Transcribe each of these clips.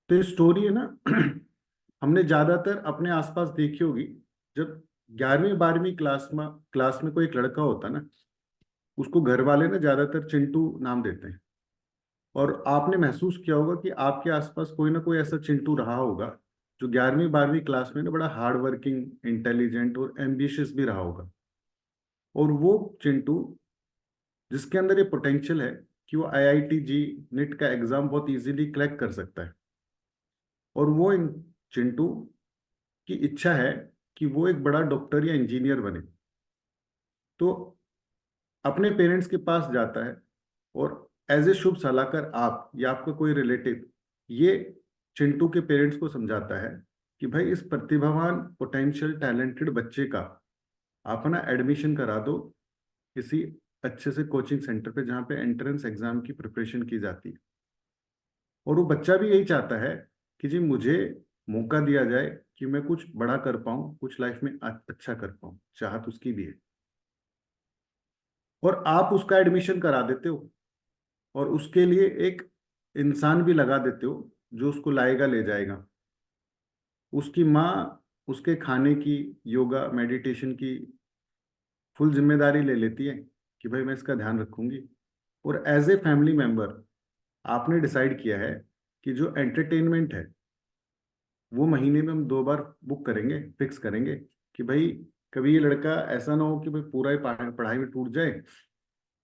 तो ये स्टोरी है ना हमने ज्यादातर अपने आसपास देखी होगी। जब 11वीं 12वीं क्लास में कोई एक लड़का होता है ना, उसको घर वाले ना ज्यादातर चिंटू नाम देते हैं। और आपने महसूस किया होगा कि आपके आसपास कोई ना कोई ऐसा चिंटू रहा होगा जो 11वीं 12वीं क्लास में ना बड़ा हार्ड वर्किंग, इंटेलिजेंट और एम्बिशियस भी रहा होगा। और वो चिंटू जिसके अंदर ये पोटेंशियल है कि वो आईआईटी जी नेट का एग्जाम बहुत इजीली क्रैक कर सकता है। और वो इन चिंटू की इच्छा है कि वो एक बड़ा डॉक्टर या इंजीनियर बने। तो अपने पेरेंट्स के पास जाता है और एज ए शुभ सलाहकार आप या आपका कोई रिलेटिव ये चिंटू के पेरेंट्स को समझाता है कि भाई इस प्रतिभावान पोटेंशियल टैलेंटेड बच्चे का आप ना एडमिशन करा दो किसी अच्छे से कोचिंग सेंटर पे जहाँ पे एंट्रेंस एग्जाम की प्रिपरेशन की जाती है। और वो बच्चा भी यही चाहता है कि जी मुझे मौका दिया जाए कि मैं कुछ बड़ा कर पाऊँ, कुछ लाइफ में अच्छा कर पाऊँ, चाहत उसकी भी है। और आप उसका एडमिशन करा देते हो और उसके लिए एक इंसान भी लगा देते हो जो उसको लाएगा ले जाएगा। उसकी माँ उसके खाने की, योगा मेडिटेशन की फुल जिम्मेदारी ले लेती है कि भाई मैं इसका ध्यान रखूंगी। और एज ए फैमिली मेंबर आपने डिसाइड किया है कि जो एंटरटेनमेंट है वो महीने में हम 2 बार बुक करेंगे, फिक्स करेंगे कि भाई कभी ये लड़का ऐसा ना हो कि भाई पूरा ही पढ़ाई में टूट जाए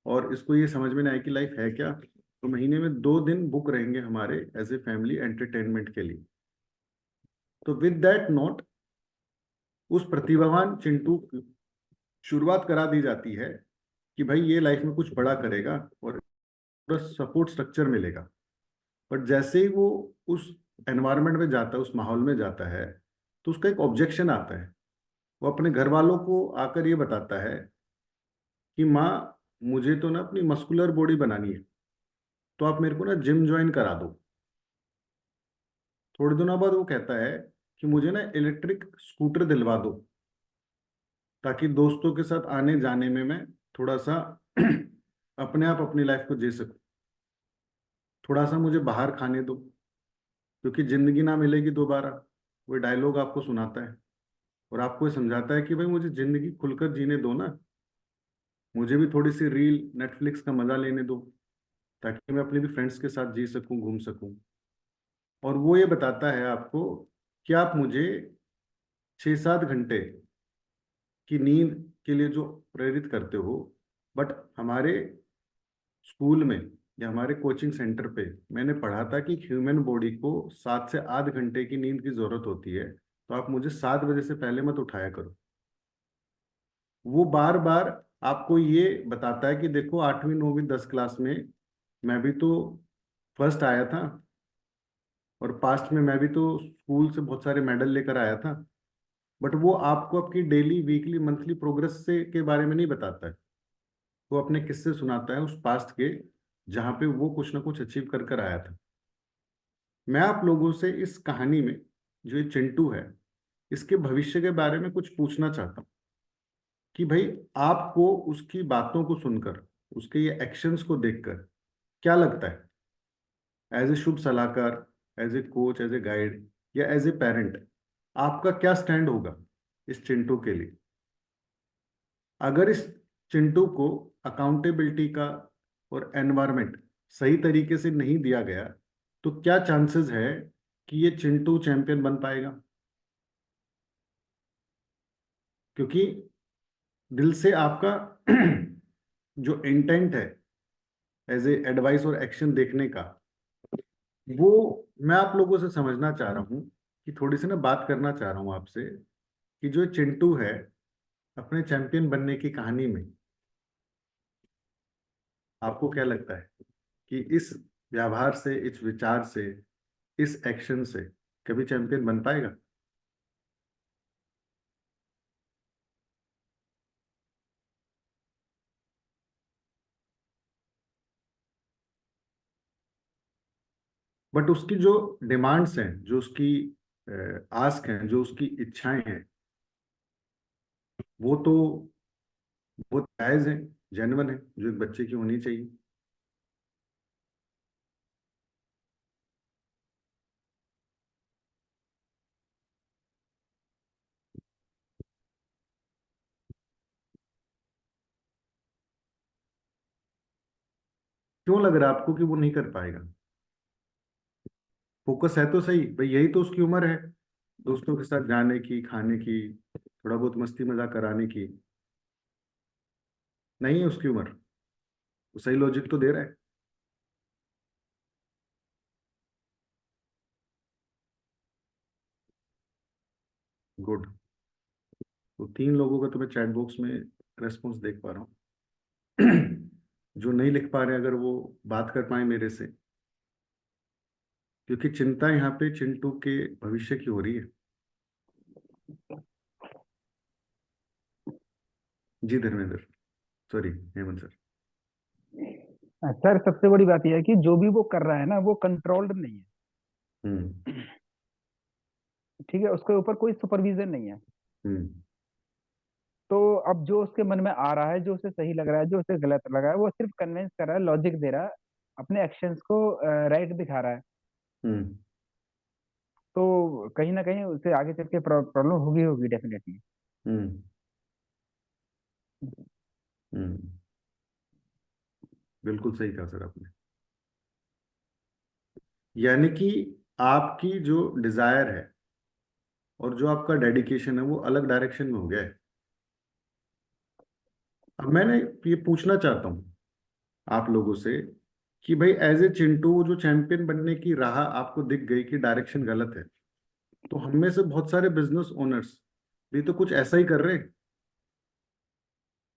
और इसको ये समझ में ना आए कि लाइफ है क्या। तो महीने में 2 दिन बुक रहेंगे हमारे एज ए फैमिली एंटरटेनमेंट के लिए। तो विद दैट नोट उस प्रतिभावान चिंटू की शुरुआत करा दी जाती है कि भाई ये लाइफ में कुछ बड़ा करेगा और पूरा सपोर्ट स्ट्रक्चर मिलेगा। बट जैसे ही वो उस एनवायरनमेंट में जाता है, उस माहौल में जाता है, तो उसका एक ऑब्जेक्शन आता है। वो अपने घर वालों को आकर ये बताता है कि माँ मुझे तो ना अपनी मस्कुलर बॉडी बनानी है, तो आप मेरे को ना जिम ज्वाइन करा दो। थोड़े दिनों बाद वो कहता है कि मुझे ना इलेक्ट्रिक स्कूटर दिलवा दो ताकि दोस्तों के साथ आने जाने में मैं थोड़ा सा अपने आप अपनी लाइफ को जी सकूं। थोड़ा सा मुझे बाहर खाने दो क्योंकि जिंदगी ना मिलेगी दोबारा। वो डायलॉग आपको सुनाता है और आपको ये समझाता है कि भाई मुझे जिंदगी खुलकर जीने दो ना, मुझे भी थोड़ी सी रील नेटफ्लिक्स का मजा लेने दो ताकि मैं अपने भी फ्रेंड्स के साथ जी सकूं, घूम सकूं। और वो ये बताता है आपको कि आप मुझे 6 7 घंटे की नींद के लिए जो प्रेरित करते हो, बट हमारे स्कूल में या हमारे कोचिंग सेंटर पे मैंने पढ़ा था कि ह्यूमन बॉडी को 7 से 8 घंटे की नींद की जरूरत होती है। तो आप मुझे 7 बजे से पहले मत उठाया करो। वो बार बार आपको ये बताता है कि देखो 8वीं 9वीं 10 क्लास में मैं भी तो फर्स्ट आया था और पास्ट में मैं भी तो स्कूल से बहुत सारे मेडल लेकर आया था। बट वो आपको आपकी डेली वीकली मंथली प्रोग्रेस से के बारे में नहीं बताता है। वो अपने किस्से सुनाता है उस पास्ट के जहाँ पे वो कुछ ना कुछ अचीव कर कर आया था। मैं आप लोगों से इस कहानी में जो ये चिंटू है इसके भविष्य के बारे में कुछ पूछना चाहता हूँ कि भाई आपको उसकी बातों को सुनकर, उसके ये एक्शंस को देखकर क्या लगता है, एज ए शुभ सलाहकार, as a coach, as a guide या एज ए पेरेंट, आपका क्या स्टैंड होगा इस चिंटू के लिए? अगर इस चिंटू को अकाउंटेबिलिटी का और एनवायरनमेंट सही तरीके से नहीं दिया गया तो क्या चांसेस है कि ये चिंटू चैंपियन बन पाएगा? क्योंकि दिल से आपका जो इंटेंट है एज ए एडवाइस और एक्शन देखने का, वो मैं आप लोगों से समझना चाह रहा हूँ कि थोड़ी सी ना बात करना चाह रहा हूँ आपसे कि जो चिंटू है अपने चैंपियन बनने की कहानी में आपको क्या लगता है कि इस व्यवहार से, इस विचार से, इस एक्शन से कभी चैंपियन बन पाएगा? बट उसकी जो डिमांड्स हैं, जो उसकी आस्क हैं, जो उसकी इच्छाएं हैं, वो तो वो जायज है, जेन्युइन है, जो एक बच्चे की होनी चाहिए। क्यों लग रहा है आपको कि वो नहीं कर पाएगा? फोकस है तो सही भाई, यही तो उसकी उम्र है, दोस्तों के साथ जाने की, खाने की, थोड़ा बहुत मस्ती मजाक कराने की। नहीं है उसकी उम्र, वो सही लॉजिक तो दे रहा है। गुड। तो 3 लोगों का तो मैं चैट बॉक्स में रेस्पॉन्स देख पा रहा हूँ। जो नहीं लिख पा रहे, अगर वो बात कर पाए मेरे से, क्योंकि चिंता यहाँ पे चिंटू के भविष्य की हो रही है। जी Dharmendra, sorry Hemant sir. Sir सबसे बड़ी बात यह है कि जो भी वो कर रहा है ना वो कंट्रोल्ड नहीं है। हम्म। ठीक है, उसके ऊपर कोई सुपरविजन नहीं है। हम्म। तो अब जो उसके मन में आ रहा है, जो उसे सही लग रहा है, जो उसे गलत लग रहा है, वो सिर्फ कन्विंस कर रहा है, लॉजिक दे रहा है, अपने एक्शंस को राइट दिखा रहा है। हम्म। तो कहीं ना कहीं उसे आगे चल के प्रॉब्लम होगी होगी डेफिनेटली। हम्म। हम्म। बिल्कुल सही कहा सर आपने। यानी कि आपकी जो डिजायर है और जो आपका डेडिकेशन है वो अलग डायरेक्शन में हो गया है। अब मैंने ये पूछना चाहता हूँ आप लोगों से कि भाई एज ए चिंटू, जो चैंपियन बनने की राह आपको दिख गई कि डायरेक्शन गलत है, तो हम में से बहुत सारे बिजनेस ओनर्स भी तो कुछ ऐसा ही कर रहे हैं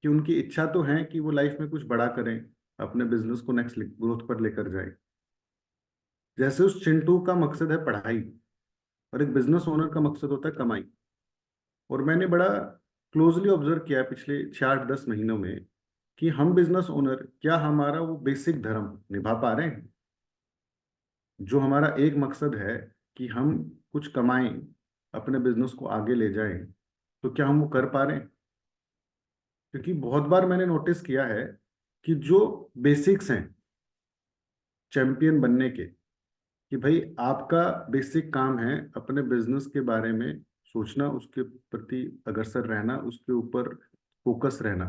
कि उनकी इच्छा तो है कि वो लाइफ में कुछ बड़ा करें, अपने बिजनेस को नेक्स्ट ग्रोथ पर लेकर जाए। जैसे उस चिंटू का मकसद है पढ़ाई, और एक बिजनेस ओनर का मकसद होता है कमाई। और मैंने बड़ा क्लोजली ऑब्जर्व किया है पिछले 6-8-10 महीनों में कि हम बिजनेस ओनर क्या हमारा वो बेसिक धर्म निभा पा रहे हैं? जो हमारा एक मकसद है कि हम कुछ कमाएं, अपने बिजनेस को आगे ले जाएं, तो क्या हम वो कर पा रहे हैं? क्योंकि बहुत बार मैंने नोटिस किया है कि जो बेसिक्स हैं चैंपियन बनने के, कि भाई आपका बेसिक काम है अपने बिजनेस के बारे में सोचना, उसके प्रति अग्रसर रहना, उसके ऊपर फोकस रहना,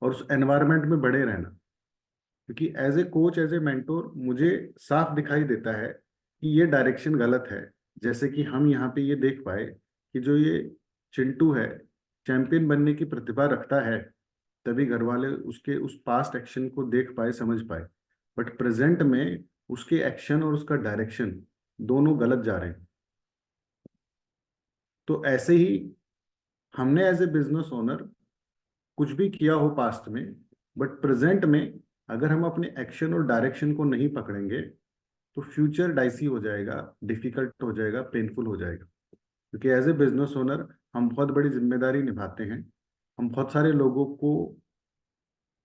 और उस एनवायरनमेंट में बड़े रहना। क्योंकि as a coach, as a mentor, मुझे साफ दिखाई देता है कि ये डायरेक्शन गलत है। जैसे कि हम यहाँ पे ये देख पाए कि जो ये चिंटू है, चैंपियन बनने की प्रतिभा रखता है, तभी घर वाले उसके उस पास्ट एक्शन को देख पाए, समझ पाए। बट प्रेजेंट में उसके एक्शन और उसका डायरेक्शन दोनों गलत जा रहे हैं। तो ऐसे ही हमने एज ए बिजनेस ओनर कुछ भी किया हो पास्ट में, बट प्रेजेंट में अगर हम अपने एक्शन और डायरेक्शन को नहीं पकड़ेंगे, तो फ्यूचर डाइसी हो जाएगा, डिफिकल्ट हो जाएगा, पेनफुल हो जाएगा। क्योंकि एज ए बिजनेस ओनर हम बहुत बड़ी जिम्मेदारी निभाते हैं। हम बहुत सारे लोगों को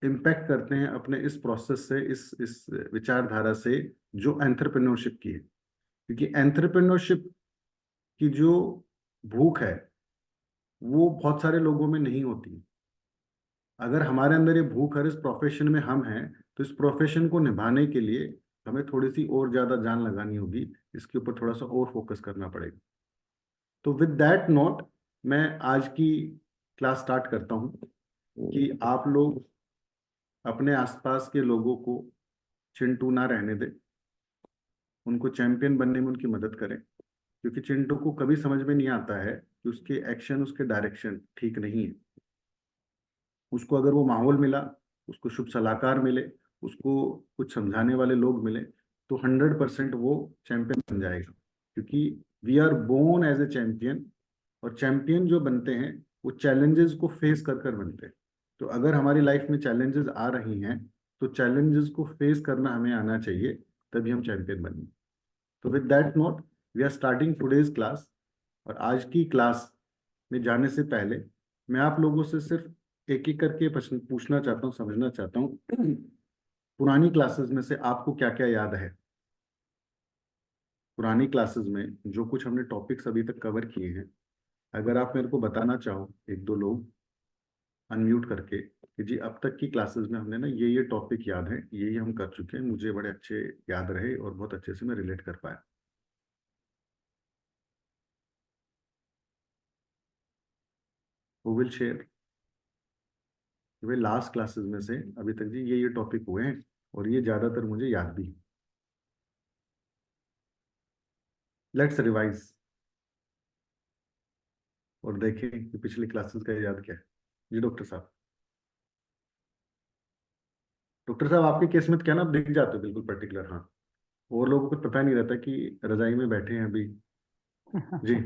इम्पैक्ट करते हैं अपने इस प्रोसेस से, इस विचारधारा से जो एंटरप्रेन्योरशिप की है। क्योंकि एंटरप्रेन्योरशिप की जो भूख है वो बहुत सारे लोगों में नहीं होती। अगर हमारे अंदर ये भूख है, इस प्रोफेशन में हम हैं, तो इस प्रोफेशन को निभाने के लिए हमें थोड़ी सी और ज्यादा जान लगानी होगी, इसके ऊपर थोड़ा सा और फोकस करना पड़ेगा। तो विद दैट नोट, मैं आज की क्लास स्टार्ट करता हूँ कि आप लोग अपने आसपास के लोगों को चिंटू ना रहने दें, उनको चैंपियन बनने में उनकी मदद करें। क्योंकि चिंटू को कभी समझ में नहीं आता है कि उसके एक्शन, उसके डायरेक्शन ठीक नहीं है। उसको अगर वो माहौल मिला, उसको शुभ सलाहकार मिले, उसको कुछ समझाने वाले लोग मिले, तो 100% वो चैंपियन बन जाएगा। क्योंकि we are born as a champion, और चैंपियन जो बनते हैं वो चैलेंजेस को फेस कर कर बनते हैं। तो अगर हमारी लाइफ में चैलेंजेस आ रही हैं, तो चैलेंजेस को फेस करना हमें आना चाहिए, तभी हम चैंपियन बनेंगे। तो with that note, we are starting today's class. और आज की क्लास में जाने से पहले मैं आप लोगों से सिर्फ एक एक करके प्रश्न पूछना चाहता हूँ, समझना चाहता हूँ। पुरानी क्लासेस में से आपको क्या क्या याद है? पुरानी क्लासेस में जो कुछ हमने टॉपिक्स अभी तक कवर किए हैं, अगर आप मेरे को बताना चाहो, एक दो लोग अनम्यूट करके, कि जी अब तक की क्लासेस में हमने ना ये टॉपिक याद है, ये हम कर चुके हैं, मुझे बड़े अच्छे याद रहे और बहुत अच्छे से मैं रिलेट कर पाया। वो will share. Way last classes में से अभी तक जी ये टॉपिक हुए हैं, और ये ज्यादातर मुझे याद भी है। लेट्स रिवाइज और देखें कि पिछली क्लासेस का याद क्या है। जी डॉक्टर साहब। डॉक्टर साहब आपके केस में तो क्या ना, आप दिख जाते हो बिल्कुल पर्टिकुलर। हाँ, और लोगों को पता नहीं रहता कि रजाई में बैठे हैं अभी। जी।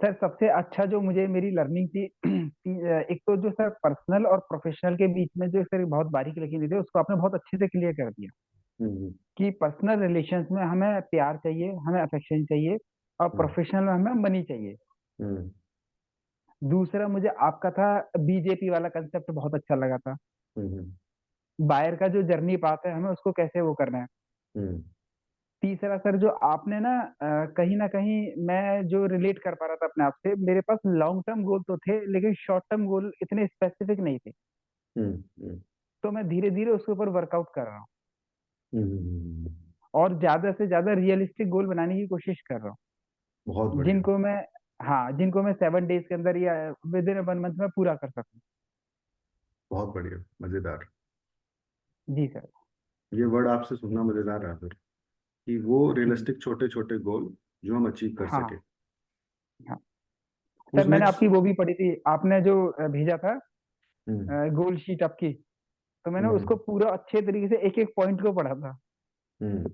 सर सबसे अच्छा जो मुझे मेरी लर्निंग थी एक तो जो सर पर्सनल और प्रोफेशनल के बीच में जो सर बहुत बारीक लगी थी उसको आपने बहुत अच्छे से क्लियर कर दिया हम्म। कि पर्सनल रिलेशंस में हमें प्यार चाहिए, हमें अफेक्शन चाहिए, और हम्म। प्रोफेशनल में हमें मनी चाहिए। हम्म। दूसरा मुझे आपका था बीजेपी वाला कंसेप्ट बहुत अच्छा लगा था। हम्म। बायर का जो जर्नी पाथ है हमें उसको कैसे वो करना है। हम्म। तीसरा सर जो आपने ना कहीं ना कहीं मैं जो रिलेट कर पा रहा था अपने आप से, मेरे पास लॉन्ग टर्म गोल तो थे लेकिन शॉर्ट टर्म गोल इतने स्पेसिफिक नहीं थे। हम्म। हम्म। तो मैं धीरे धीरे उसके ऊपर वर्कआउट कर रहा हूँ हम्म। और ज्यादा से ज्यादा रियलिस्टिक गोल बनाने की कोशिश कर रहा बहुत हूँ बढ़िया। जिनको मैं, हाँ जिनको मैं 7 डेज के अंदर या विद इन 1 मंथ में पूरा कर सकूँ। बहुत बढ़िया, मजेदार। जी सर। ये वर्ड आपसे सुनना मजेदार रहा फिर, कि वो रियलिस्टिक छोटे छोटे गोल जो हम अचीव कर हाँ सके। हाँ। सर उस मैंने नेक्स्ट। आपकी वो भी पढ़ी थी, आपने जो भेजा था हम्म। गोल शीट आपकी, तो मैंने हम्म। उसको पूरा अच्छे तरीके से एक एक पॉइंट को पढ़ा था हम्म।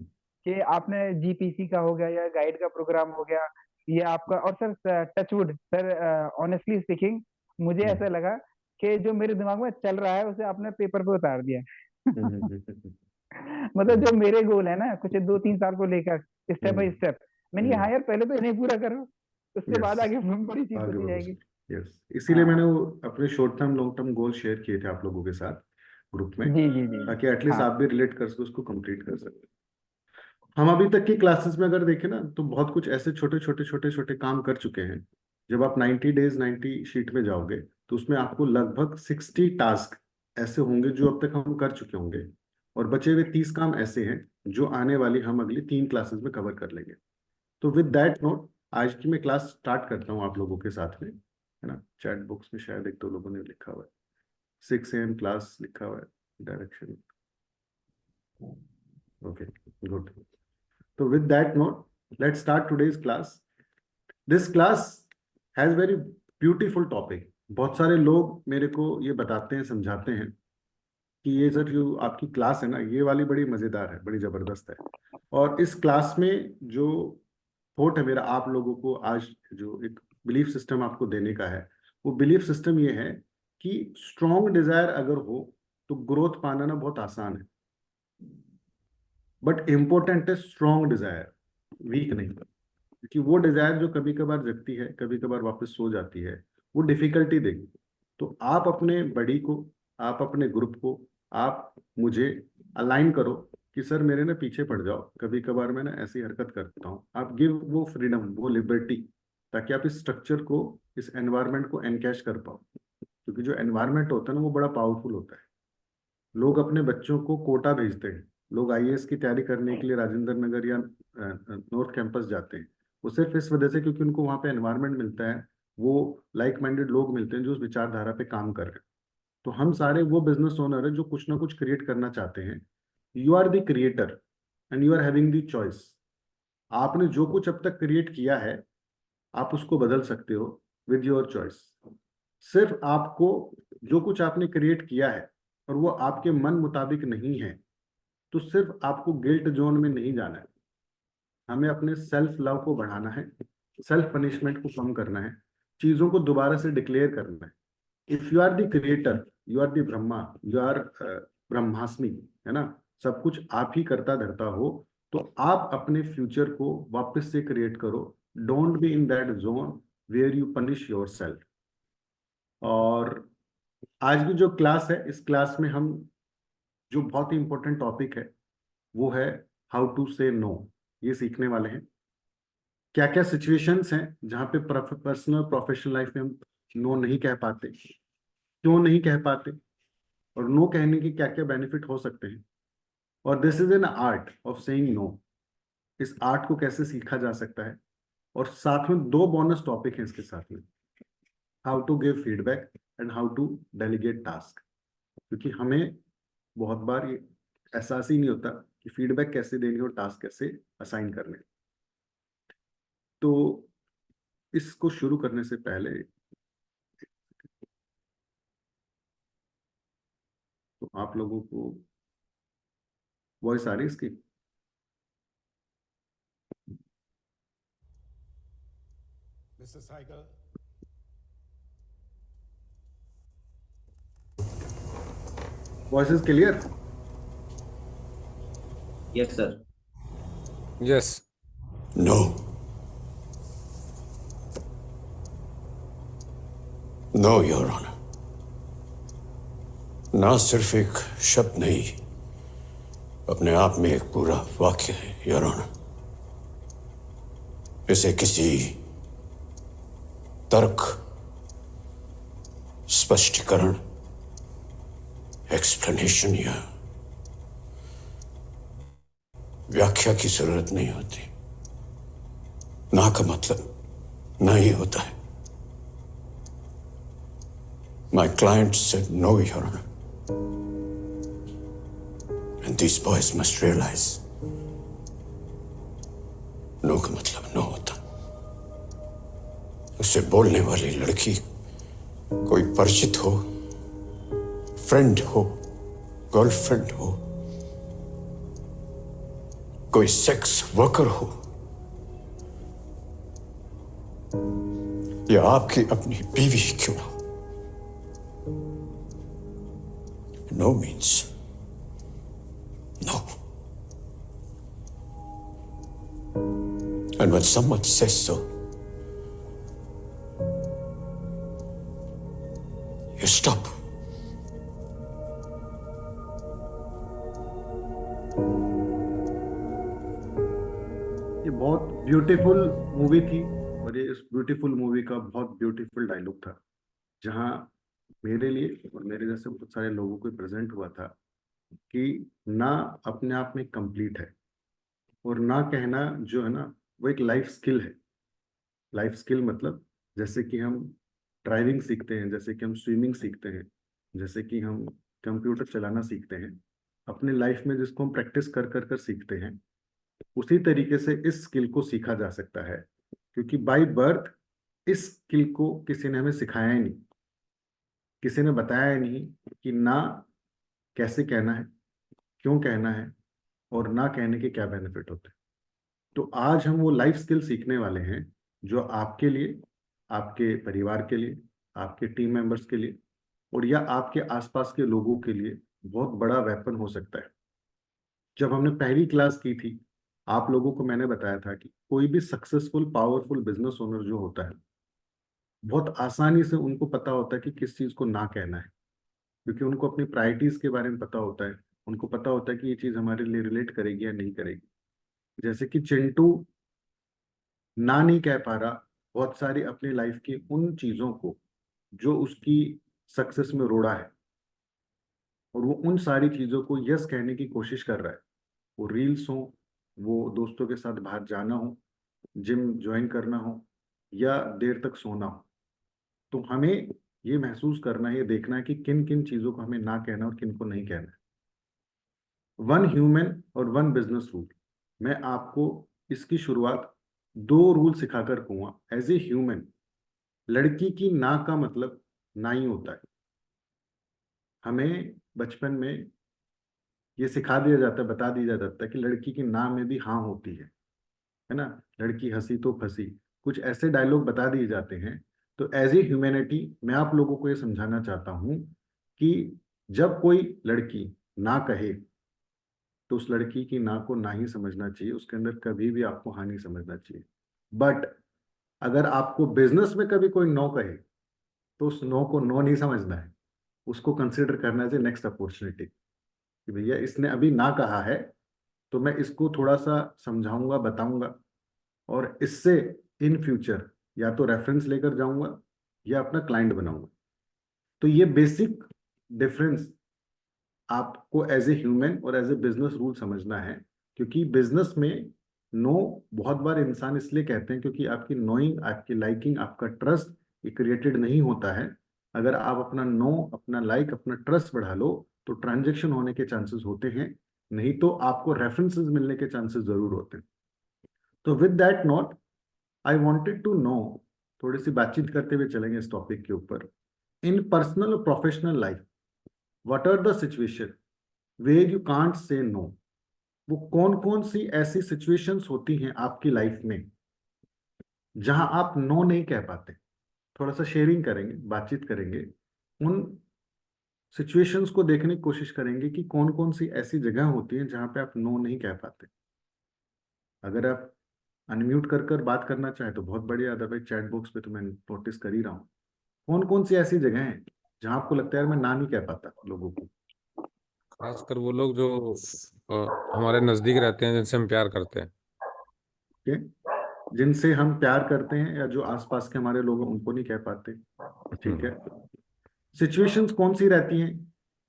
कि आपने जीपीसी का हो गया या गाइड का प्रोग्राम हो गया, ये आपका। और sir touchwood sir, honestly speaking मुझे हम्म। ऐसा लगा कि जो मेरे दिमाग में चल रहा है उसे आपने पेपर पे उतार दिया। हम्म। हम्म। मतलब जो मेरे गोल है ना कुछ 2-3 साल को लेकर, स्टेप बाय हम्म। स्टेप, मैंने ये, हाँ हम्म। यार पहले तो इन्हें पूरा करो, उसके यस, बाद आगे बड़ी चीज आगे होती बढ़ो जाएगी। सर। यस, इसीलिए मैंने हाँ। वो अपने short term long term goal share किए थे आप लोगों के साथ ग्रुप में, जी जी जी। ताकि एटलीस्ट हाँ आप भी रिलेट कर सको, उसको कंप्लीट कर सको। हम अभी तक की क्लासेस में अगर देखें ना, तो बहुत कुछ ऐसे छोटे छोटे छोटे छोटे काम कर चुके हैं। जब आप 90 डेज 90 शीट में जाओगे, तो उसमें आपको लगभग 60 टास्क ऐसे होंगे जो अब तक हम कर चुके होंगे, और बचे हुए 30 काम ऐसे हैं जो आने वाली हम अगली 3 क्लासेस में कवर कर लेंगे। तो विद दैट नोट, आज की मैं क्लास स्टार्ट करता हूँ आप लोगों के साथ में, है ना। चैट बॉक्स में शायद एक दो लोगों ने लिखा हुआ है 6 AM क्लास लिखा हुआ है, डायरेक्शन। Okay, good. तो with that note, let's start today's class. This class has very beautiful topic. बहुत सारे लोग मेरे को ये बताते हैं, समझाते हैं कि ये सर जो आपकी क्लास है ना, ये वाली बड़ी मजेदार है, बड़ी जबरदस्त है। और इस क्लास में जो थॉट है मेरा आप लोगों को आज, जो एक बिलीफ सिस्टम आपको देने का है, वो बिलीफ सिस्टम ये है कि स्ट्रॉन्ग डिजायर अगर हो तो ग्रोथ पाना ना बहुत आसान है। बट इम्पोर्टेंट है स्ट्रॉन्ग डिजायर, वीक नहीं। क्योंकि वो डिजायर जो कभी कभार जगती है, कभी कभार वापस सो जाती है, वो डिफिकल्टी देगी। तो आप अपने बड़ी को, आप अपने ग्रुप को, आप मुझे अलाइन करो कि सर मेरे ना पीछे पड़ जाओ, कभी कभार मैं ना ऐसी हरकत करता हूँ। आप गिव वो फ्रीडम, वो लिबर्टी, ताकि आप इस स्ट्रक्चर को, इस एनवायरनमेंट को एनकैश कर पाओ। क्योंकि जो एनवायरनमेंट होता है ना, वो बड़ा पावरफुल होता है। लोग अपने बच्चों को कोटा भेजते हैं, लोग आईएएस की तैयारी करने के लिए राजेंद्र नगर या नॉर्थ कैंपस जाते हैं। वो सिर्फ इस वजह से क्योंकि उनको वहाँ पे एनवायरनमेंट मिलता है, वो लाइक माइंडेड लोग मिलते हैं जो उस विचारधारा पे काम कर रहे हैं। तो हम सारे वो बिजनेस ओनर है जो कुछ ना कुछ क्रिएट करना चाहते हैं। You are the creator and you are having the choice. आपने जो कुछ अब तक क्रिएट किया है, आप उसको बदल सकते हो विद योर चॉइस। सिर्फ आपको, जो कुछ आपने क्रिएट किया है और वो आपके मन मुताबिक नहीं है, तो सिर्फ आपको गिल्ट जोन में नहीं जाना है। हमें अपने सेल्फ लव को बढ़ाना है, सेल्फ पनिशमेंट को कम करना है, चीजों को दोबारा से डिक्लेयर करना है। If you are the creator, you are the Brahma, you are ब्रह्मास्मि, है ना। सब कुछ आप ही करता धरता हो, तो आप अपने फ्यूचर को वापस से क्रिएट करो। Don't be in that zone where you punish yourself. और आज की जो क्लास है, इस क्लास में हम जो बहुत ही इंपॉर्टेंट टॉपिक है वो है हाउ टू से नो। ये सीखने वाले हैं क्या क्या सिचुएशंस हैं जहाँ पे पर्सनल प्रोफेशनल लाइफ में हम नो नहीं कह पाते, क्यों नहीं कह पाते, और नो कहने के क्या क्या बेनिफिट हो सकते हैं। और this is an art of saying no. इस आर्ट को कैसे सीखा जा सकता है। और साथ में दो बोनस टॉपिक हैं इसके साथ में, how to give feedback and how to delegate task. क्योंकि हमें बहुत बार ये एहसास ही नहीं होता कि फीडबैक कैसे देनी और टास्क कैसे असाइन करने। तो इसको शुरू करने से पहले तो आप लोगों को वॉइस आ रही है इसकी? Mr. Saigal, voice is clear? Yes, sir. Yes. No. No, Your Honor. ना सिर्फ एक शब्द नहीं, अपने आप में एक पूरा वाक्य है, Your Honor. इसे किसी तर्क, स्पष्टीकरण, एक्सप्लेनेशन या व्याख्या की जरूरत नहीं होती। ना का मतलब ना ही होता है। My client said no, Your Honor. And these boys must realize no का मतलब no होता। उससे बोलने वाली लड़की कोई परिचित हो, फ्रेंड हो, गर्लफ्रेंड हो, कोई सेक्स वर्कर हो, या आपकी अपनी बीवी ही क्यों हो। No means no. And when someone says so, you stop. ये बहुत ब्यूटीफुल मूवी थी और ये इस ब्यूटीफुल मूवी का बहुत ब्यूटीफुल डायलॉग था, जहां मेरे लिए और मेरे जैसे बहुत सारे लोगों को प्रेजेंट हुआ था कि ना अपने आप में कंप्लीट है, और ना कहना जो है ना वो एक लाइफ स्किल है। लाइफ स्किल मतलब जैसे कि हम ड्राइविंग सीखते हैं, जैसे कि हम स्विमिंग सीखते हैं, जैसे कि हम कंप्यूटर चलाना सीखते हैं, अपने लाइफ में जिसको हम प्रैक्टिस कर कर कर सीखते हैं, उसी तरीके से इस स्किल को सीखा जा सकता है। क्योंकि बाय बर्थ इस स्किल को किसी ने हमें सिखाया ही नहीं, किसी ने बताया ही नहीं कि ना कैसे कहना है, क्यों कहना है, और ना कहने के क्या बेनिफिट होते हैं। तो आज हम वो लाइफ स्किल सीखने वाले हैं जो आपके लिए, आपके परिवार के लिए, आपके टीम मेंबर्स के लिए, और या आपके आसपास के लोगों के लिए बहुत बड़ा वेपन हो सकता है। जब हमने पहली क्लास की थी, आप लोगों को मैंने बताया था कि कोई भी सक्सेसफुल पावरफुल बिजनेस ओनर जो होता है, बहुत आसानी से उनको पता होता है कि किस चीज को ना कहना है, क्योंकि उनको अपनी प्रायोरिटीज के बारे में पता होता है। उनको पता होता है कि ये चीज हमारे लिए रिलेट करेगी या नहीं करेगी। जैसे कि चिंटू ना नहीं कह पा रहा बहुत सारी अपनी लाइफ की उन चीजों को जो उसकी सक्सेस में रोड़ा है, और वो उन सारी चीजों को यस कहने की कोशिश कर रहा है। वो रील्स हो, वो दोस्तों के साथ बाहर जाना हो, जिम ज्वाइन करना हो, या देर तक सोना हो। तो हमें ये महसूस करना है, ये देखना है कि किन किन चीजों को हमें ना कहना और किन को नहीं कहना है। वन ह्यूमन और वन बिजनेस रूल। मैं आपको इसकी शुरुआत 2 रूल सिखाकर कहूंगा। एज ए ह्यूमन, लड़की की ना का मतलब ना ही होता है। हमें बचपन में ये सिखा दिया जाता है, बता दिया जाता है कि लड़की की ना में भी हाँ होती है ना। लड़की हंसी तो फंसी, कुछ ऐसे डायलॉग बता दिए जाते हैं। तो एज ए ह्यूमैनिटी मैं आप लोगों को ये समझाना चाहता हूँ कि जब कोई लड़की ना कहे तो उस लड़की की ना को ना ही समझना चाहिए, उसके अंदर कभी भी आपको हाँ नहीं समझना चाहिए। बट अगर आपको बिजनेस में कभी कोई नो कहे तो उस नो को नो नहीं समझना है, उसको कंसिडर करना है नेक्स्ट अपॉर्चुनिटी कि भैया इसने अभी ना कहा है, तो मैं इसको थोड़ा सा समझाऊंगा, बताऊंगा, और इससे इन फ्यूचर या तो रेफरेंस लेकर जाऊंगा या अपना क्लाइंट बनाऊंगा। तो ये बेसिक डिफरेंस आपको एज ए ह्यूमन और एज ए बिजनेस रूल समझना है। क्योंकि बिजनेस में नो बहुत बार इंसान इसलिए कहते हैं क्योंकि आपकी नोइंग, आपकी लाइकिंग, आपका ट्रस्ट ये क्रिएटेड नहीं होता है। अगर आप अपना नो, अपना लाइक, अपना ट्रस्ट बढ़ा लो तो ट्रांजैक्शन होने के चांसेस होते हैं, नहीं तो आपको रेफरेंसेस मिलने के चांसेस जरूर होते हैं। तो with that note I wanted to know, थोड़ी सी बातचीत करते हुए चलेंगे इस टॉपिक के ऊपर। इन पर्सनल और professional life, what are the situation where you can't say no? वो कौन कौन सी ऐसी सिचुएशंस होती हैं आपकी लाइफ में जहां आप नो नहीं कह पाते? थोड़ा सा शेयरिंग करेंगे, बातचीत करेंगे, उन सिचुएशंस को देखने की कोशिश करेंगे कि कौन कौन सी ऐसी जगह होती हैं जहां पे आप नो नहीं कह पाते। अगर आप अनम्यूट कर बात करना चाहें तो बहुत बढ़िया, अदरवाइज चैट बॉक्स पे तो मैं नोटिस कर ही रहा हूँ। कौन कौन सी ऐसी जगह हैं जहां आपको लगता है यार मैं ना नहीं कह पाता लोगों को? खासकर वो लोग जो हमारे नजदीक रहते हैं, जिनसे हम प्यार करते हैं। ओके, जिनसे हम प्यार करते हैं या जो आसपास के हमारे लोग हैं, उनको नहीं कह पाते। ठीक है, सिचुएशंस कौन सी रहती हैं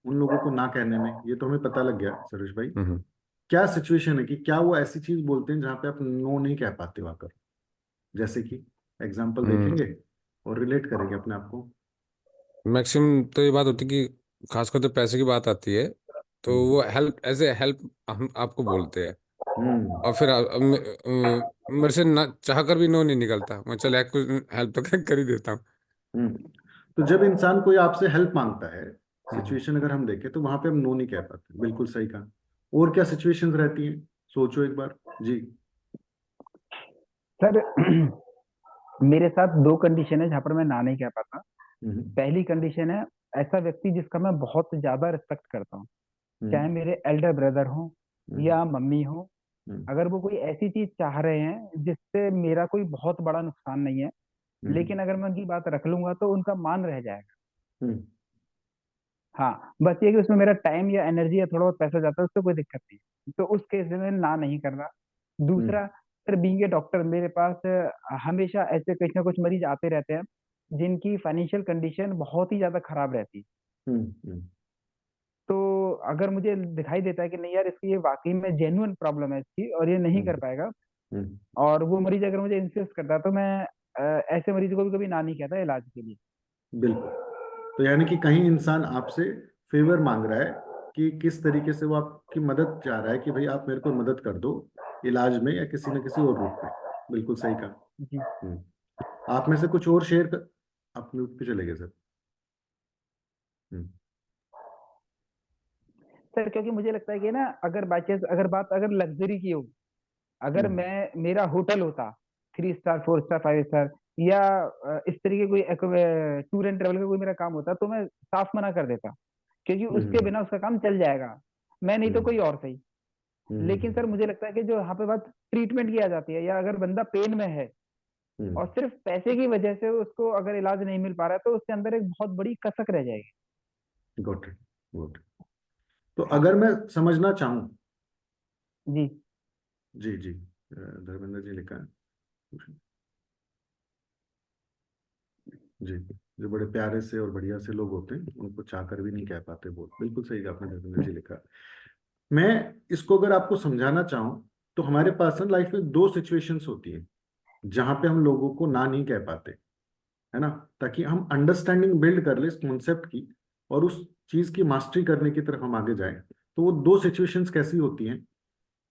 उन लोगों को ना कहने में? ये तो हमें पता लग गया सरोज भाई। हम्म। क्या सिचुएशन है कि क्या वो ऐसी चीज बोलते हैं जहां पे आप नो नहीं कह पाते वाकर? जैसे कि एग्जांपल देखेंगे और रिलेट करेंगे अपने आप को। मैक्सिमम तो ये बात होती है कि खासकर जब पैसे की बात आती है तो वो हेल्प, एज ए हेल्प हम आपको बोलते हैं। हम्म और फिर मेरे से ना चाह कर भी नो नहीं निकलता, मैं चल एक कुछ हेल्प तो कर ही देता हूँ। हम्म तो जब इंसान कोई आपसे हेल्प मांगता है, हम्म। सिचुएशन अगर हम देखें तो वहां पे हम नो नहीं कह पाते, बिल्कुल सही कहा। और क्या सिचुएशंस रहती हैं, सोचो एक बार जी। सर मेरे साथ दो कंडीशन है जहाँ पर मैं ना नहीं कह पाता। हम्म पहली कंडीशन है ऐसा व्यक्ति जिसका मैं बहुत ज्यादा रिस्पेक्ट करता हूँ, चाहे हम्म मेरे एल्डर ब्रदर हो हम्म या मम्मी हो। हम्म अगर वो कोई ऐसी चीज चाह रहे हैं जिससे मेरा कोई बहुत बड़ा नुकसान नहीं है, हम्म लेकिन अगर मैं उनकी बात रख लूंगा तो उनका मान रह जाएगा। हम्म हाँ, बस ये कि उसमें मेरा टाइम या एनर्जी या थोड़ा बहुत पैसा जाता है, उससे कोई दिक्कत नहीं है, तो उस केस में ना नहीं करना। हम्म दूसरा, सर बीइंग ए डॉक्टर मेरे पास हमेशा ऐसे कुछ ना कुछ मरीज आते रहते हैं जिनकी फाइनेंशियल कंडीशन बहुत ही ज्यादा खराब रहती है। हम्म हम्म तो अगर मुझे दिखाई देता है कि नहीं यार इसकी ये वाकई में जेन्युइन प्रॉब्लम है इसकी और ये नहीं कर हम्म पाएगा, हम्म, और वो मरीज अगर मुझे इंसिस्ट करता है, तो मैं ऐसे मरीज को भी कभी ना नहीं कहता इलाज के लिए। बिल्कुल। तो यानी कि कहीं इंसान आपसे फेवर मांग रहा है कि किस तरीके से वो आपकी मदद चाह रहा है कि भाई आप मेरे को मदद कर दो इलाज में या किसी न किसी और रूप में। बिल्कुल सही कहा। जी हम्म आप में से कुछ और शेयर कर, आप म्यूट पे चले गए सर। हम्म सर, क्योंकि मुझे लगता है कि ना अगर बाई चांस अगर बात अगर लग्जरी की हो, अगर हम्म मैं मेरा होटल होता 3 स्टार 4 स्टार 5 स्टार, या इस तरीके कोई टूर एंड ट्रेवल का कोई मेरा काम होता, तो मैं साफ मना कर देता, क्योंकि उसके हम्म बिना उसका काम चल जाएगा। मैं नहीं तो हम्म कोई और सही। लेकिन सर मुझे लगता है कि जो यहाँ पे बात ट्रीटमेंट की आ जाती है, या अगर बंदा पेन में है हम्म और सिर्फ पैसे की वजह से उसको अगर इलाज नहीं मिल पा रहा है, तो उसके अंदर एक बहुत बड़ी कसक रह जाएगी। Good good. तो हाँ अगर मैं समझना चाहूँ, जी। जी जी, धर्मेंद्र जी लिखा है जी, जो बड़े प्यारे से और बढ़िया से लोग होते हैं उनको चाहकर भी नहीं कह पाते बोल, बिल्कुल सही कहा आपने धर्मेंद्र जी लिखा। मैं इसको अगर आपको समझाना चाहूँ तो हमारे पास ना लाइफ में दो सिचुएशंस होती है जहां पे हम लोगों को ना नहीं कह पाते, है ना, ताकि हम अंडरस्टैंडिंग बिल्ड कर ले इस कॉन्सेप्ट की और उस चीज की मास्टरी करने की तरफ हम आगे जाएं। तो वो दो सिचुएशंस कैसी होती हैं?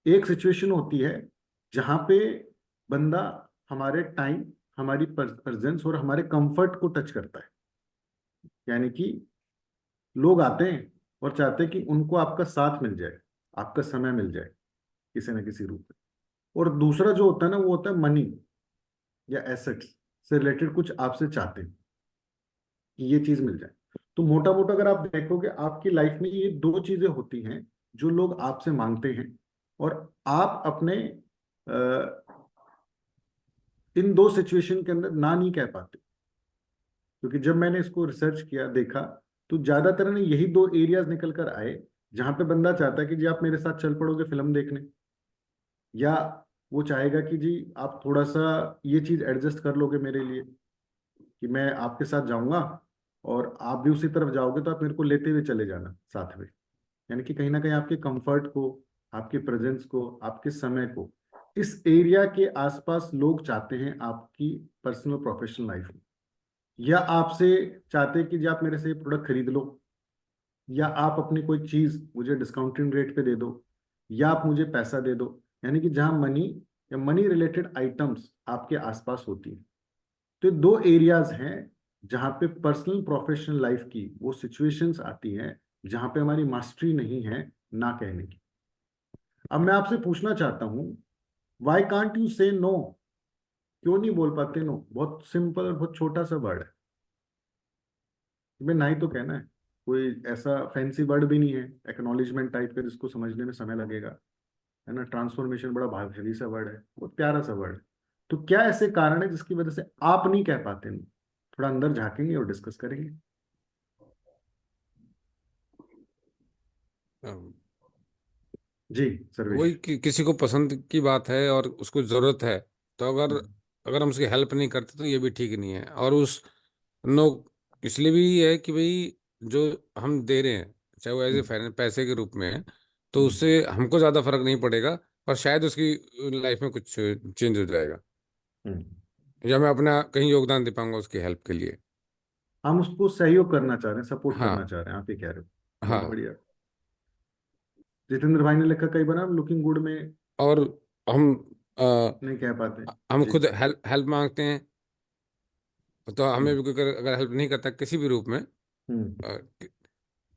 एक सिचुएशन होती है जहां पे बंदा हमारे टाइम, हमारी प्रेजेंस और हमारे कंफर्ट को टच करता है। यानी कि लोग आते हैं और चाहते हैं कि उनको आपका साथ मिल जाए, आपका समय मिल जाए किसी न किसी रूप में। और दूसरा जो होता है ना, वो होता है मनी या एसेट्स से रिलेटेड कुछ आपसे चाहते हैं कि ये चीज मिल जाए। तो मोटा मोटा अगर आप देखोगे आपकी लाइफ में ये दो चीजें होती हैं जो लोग आपसे मांगते हैं, और आप अपने इन दो सिचुएशन के अंदर ना नहीं कह पाते। क्योंकि जब मैंने इसको रिसर्च किया, देखा, तो ज्यादातर ने यही दो एरियाज निकल कर आए जहां पे बंदा चाहता है कि जी आप मेरे साथ चल पड़ोगे फिल्म देखने, या वो चाहेगा कि जी आप थोड़ा सा ये चीज एडजस्ट कर लोगे मेरे लिए कि मैं आपके साथ जाऊंगा और आप भी उसी तरफ जाओगे तो आप मेरे को लेते हुए चले जाना साथ में। यानी कि कहीं ना कहीं आपके कंफर्ट को, आपके प्रेजेंस को, आपके समय को इस एरिया के आसपास लोग चाहते हैं आपकी पर्सनल प्रोफेशनल लाइफ में। या आपसे चाहते हैं कि जी आप मेरे से ये प्रोडक्ट खरीद लो, या आप अपनी कोई चीज मुझे डिस्काउंटिंग रेट पे दे दो, या आप मुझे पैसा दे दो। यानी कि जहां मनी या मनी रिलेटेड आइटम्स आपके आसपास होती है। तो ये दो एरियाज हैं जहां पे पर्सनल प्रोफेशनल लाइफ की वो सिचुएशंस आती हैं जहां पे हमारी मास्टरी नहीं है ना कहने की। अब मैं आपसे पूछना चाहता हूं, वाई कांट यू से नो? क्यों नहीं बोल पाते नो? बहुत सिंपल और बहुत छोटा सा वर्ड है, तुम्हें ना ही तो कहना है। कोई ऐसा फैंसी वर्ड भी नहीं है एक्नॉलेजमेंट टाइप का जिसको समझने में समय लगेगा, है ना। ट्रांसफॉर्मेशन बड़ा भारी सा वर्ड है, बहुत प्यारा सा वर्ड है। तो क्या ऐसे कारण है जिसकी वजह से आप नहीं कह पाते नो? थोड़ा अंदर झांकेंगे और डिस्कस करेंगे। जी सर्वेश। वही किसी को पसंद की बात है और उसको जरूरत है, तो अगर हम्म, अगर हम उसकी हेल्प नहीं करते तो ये भी ठीक नहीं है। और उस नो इसलिए भी है कि भाई जो हम दे रहे हैं, चाहे वो एज हम्म, ए पैसे के रूप में है, तो हम्म, उससे हमको ज़्यादा फर्क नहीं पड़ेगा, और शायद उसकी लाइफ में कुछ चेंज हो जाएगा, हम्म। या मैं अपना कहीं योगदान दे पाऊंगा उसकी हेल्प के लिए। हम उसको सहयोग करना चाह रहे हैं, सपोर्ट करना हाँ। चाह रहे हैं, आप ये कह रहे हो। बहुत हाँ। बढ़िया। जितेंद्र भाई ने लिखा कई बार हम लुकिंग गुड में और हम अ, नहीं कह पाते। हम जी। खुद हेल्प हेल्प मांगते हैं, तो हमें हम्म, भी कोई अगर हेल्प नहीं करता किसी भी रूप में, हम्म, अ,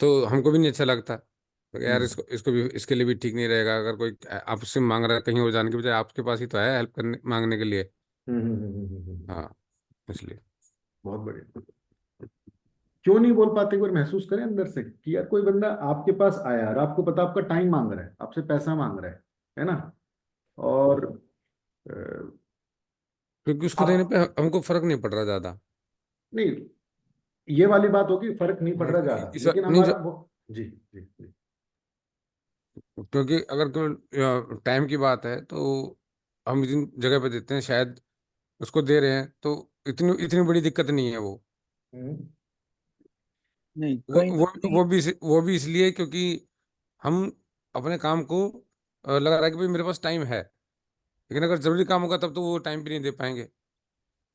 तो हमको भी नहीं अच्छा लगता। तो यार हम्म, इसको इसको भी, इसके लिए भी ठीक नहीं रहेगा अगर कोई आपसे मांग रहा है कहीं और जाने के बजाय, आपके पास ही तो है हेल्प करने मांगने के लिए। हम्म, हाँ, इसलिए। बहुत बढ़िया। क्यों नहीं बोल पाते? एक बार महसूस करें अंदर से कि यार कोई बंदा आपके पास आया और आपको पता आपका टाइम मांग रहा है, आपसे पैसा मांग रहा है ना। और अ, क्योंकि उसको देने आप पे हमको फर्क नहीं पड़ रहा ज्यादा। नहीं, ये वाली बात होगी, फर्क नहीं पड़ रहा ज्यादा, इस लेकिन नहीं हमारा वो। जी जी जी। क्योंकि अगर कोई टाइम की बात है तो हम जिन जगह पे देते हैं, शायद उसको दे रहे हैं तो इतनी इतनी बड़ी दिक्कत नहीं है वो। हम्म, नहीं वो कहीं वो नहीं। वो भी इसलिए क्योंकि हम अपने काम को लगा रहा है कि भाई मेरे पास टाइम है, लेकिन अगर जरूरी काम होगा तब तो वो टाइम भी नहीं दे पाएंगे।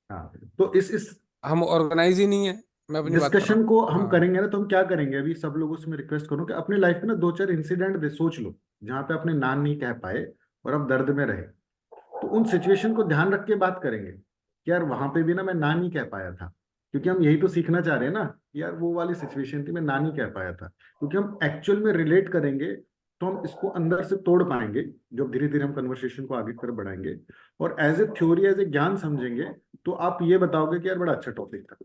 हाँ। तो इस हम ऑर्गेनाइज ही नहीं है, मैं अपनी बात कर रहा डिस्कशन हूँ। को हम हाँ। करेंगे ना, तो हम क्या करेंगे? अभी सब लोगों से मैं रिक्वेस्ट करूं कि अपने लाइफ में ना दो चार इंसिडेंट दे सोच लो जहां पे अपने नाम नहीं कह पाए और अब दर्द में रहे। तो उन सिचुएशन को ध्यान रख के बात करेंगे कि यार वहां पे भी ना मैं ना नहीं कह पाया था। क्योंकि हम यही तो सीखना चाह रहे हैं ना कि यार वो वाली सिचुएशन थी, मैं ना नहीं कह पाया था। क्योंकि हम एक्चुअल में रिलेट करेंगे तो हम इसको अंदर से तोड़ पाएंगे। जब धीरे धीरे हम कन्वर्सेशन को आगे की तरफ बढ़ाएंगे और as a theory as a ज्ञान समझेंगे, तो आप ये बताओगे कि यार बड़ा अच्छा टॉपिक था।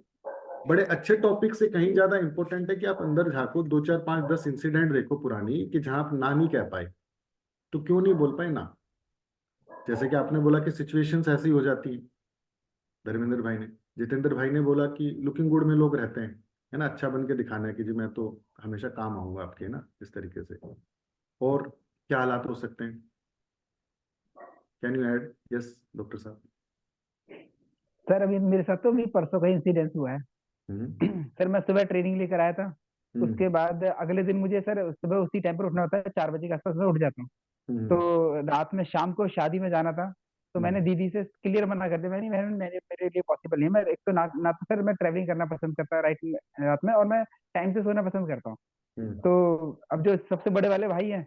बड़े अच्छे टॉपिक से कहीं ज्यादा इंपॉर्टेंट है कि आप अंदर झांको, दो चार पांच 10 इंसिडेंट देखो पुरानी कि जहां आप ना नहीं कह पाए। तो क्यों नहीं बोल पाए ना? जैसे कि आपने बोला कि सिचुएशंस ऐसी हो जाती हैं, धर्मेंद्र भाई ने। जितेंद्र भाई ने बोला कि लुकिंग गुड में लोग रहते हैं, है ना, अच्छा बन के दिखाना है कि जी मैं तो हमेशा काम आऊंगा आपके, है ना, इस तरीके से। और क्या हालात हो सकते हैं? Can you add? Yes doctor साहब। सर अभी मेरे साथ तो अभी परसों का इंसिडेंस हुआ है। हम्म, सर मैं सुबह ट्रेनिंग लेकर आया था। हम्म, उसके बाद अगले दिन मुझे सर सुबह उसी टाइम पर उठना होता है, 4 बजे के आसपास मैं उठ जाता हूँ। हम्म, तो रात में शाम को शादी में जाना था। तो मैंने हम्म, दीदी से क्लियर मना कर दिया, मैंने मैंने मेरे मेरे लिए पॉसिबल नहीं है। मैं एक तो ना तो सर मैं ट्रैवलिंग करना पसंद करता रात में, और मैं टाइम से सोना पसंद करता हूँ। हम्म, तो अब जो सबसे बड़े वाले भाई हैं,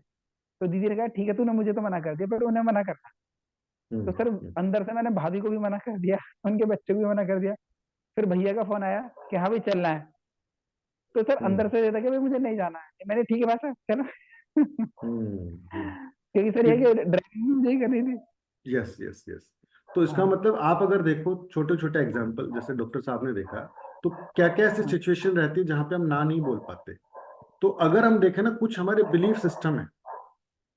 तो दीदी ने कहा ठीक है तूने मुझे तो मना कर दिया, पर उन्हें मना करना। तो सर हम्म, अंदर से मैंने भाभी को भी मना कर दिया, उनके बच्चे को भी मना कर दिया। फिर भैया का फोन आया कि हाँ भाई चलना है। तो सर अंदर हम्म, से ये था कि भाई मुझे नहीं जाना है। मैंने ठीक है भाई साहब चलो। हम्म, क्योंकि सर ये कि ड्राइविंग मुझे ही करनी थी। Yes yes yes. तो इसका हाँ मतलब आप अगर देखो छोटे छोटे एग्जाम्पल जैसे डॉक्टर साहब ने देखा, तो क्या क्या ऐसी हाँ सिचुएशन रहती है जहां पे हम ना नहीं बोल पाते। तो अगर हम देखें ना, कुछ हमारे बिलीफ सिस्टम है।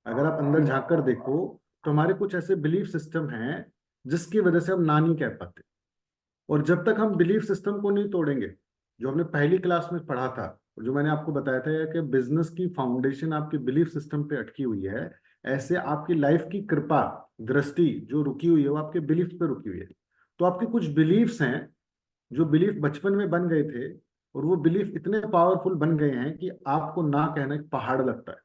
अगर आप अंदर हम्म, झांक कर देखो तो हमारे कुछ ऐसे बिलीफ सिस्टम हैं जिसकी वजह से हम ना नहीं कह पाते। और जब तक हम बिलीफ सिस्टम को नहीं तोड़ेंगे, जो हमने पहली क्लास में पढ़ा था और जो मैंने आपको बताया था कि बिजनेस की फाउंडेशन आपके बिलीफ सिस्टम पे अटकी हुई है, ऐसे आपकी लाइफ की कृपा दृष्टि जो रुकी हुई है वो आपके बिलीफ पे रुकी हुई है। तो आपके कुछ बिलीफ्स हैं जो बिलीफ बचपन में बन गए थे, और वो बिलीफ इतने पावरफुल बन गए हैं कि आपको ना कहना एक पहाड़ लगता है,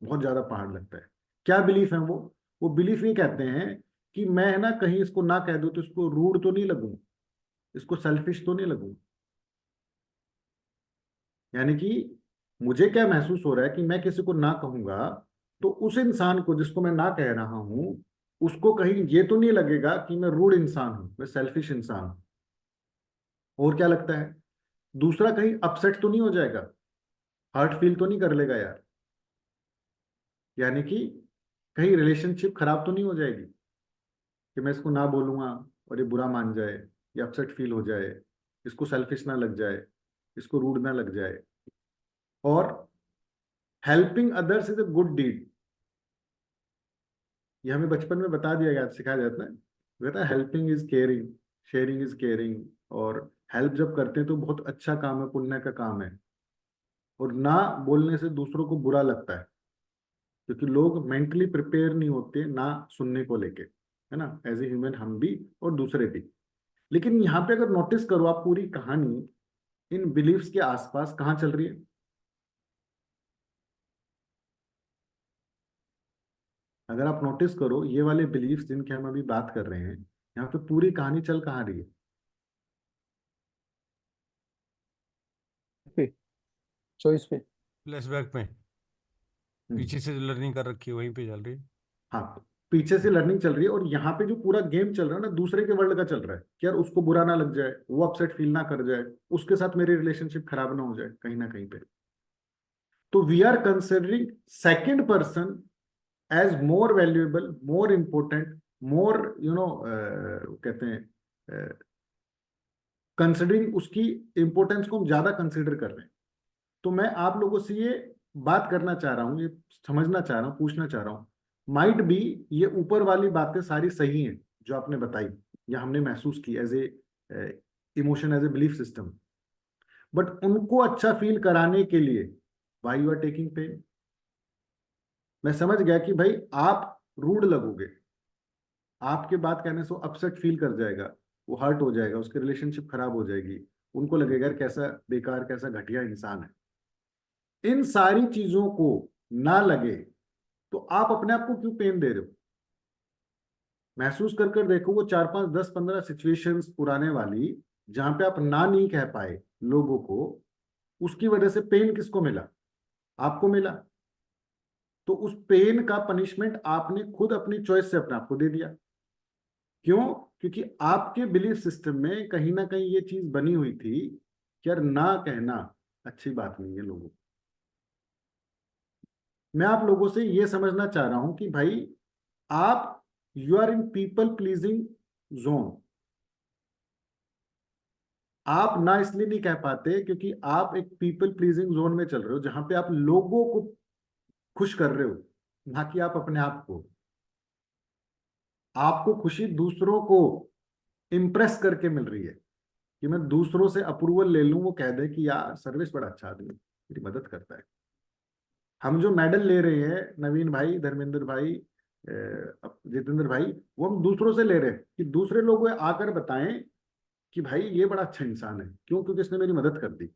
बहुत ज्यादा पहाड़ लगता है। क्या बिलीफ है वो बिलीफ ये कहते हैं कि मैं है ना कहीं इसको ना कह दूं तो इसको रूड तो नहीं लगूं, इसको सेल्फिश तो नहीं लगूं। यानी कि मुझे क्या महसूस हो रहा है कि मैं किसी को ना कहूंगा तो उस इंसान को जिसको मैं ना कह रहा हूं उसको कहीं ये तो नहीं लगेगा कि मैं रूड इंसान हूं, मैं सेल्फिश इंसान हूं। और क्या लगता है, दूसरा कहीं अपसेट तो नहीं हो जाएगा, हर्ट फील तो नहीं कर लेगा यार, यानी कि कहीं रिलेशनशिप खराब तो नहीं हो जाएगी कि मैं इसको ना बोलूंगा और ये बुरा मान जाए या अपसेट फील हो जाए, इसको सेल्फिश ना लग जाए, इसको रूड ना लग जाए। और helping others is a good deed, ये हमें बचपन में बता दिया गया, सिखाया जाता है, कहता है helping is caring, sharing is caring. और हेल्प जब करते हैं तो बहुत अच्छा काम है, पुण्य का काम है। और ना बोलने से दूसरों को बुरा लगता है क्योंकि लोग मेंटली प्रिपेयर नहीं होते ना सुनने को लेके, है ना, एज ए ह्यूमन हम भी और दूसरे भी। लेकिन यहाँ पे अगर नोटिस करो आप, पूरी कहानी इन बिलीफ्स के आसपास कहाँ चल रही है। अगर आप नोटिस करो ये वाले बिलीफ्स जिनकी हम अभी बात कर रहे हैं, यहाँ पे पूरी कहानी चल कहाँ रही है। पे चॉइस पे। फ्लैशबैक में हम्म, पीछे से जो लर्निंग कर रखी है वहीं पे चल रही है। हाँ, पीछे से लर्निंग चल रही है और यहाँ पे जो पूरा गेम चल रहा है ना दूसरे के वर्ल्ड का चल रहा है कि यार उसको बुरा ना लग जाए, वो अपसेट फील ना कर जाए, उसके साथ मेरी रिलेशनशिप खराब ना हो जाए कहीं ना कहीं पे। तो we are considering second person as more valuable, more important, more कहते हैं कंसिडरिंग उसकी इंपॉर्टेंस को हम ज्यादा कंसिडर कर रहे हैं। तो मैं आप लोगों से ये बात करना चाह रहा हूँ, ये समझना चाह रहा हूँ, पूछना चाह रहा हूँ, माइट बी ये ऊपर वाली बातें सारी सही हैं जो आपने बताई या हमने महसूस की as a emotion, as a belief system, but उनको अच्छा फील कराने के लिए why you are taking pain. मैं समझ गया कि भाई आप रूड लगोगे, आपके बात कहने से अपसेट फील कर जाएगा, वो हर्ट हो जाएगा, उसकी रिलेशनशिप खराब हो जाएगी, उनको लगेगा यार कैसा बेकार कैसा घटिया इंसान है। इन सारी चीजों को ना लगे तो आप अपने आप को क्यों पेन दे रहे हो। महसूस कर कर देखो वो 4 5 10 15 सिचुएशंस पुराने वाली जहां पे आप ना नहीं कह पाए लोगों को, उसकी वजह से पेन किसको मिला, आपको मिला। तो उस पेन का पनिशमेंट आपने खुद अपनी चॉइस से अपने आप को दे दिया। क्यों? क्योंकि आपके बिलीफ सिस्टम में कहीं ना कहीं ये चीज बनी हुई थी कि यार ना कहना अच्छी बात नहीं है लोगों को। मैं आप लोगों से ये समझना चाह रहा हूं कि भाई आप you are in people pleasing zone. आप ना इसलिए नहीं कह पाते क्योंकि आप एक पीपल प्लीजिंग जोन में चल रहे हो जहां पे आप लोगों को खुश कर रहे हो, ना कि आप अपने आप को। आपको खुशी दूसरों को इम्प्रेस करके मिल रही है कि मैं दूसरों से अप्रूवल ले लूं, वो कह दे कि यार सर्विस बड़ा अच्छा आदमी है, मेरी मदद करता है। हम जो मेडल ले रहे हैं नवीन भाई, धर्मेंद्र भाई, जितेंद्र भाई, वो हम दूसरों से ले रहे हैं कि दूसरे लोग आकर बताएं कि भाई ये बड़ा अच्छा इंसान है। क्यों? क्योंकि इसने मेरी मदद कर दी।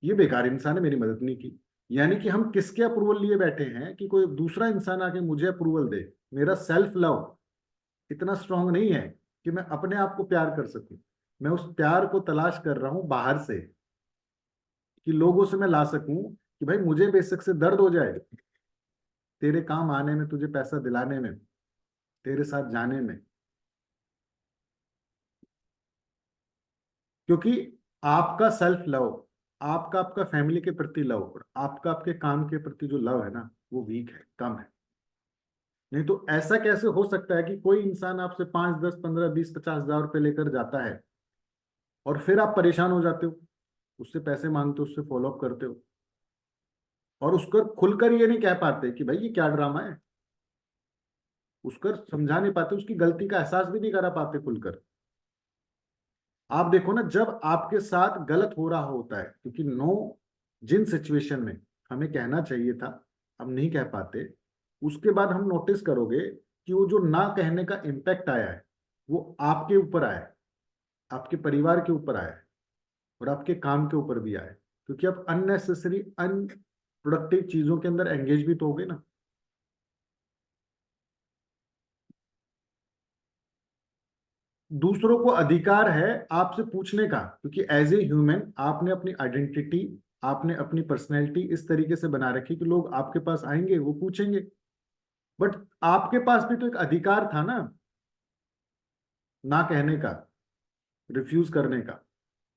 ये बेकार इंसान है, मेरी मदद नहीं की। यानी कि हम किसके अप्रूवल लिए बैठे हैं कि कोई दूसरा इंसान आके मुझे अप्रूवल दे। मेरा सेल्फ लव इतना स्ट्रांग नहीं है कि मैं अपने आप को प्यार कर सकूं। मैं उस प्यार को तलाश कर रहा हूं बाहर से कि लोगों से मैं ला सकूं कि भाई मुझे बेशक से दर्द हो जाए तेरे काम आने में, तुझे पैसा दिलाने में, तेरे साथ जाने में। क्योंकि आपका सेल्फ लव, आपका आपका फैमिली के प्रति लव और आपका आपके काम के प्रति जो लव है ना वो वीक है, कम है। नहीं तो ऐसा कैसे हो सकता है कि कोई इंसान आपसे 5 10 15 20 50 हजार रुपए लेकर जाता है और फिर आप परेशान हो जाते हो, उससे पैसे मांगते हो, उससे फॉलो अप करते हो और उसको खुलकर ये नहीं कह पाते कि भाई ये क्या ड्रामा है, उसको समझा नहीं पाते, उसकी गलती का एहसास भी नहीं करा पाते खुलकर। आप देखो ना जब आपके साथ गलत हो रहा होता है, क्योंकि नो, जिन सिचुएशन में हमें कहना चाहिए था हम नहीं कह पाते, उसके बाद हम नोटिस करोगे कि वो जो ना कहने का इम्पैक्ट आया है वो आपके ऊपर आया है, आपके परिवार के ऊपर आया है और आपके काम के ऊपर भी आया है। क्योंकि आप अननेसेसरी अनप्रोडक्टिव चीजों के अंदर एंगेज भी तो होगे ना। दूसरों को अधिकार है आपसे पूछने का, क्योंकि एज ए ह्यूमन आपने अपनी आइडेंटिटी आपने अपनी पर्सनैलिटी इस तरीके से बना रखी कि लोग आपके पास आएंगे, वो पूछेंगे, बट आपके पास भी तो एक अधिकार था ना कहने का, रिफ्यूज करने का।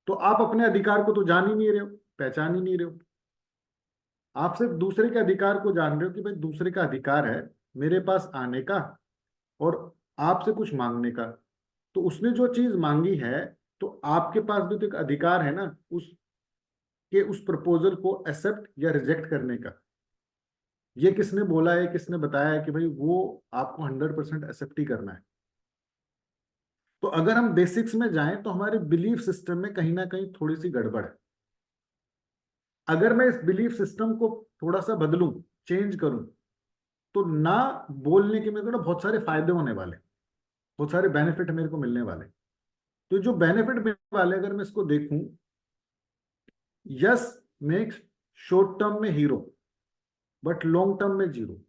तो आप अपने अधिकार को तो जान ही नहीं रहे हो, पहचान ही नहीं रहे हो। आप सिर्फ दूसरे के अधिकार को जान रहे हो कि भाई दूसरे का अधिकार है मेरे पास आने का और आपसे कुछ मांगने का। तो उसने जो चीज मांगी है, तो आपके पास भी तो एक अधिकार है ना उस प्रपोजल को एक्सेप्ट या रिजेक्ट करने का। ये किसने बोला है, किसने बताया है कि भाई वो आपको 100% एक्सेप्ट ही करना है? तो अगर हम बेसिक्स में जाएं तो हमारे बिलीफ सिस्टम में कहीं ना कहीं थोड़ी सी गड़बड़ है। अगर मैं इस बिलीफ सिस्टम को थोड़ा सा बदलूं, चेंज करूं, तो ना बोलने के मेरे को ना बहुत सारे फायदे होने वाले, बहुत सारे बेनिफिट मेरे को मिलने वाले। तो जो बेनिफिट मिलने वाले अगर मैं इसको देखूं, यस मेक्स शॉर्ट टर्म में हीरो बट लॉन्ग टर्म में जीरो।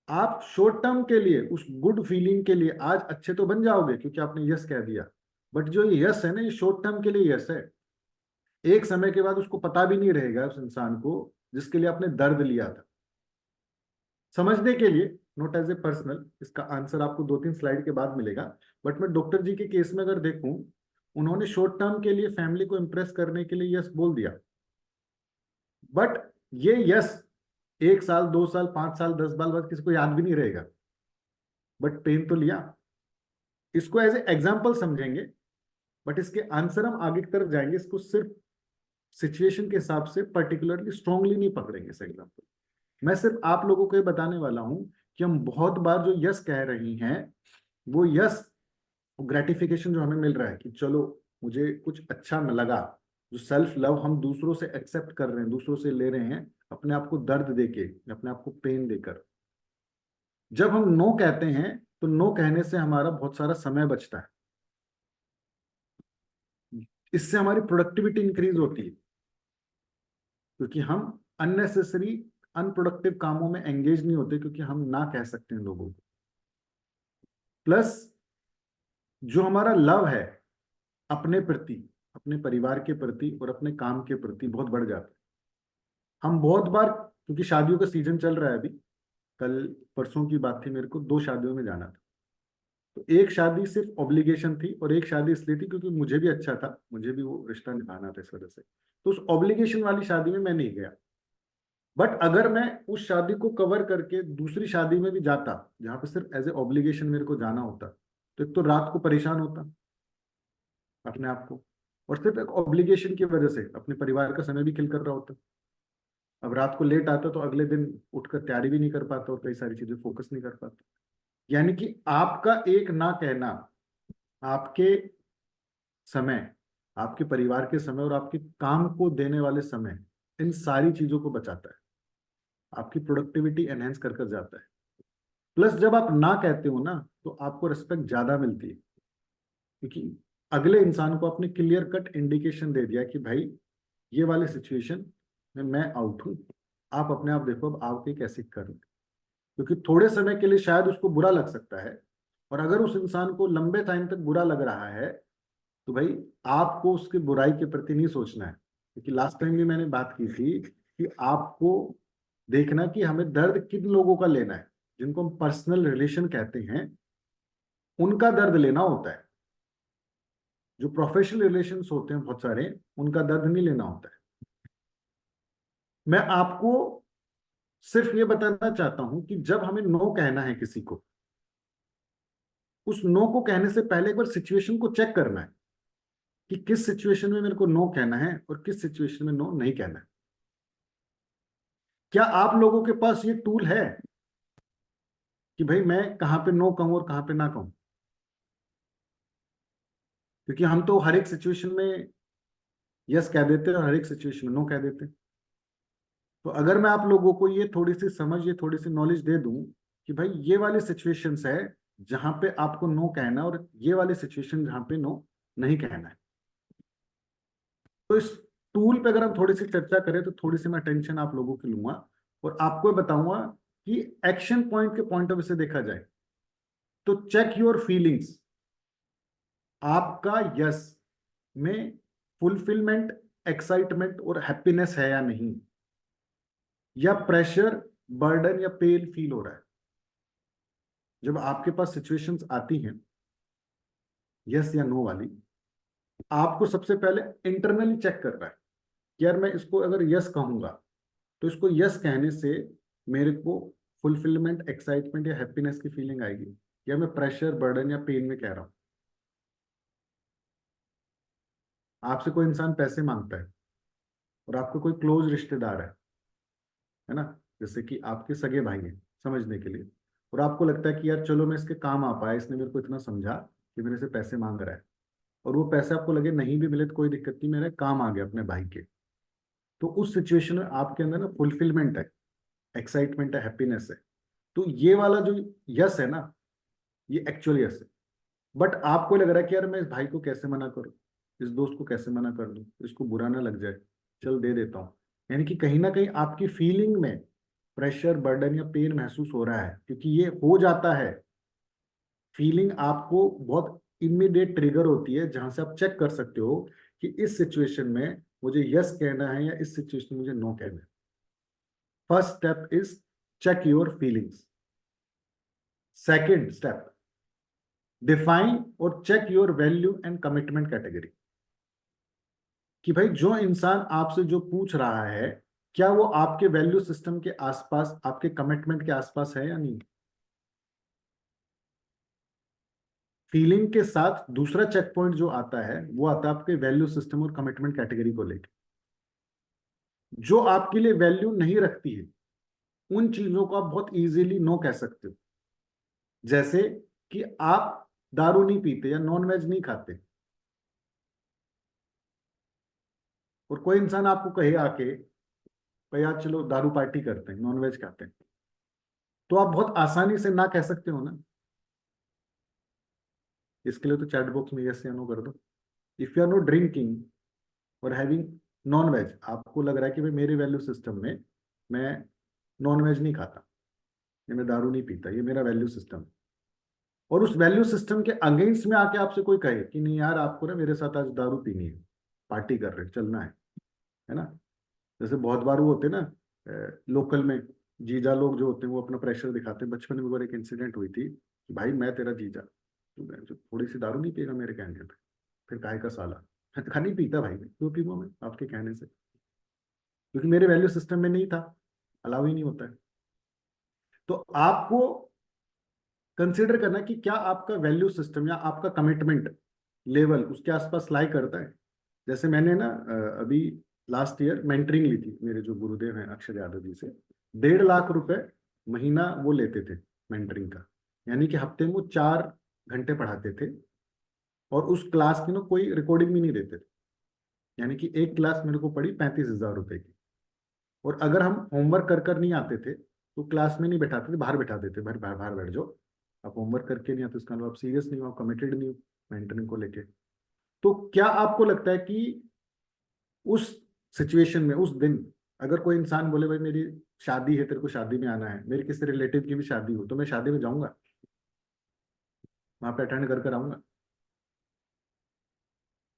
आप शॉर्ट टर्म के लिए उस गुड फीलिंग के लिए आज अच्छे तो बन जाओगे क्योंकि आपने यस कह दिया, बट जो ये यस है ना, ये शॉर्ट टर्म के लिए यस है। एक समय के बाद उसको पता भी नहीं रहेगा उस इंसान को जिसके लिए आपने दर्द लिया था। समझने के लिए, नोट एज ए पर्सनल, इसका आंसर आपको 2-3 स्लाइड के बाद मिलेगा। बट मैं डॉक्टर जी के केस में अगर देखूं, उन्होंने शॉर्ट टर्म के लिए फैमिली को इंप्रेस करने के लिए यस बोल दिया, बट ये यस 1 साल 2 साल 5 साल 10 साल बाद किसी को याद भी नहीं रहेगा, बट पेन तो लिया। इसको एज ए एग्जाम्पल समझेंगे, बट इसके आंसर हम आगे की तरफ जाएंगे। इसको सिर्फ सिचुएशन के हिसाब से पर्टिकुलरली स्ट्रांगली नहीं पकड़ेंगे इस एग्जाम्पल। मैं सिर्फ आप लोगों को ये बताने वाला हूं कि हम बहुत बार जो यस कह रही हैं, वो यस ग्रेटिफिकेशन जो हमें मिल रहा है कि चलो मुझे कुछ अच्छा लगा, जो सेल्फ लव हम दूसरों से एक्सेप्ट कर रहे हैं, दूसरों से ले रहे हैं, अपने आप को दर्द देके, अपने आप को पेन देकर। जब हम नो कहते हैं तो नो कहने से हमारा बहुत सारा समय बचता है, इससे हमारी प्रोडक्टिविटी इंक्रीज होती है क्योंकि हम अननेसेसरी अनप्रोडक्टिव कामों में एंगेज नहीं होते क्योंकि हम ना कह सकते हैं लोगों को। प्लस जो हमारा लव है अपने प्रति, अपने परिवार के प्रति और अपने काम के प्रति बहुत बढ़ जाता है। हम बहुत बार, क्योंकि शादियों का सीजन चल रहा है अभी, कल परसों की बात थी, मेरे को 2 शादियों में जाना था। तो एक शादी सिर्फ ऑब्लिगेशन थी और एक शादी इसलिए थी क्योंकि मुझे भी अच्छा था, मुझे भी वो रिश्ता निभाना था, इस वजह से। तो उस ऑब्लिगेशन वाली शादी में मैं नहीं गया। बट अगर मैं उस शादी को कवर करके दूसरी शादी में भी जाता जहां पे सिर्फ एज ए ऑब्लिगेशन मेरे को जाना होता, तो एक तो रात को परेशान होता अपने आप को, और सिर्फ एक ऑब्लिगेशन की वजह से अपने परिवार का समय भी किल कर रहा होता। अब रात को लेट आता तो अगले दिन उठकर तैयारी भी नहीं कर पाता और कई सारी चीजें फोकस नहीं कर पाता। यानी कि आपका एक ना कहना आपके समय, आपके परिवार के समय और आपके काम को देने वाले समय, इन सारी चीजों को बचाता है, आपकी प्रोडक्टिविटी एनहेंस कर कर जाता है। प्लस जब आप ना कहते हो ना, तो आपको रिस्पेक्ट ज्यादा मिलती है क्योंकि अगले इंसान को आपने क्लियर कट इंडिकेशन दे दिया कि भाई ये वाले सिचुएशन में मैं आउट हूं, आप अपने आप देखो अब आगे कैसे करें। क्योंकि थोड़े समय के लिए शायद उसको बुरा लग सकता है, और अगर उस इंसान को लंबे टाइम तक बुरा लग रहा है तो भाई आपको उसकी बुराई के प्रति नहीं सोचना है। क्योंकि लास्ट टाइम भी मैंने बात की थी कि आपको देखना कि हमें दर्द किन लोगों का लेना है, जिनको हम पर्सनल रिलेशन कहते हैं, उनका दर्द लेना होता है। जो प्रोफेशनल रिलेशंस होते हैं बहुत सारे, उनका दर्द नहीं लेना होता है। मैं आपको सिर्फ ये बताना चाहता हूं कि जब हमें नो कहना है किसी को, उस नो को कहने से पहले एक बार सिचुएशन को चेक करना है कि किस सिचुएशन में मेरे को नो कहना है और किस सिचुएशन में नो नहीं कहना है। क्या आप लोगों के पास ये टूल है कि भाई मैं कहां पे नो कहूं और कहां पे ना कहूं? क्योंकि हम तो हर एक सिचुएशन में यस कह देते हैं और हर एक सिचुएशन में नो कह देते हैं। तो अगर मैं आप लोगों को ये थोड़ी सी समझ, ये थोड़ी सी नॉलेज दे दूं कि भाई ये वाली सिचुएशंस है जहां पे आपको नो कहना है और ये वाली सिचुएशन जहां पे नो नहीं कहना है, तो इस टूल पे अगर हम थोड़ी सी चर्चा करें तो थोड़ी सी मैं टेंशन आप लोगों की लूंगा और आपको बताऊंगा कि एक्शन पॉइंट के पॉइंट ऑफ व्यू से देखा जाए तो चेक योर फीलिंग्स। आपका यस में फुलफिलमेंट एक्साइटमेंट और हैप्पीनेस है या नहीं, या प्रेशर, बर्डन या पेन फील हो रहा है। जब आपके पास सिचुएशंस आती हैं यस या नो वाली, आपको सबसे पहले इंटरनली चेक करना है कि यार मैं इसको अगर यस कहूंगा तो इसको यस कहने से मेरे को फुलफिलमेंट, एक्साइटमेंट या हैप्पीनेस की फीलिंग आएगी, या मैं प्रेशर, बर्डन या पेन में कह रहा हूं। आपसे कोई इंसान पैसे मांगता है और आपको कोई क्लोज रिश्तेदार है ना, जैसे कि आपके सगे भाई हैं समझने के लिए, और आपको लगता है कि यार चलो मैं इसके काम आ पाया, इसने मेरे को इतना समझा कि मेरे से पैसे मांग रहा है, और वो पैसे आपको लगे नहीं भी मिले तो कोई दिक्कत नहीं, मेरे काम आ गया अपने भाई के, तो उस सिचुएशन में आपके अंदर ना फुलफिलमेंट है, एक्साइटमेंट है, हैप्पीनेस है। तो ये वाला जो यस है ना, ये एक्चुअल यस है। बट आपको लग रहा है कि यार मैं इस भाई को कैसे मना करूं, इस दोस्त को कैसे मना कर दूं, इसको बुरा ना लग जाए, चल दे देता हूं। यानी कि कहीं ना कहीं आपकी फीलिंग में प्रेशर, बर्डन या पेन महसूस हो रहा है, क्योंकि ये हो जाता है। फीलिंग आपको बहुत इमीडिएट ट्रिगर होती है, जहां से आप चेक कर सकते हो कि इस सिचुएशन में मुझे यस कहना है या इस सिचुएशन में मुझे नो कहना है। First step is check your feelings. Second step, define और check your value and commitment category. कि भाई जो इंसान आपसे जो पूछ रहा है, क्या वो आपके वैल्यू सिस्टम के आसपास, आपके कमिटमेंट के आसपास है या नहीं। फीलिंग के साथ दूसरा चेक पॉइंट जो आता है वो आता है आपके वैल्यू सिस्टम और कमिटमेंट कैटेगरी को लेकर। जो आपके लिए वैल्यू नहीं रखती है उन चीजों को आप बहुत इजीली नो कह सकते हो। जैसे कि आप दारू नहीं पीते या नॉन वेज नहीं खाते, और कोई इंसान आपको कहे आके भाई यार चलो दारू पार्टी करते हैं, नॉन वेज खाते हैं, तो आप बहुत आसानी से ना कह सकते हो ना। इसके लिए तो चैट बॉक्स में यस या नो कर दो। If you are not drinking और हैविंग नॉन वेज, आपको लग रहा है कि भाई मेरे वैल्यू सिस्टम में मैं नॉन वेज नहीं खाता, या मैं दारू नहीं पीता, ये मेरा वैल्यू सिस्टम है, और उस वैल्यू सिस्टम के अगेंस्ट में आके आपसे कोई कहे कि नहीं यार आपको ना मेरे साथ आज दारू पीनी है, पार्टी कर रहे चलना है ना। जैसे बहुत बार वो होते हैं ना लोकल में, जीजा लोग जो होते हैं वो अपना प्रेशर दिखाते हैं। बचपन में एक इंसिडेंट हुई थी कि भाई मैं तेरा जीजा, तो जो थोड़ी सी दारू नहीं पिएगा मेरे कहने पे, फिर काय का साला, मैं तो नहीं पीता भाई, क्यों पीऊंगा मैं आपके कहने से, क्योंकि मेरे वैल्यू सिस्टम में नहीं था, अलाउ ही नहीं होता है। तो आपको कंसिडर करना कि क्या आपका वैल्यू सिस्टम या आपका कमिटमेंट लेवल उसके आसपास लाई करता है। जैसे मैंने ना अभी लास्ट ईयर मेंटरिंग ली थी, मेरे जो गुरुदेव हैं अक्षर यादव जी से, 1.5 लाख रुपए महीना वो लेते थे मेंटरिंग का। यानी कि हफ्ते में वो 4 घंटे पढ़ाते थे, और उस क्लास की ना कोई रिकॉर्डिंग भी नहीं देते थे। यानी कि एक क्लास मेरे को पड़ी 35,000 रुपए की, और अगर हम होमवर्क कर नहीं आते थे तो क्लास में नहीं बैठाते थे, बाहर बैठा देते, बाहर बाहर बैठ जाओ, आप होमवर्क करके नहीं आते उसका मतलब आप सीरियस नहीं हो, आप कमिटेड नहीं हो मेंटरिंग को लेके। तो क्या आपको लगता है कि उस सिचुएशन में उस दिन अगर कोई इंसान बोले भाई मेरी शादी है, तेरे को शादी में आना है, मेरे किसी रिलेटिव की भी शादी हो, तो मैं शादी में जाऊंगा, वहां पे अटेंड कर आऊंगा।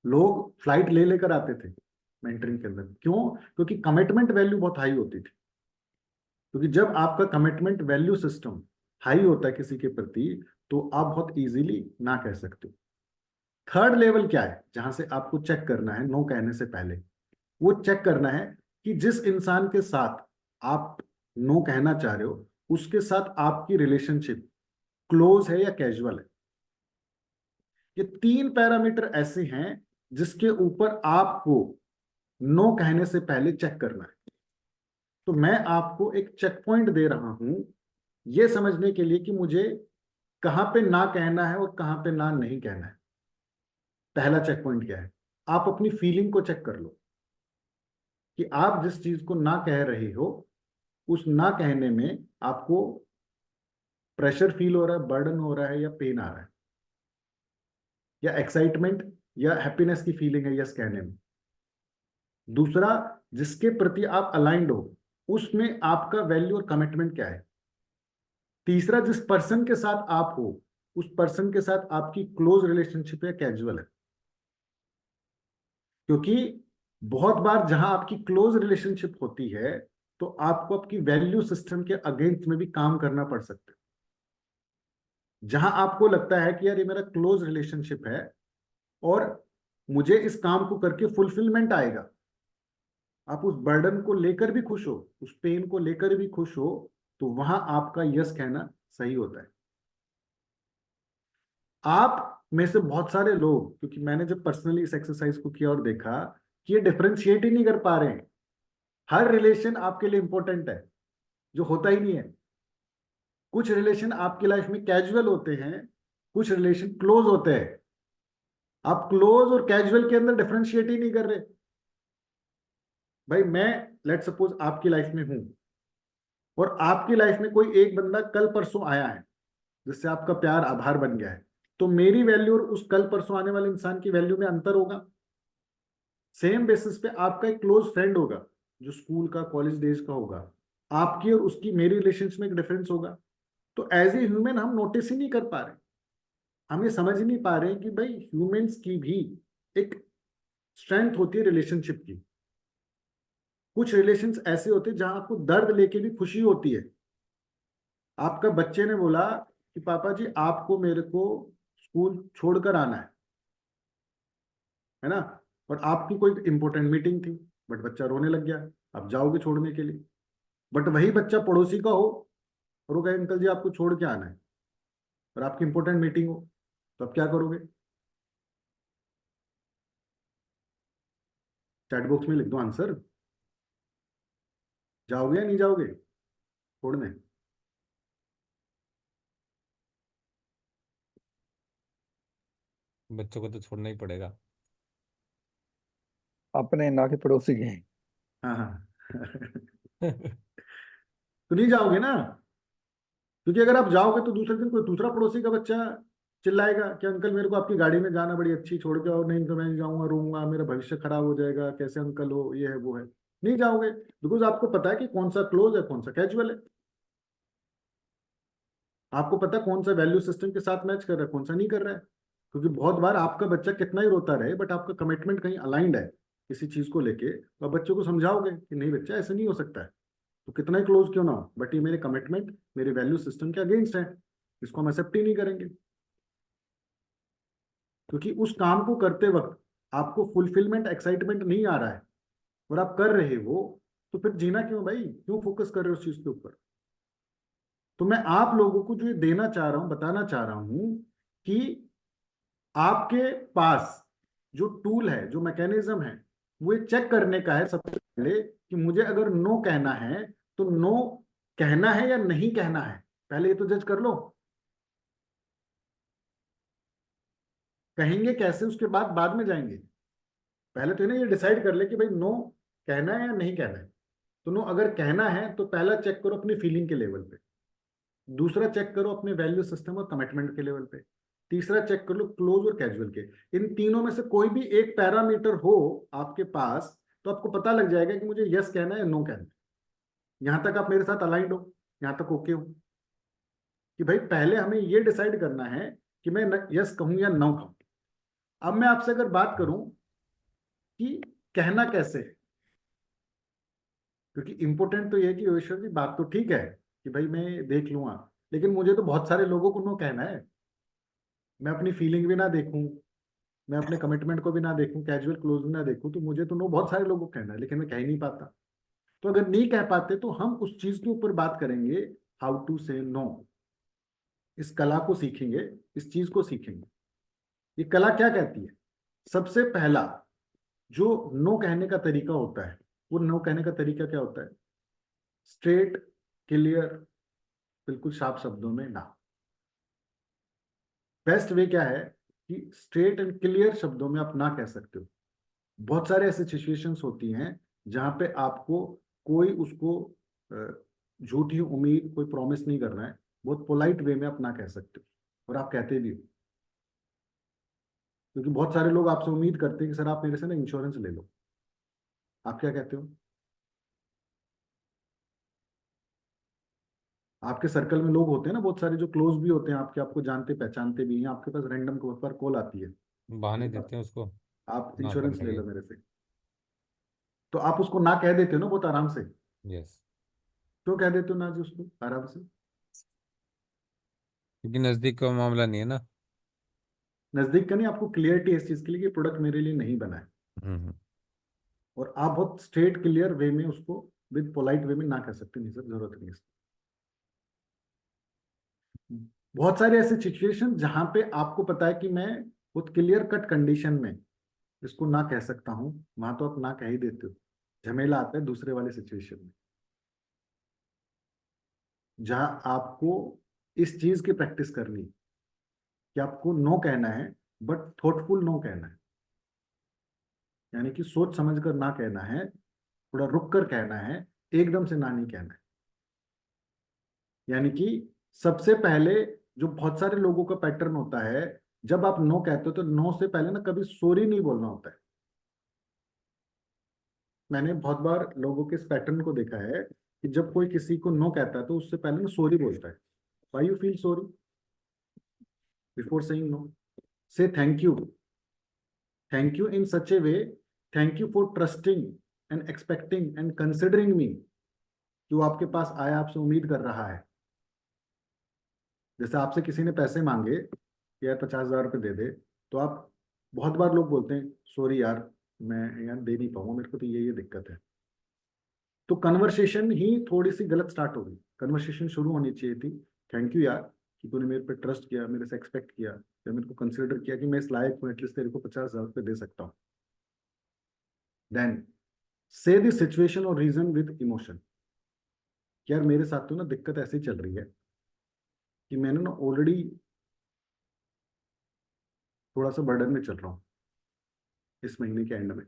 लोग फ्लाइट ले लेकर आते थे मेंटरिंग के अंदर, क्यों? क्योंकि कमिटमेंट वैल्यू बहुत हाई होती थी। क्योंकि जब आपका कमिटमेंट वैल्यू सिस्टम हाई होता है किसी के प्रति, तो आप बहुत इजीली ना कह सकते हो। थर्ड लेवल क्या है जहां से आपको चेक करना है नो कहने से पहले? वो चेक करना है कि जिस इंसान के साथ आप नो कहना चाह रहे हो उसके साथ आपकी रिलेशनशिप क्लोज है या कैजुअल है। ये 3 पैरामीटर ऐसे हैं जिसके ऊपर आपको नो कहने से पहले चेक करना है। तो मैं आपको एक चेक पॉइंट दे रहा हूं ये समझने के लिए कि मुझे कहां पे ना कहना है और कहां पे ना नहीं कहना है। पहला चेक पॉइंट क्या है? आप अपनी फीलिंग को चेक कर लो कि आप जिस चीज को ना कह रहे हो उस ना कहने में आपको प्रेशर फील हो रहा है, बर्डन हो रहा है, या पेन आ रहा है, या एक्साइटमेंट या हैप्पीनेस की फीलिंग है यस कहने में। दूसरा, जिसके प्रति आप अलाइंड हो उसमें आपका वैल्यू और कमिटमेंट क्या है। तीसरा, जिस पर्सन के साथ आप हो उस पर्सन के साथ आपकी क्लोज रिलेशनशिप है, कैजुअल है। क्योंकि बहुत बार जहां आपकी क्लोज रिलेशनशिप होती है तो आपको आपकी वैल्यू सिस्टम के अगेंस्ट में भी काम करना पड़ सकता है। जहां आपको लगता है कि यार ये मेरा क्लोज रिलेशनशिप है और मुझे इस काम को करके फुलफिलमेंट आएगा, आप उस बर्डन को लेकर भी खुश हो, उस पेन को लेकर भी खुश हो, तो वहां आपका यस कहना सही होता है। आप में से बहुत सारे लोग, क्योंकि मैंने जब पर्सनली इस एक्सरसाइज को किया और देखा कि ये डिफरेंशिएट ही नहीं कर पा रहे हैं। हर रिलेशन आपके लिए इंपॉर्टेंट है, जो होता ही नहीं है। कुछ रिलेशन आपकी लाइफ में कैजुअल होते हैं, कुछ रिलेशन क्लोज होते हैं। आप क्लोज और कैजुअल के अंदर डिफरेंशिएट ही नहीं कर रहे। भाई मैं लेट सपोज आपकी लाइफ में हूं और आपकी लाइफ में कोई एक बंदा कल परसों आया है जिससे आपका प्यार आधार बन गया है, तो मेरी वैल्यू और उस कल परसों आने वाले इंसान की वैल्यू में अंतर होगा। सेम बेसिस पे आपका एक क्लोज फ्रेंड होगा जो स्कूल का कॉलेज डेज का होगा, आपकी और उसकी मेरी रिलेशंस में एक डिफरेंस होगा। तो एज ए ह्यूमन हम नोटिस ही नहीं कर पा रहे, हम ये समझ ही नहीं पा रहे कि भाई ह्यूमंस की भी एक स्ट्रेंथ होती है रिलेशनशिप की। कुछ रिलेशंस ऐसे होते हैं जहां आपको दर्द लेके भी खुशी होती है। आपका बच्चे ने बोला कि पापा जी आपको मेरे को स्कूल छोड़कर आना है ना, और आपकी कोई इंपॉर्टेंट मीटिंग थी, बट बच्चा रोने लग गया, आप जाओगे छोड़ने के लिए। बट वही बच्चा पड़ोसी का हो और वो कहे अंकल जी आपको छोड़ के आना है और आपकी इंपॉर्टेंट मीटिंग हो, तो आप क्या करोगे? चैट बॉक्स में लिख दो आंसर, जाओगे या नहीं जाओगे छोड़ने? बच्चों को तो छोड़ना ही पड़ेगा। अपने ना के पड़ोसी के। हाँ हाँ तो नहीं जाओगे ना, क्योंकि अगर आप जाओगे तो दूसरे दिन कोई दूसरा पड़ोसी का बच्चा चिल्लाएगा कि अंकल मेरे को आपकी गाड़ी में जाना बड़ी अच्छी, छोड़ के और नहीं तो मैं नहीं जाऊंगा, रोऊंगा, मेरा भविष्य खराब हो जाएगा, कैसे अंकल हो, ये है वो है। नहीं जाओगे बिकॉज आपको पता है कि कौन सा क्लोज है कौन सा कैजुअल है। आपको पता है कौन सा वैल्यू सिस्टम के साथ मैच कर रहा है कौन सा नहीं कर रहा है। क्योंकि बहुत बार आपका बच्चा कितना ही रोता रहे बट आपका कमिटमेंट कहीं अलाइंड है किसी चीज को लेके, तो आप बच्चों को समझाओगे कि नहीं बच्चा ऐसा नहीं हो सकता है, तो कितना ही क्लोज क्यों ना हो, बट ये मेरे कमिटमेंट मेरे वैल्यू सिस्टम के अगेंस्ट है, इसको हम एक्सेप्ट ही नहीं करेंगे। क्योंकि उस काम को करते वक्त आपको फुलफिलमेंट एक्साइटमेंट नहीं आ रहा है और आप कर रहे हो, तो फिर जीना क्यों भाई, क्यों फोकस कर रहे हो उस चीज के ऊपर? तो मैं आप लोगों को जो ये देना चाह रहा हूं, बताना चाह रहा हूं कि आपके पास जो टूल है, जो मैकेनिज्म है, वो ये चेक करने का है सबसे पहले कि मुझे अगर नो कहना है तो नो कहना है या नहीं कहना है, पहले ये तो जज कर लो। कहेंगे कैसे उसके बाद बाद में जाएंगे, पहले तो ना ये डिसाइड कर ले कि भाई नो कहना है या नहीं कहना है। तो नो अगर कहना है तो पहला चेक करो अपनी फीलिंग के लेवल पे, दूसरा चेक करो अपने वैल्यू सिस्टम और कमिटमेंट के लेवल पे, तीसरा चेक कर लो क्लोज और कैजुअल के। इन तीनों में से कोई भी एक पैरामीटर हो आपके पास तो आपको पता लग जाएगा कि मुझे यस कहना है या नो कहना है। यहां तक आप मेरे साथ अलाइंड हो, यहां तक ओके हो कि भाई पहले हमें ये डिसाइड करना है कि मैं यस कहूं या नो कहूं। अब मैं आपसे अगर बात करूं कि कहना कैसे है, क्योंकि इंपॉर्टेंट तो ये है कि योगेश्वर जी बात तो ठीक है कि भाई मैं देख लूंगा, लेकिन मुझे तो बहुत सारे लोगों को नो कहना है। मैं अपनी फीलिंग भी ना देखूं, मैं अपने कमिटमेंट को भी ना देखूं, कैजुअल क्लोज भी ना देखूं, तो मुझे तो नो बहुत सारे लोगों को कहना है लेकिन मैं कह ही नहीं पाता। तो अगर नहीं कह पाते तो हम उस चीज के ऊपर बात करेंगे, हाउ टू से नो। इस कला को सीखेंगे, इस चीज को सीखेंगे। ये कला क्या कहती है? सबसे पहला जो नो कहने का तरीका होता है, वो नो कहने का तरीका क्या होता है? स्ट्रेट, क्लियर, बिल्कुल साफ शब्दों में ना। बेस्ट वे क्या है कि स्ट्रेट एंड क्लियर शब्दों में आप ना कह सकते हो। बहुत सारे ऐसे सिचुएशंस होती हैं जहां पे आपको कोई उसको झूठी उम्मीद, कोई प्रॉमिस नहीं करना है, बहुत पोलाइट वे में आप ना कह सकते हो और आप कहते भी हो। क्योंकि बहुत सारे लोग आपसे उम्मीद करते हैं कि सर आप मेरे से ना इंश्योरेंस ले लो, आप क्या कहते हो? आपके सर्कल में लोग होते हैं ना बहुत सारे जो क्लोज भी होते हैं आपके, आपको जानते पहचानते भी हैं, आपके पास रैंडम पर कॉल आती है बहाने कि देते हैं उसको आप ना इंश्योरेंस करने ले के। लो मेरे से। तो आप उसको ना कह देते हो ना बहुत आराम से। यस, क्यों कह देते हो ना जी उसको आराम से? क्योंकि नजदीक का मामला नहीं है ना। नजदीक का नहीं, आपको क्लियरिटी है इस चीज के लिए कि प्रोडक्ट मेरे लिए नहीं बना है, हम्म। और आप बहुत स्ट्रेट क्लियर वे में उसको विद पोलाइट वे में ना कह सकते, नहीं सर जरूरत नहीं है इसकी। बहुत सारे ऐसे सिचुएशन जहां पे आपको पता है कि मैं बहुत क्लियर कट कंडीशन में इसको ना कह सकता हूं, वहां तो आप ना कह ही देते हो। झमेला आता है दूसरे वाले सिचुएशन में, जहां आपको इस चीज की प्रैक्टिस करनी है कि आपको नो कहना है, बट थॉटफुल नो कहना है। यानी कि सोच समझ कर ना कहना है, थोड़ा रुक कर कहना है, एकदम से ना नहीं कहना है। यानी कि सबसे पहले जो बहुत सारे लोगों का पैटर्न होता है, जब आप नो कहते हो तो नो से पहले ना कभी सॉरी नहीं बोलना होता है। मैंने बहुत बार लोगों के इस पैटर्न को देखा है कि जब कोई किसी को नो कहता है तो उससे पहले ना सॉरी बोलता है। Why you feel sorry before saying no? Say thank you, thank you in such a way, thank you for trusting and expecting and considering me, कि वो आपके पास आया, आपसे उम्मीद कर रहा है। जैसे आपसे किसी ने पैसे मांगे कि यार 50,000 रुपये दे दे, तो आप, बहुत बार लोग बोलते हैं सॉरी यार मैं यार दे नहीं पाऊंगा, मेरे को तो ये दिक्कत है। तो कन्वर्सेशन ही थोड़ी सी गलत स्टार्ट हो गई। कन्वर्सेशन शुरू होनी चाहिए थी, थैंक यू यार कि तूने मेरे पे ट्रस्ट किया, मेरे से एक्सपेक्ट किया, या मेरे को कंसिडर किया कि मैं इस लायक हूँ, एटलीस्ट तेरे को 50,000 रुपये दे सकता हूँ। देन से द सिचुएशन और रीजन विद इमोशन। यार मेरे साथ तो ना दिक्कत ऐसी चल रही है कि मैंने ना ऑलरेडी थोड़ा सा बर्डन में चल रहा हूँ इस महीने के एंड में।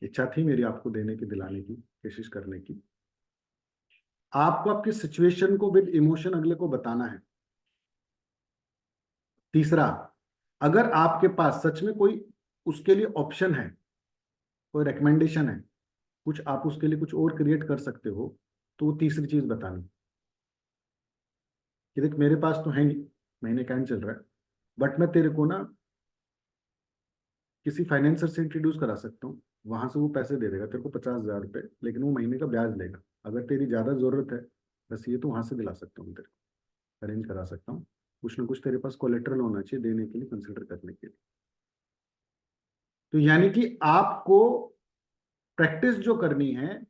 इच्छा थी मेरी आपको देने की, दिलाने की कोशिश करने की। आपको आपकी सिचुएशन को विद इमोशन अगले को बताना है। तीसरा, अगर आपके पास सच में कोई उसके लिए ऑप्शन है, कोई रिकमेंडेशन है, कुछ आप उसके लिए कुछ और क्रिएट कर सकते हो, तो वो तीसरी चीज बतानी कि देख मेरे पास तो है नहीं, महीने का एंड चल रहा है, बट मैं तेरे को ना किसी फाइनेंसर से इंट्रोड्यूस करा सकता हूँ, वहां से वो पैसे दे देगा तेरे को 50,000 रुपये, लेकिन वो महीने का ब्याज लेगा। अगर तेरी ज्यादा जरूरत है बस ये, तो वहां से दिला सकता हूँ तेरे को, अरेंज करा सकता हूँ। कुछ ना कुछ तेरे पास कोलेट्रल होना चाहिए देने के लिए, कंसिडर करने के लिए। तो यानी कि आपको प्रैक्टिस जो करनी है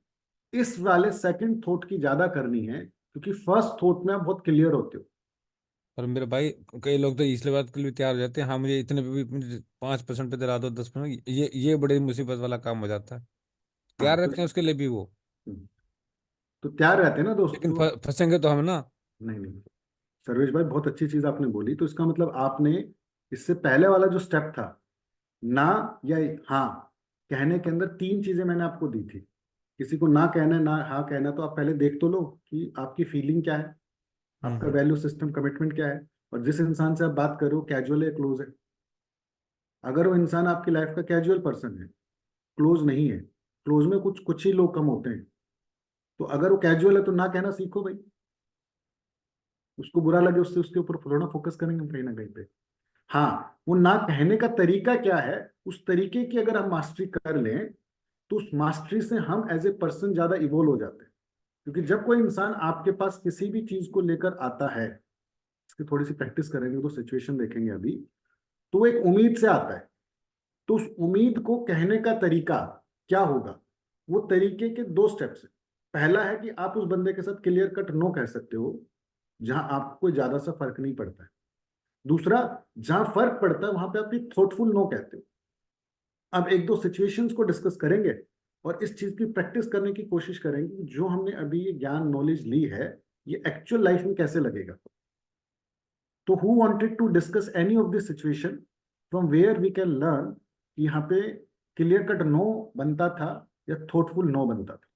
इस वाले सेकंड थॉट की ज्यादा करनी है, क्योंकि फर्स्ट थॉट में आप बहुत क्लियर होते हो। और मेरे भाई, कई लोग तो इसलिए बात के लिए तैयार हो जाते हैं, हाँ मुझे इतने पे भी, मुझे 5% पे दिला दो, 10%, ये बड़ी मुसीबत वाला काम हो जाता है। हाँ तैयार रहते हैं उसके लिए भी वो, तो तैयार रहते हैं ना दोस्त लेकिन तो। फंसेंगे तो हम ना। नहीं नहीं, सर्वेश भाई बहुत अच्छी चीज आपने बोली। तो इसका मतलब आपने इससे पहले वाला जो स्टेप था, ना या हाँ कहने के अंदर, तीन चीजें मैंने आपको दी थी। किसी को ना कहना है, ना हाँ कहना है, तो आप पहले देख तो लो कि आपकी फीलिंग क्या है, आपका हम्म। वैल्यू सिस्टम, कमिटमेंट क्या है, और जिस इंसान से आप बात कर रहे हो कैजुअल है क्लोज है। अगर वो इंसान आपकी लाइफ का कैजुअल पर्सन है, क्लोज नहीं है, क्लोज में कुछ कुछ ही लोग कम होते हैं, तो अगर वो कैजुअल है तो ना कहना सीखो भाई। उसको बुरा लगे उससे, उसके ऊपर थोड़ा फोकस करेंगे कहीं ना कहीं पे। हाँ, वो ना कहने का तरीका क्या है, उस तरीके की अगर हम मास्टरी कर लें, तो उस मास्टरी से हम एज ए पर्सन ज्यादा इवोल्व हो जाते हैं। क्योंकि जब कोई इंसान आपके पास किसी भी चीज को लेकर आता है, इसकी थोड़ी सी प्रैक्टिस करेंगे तो सिचुएशन देखेंगे अभी, तो वो एक उम्मीद से आता है। तो उस उम्मीद को कहने का तरीका क्या होगा, वो तरीके के दो स्टेप्स है। पहला है कि आप उस बंदे के साथ क्लियर कट नो कह सकते हो, जहां आपको कोई ज्यादा सा फर्क नहीं पड़ता है। दूसरा, जहां फर्क पड़ता है वहां पे आप थॉटफुल नो कहते हो। अब एक दो सिचुएशंस को डिस्कस करेंगे और इस चीज की प्रैक्टिस करने की कोशिश करेंगे कि जो हमने अभी ये ज्ञान नॉलेज ली है, ये एक्चुअल लाइफ में कैसे लगेगा। तो who wanted to discuss any of this situation from where we can learn कि यहाँ पे क्लियर कट नो बनता था या थॉटफुल नो बनता था?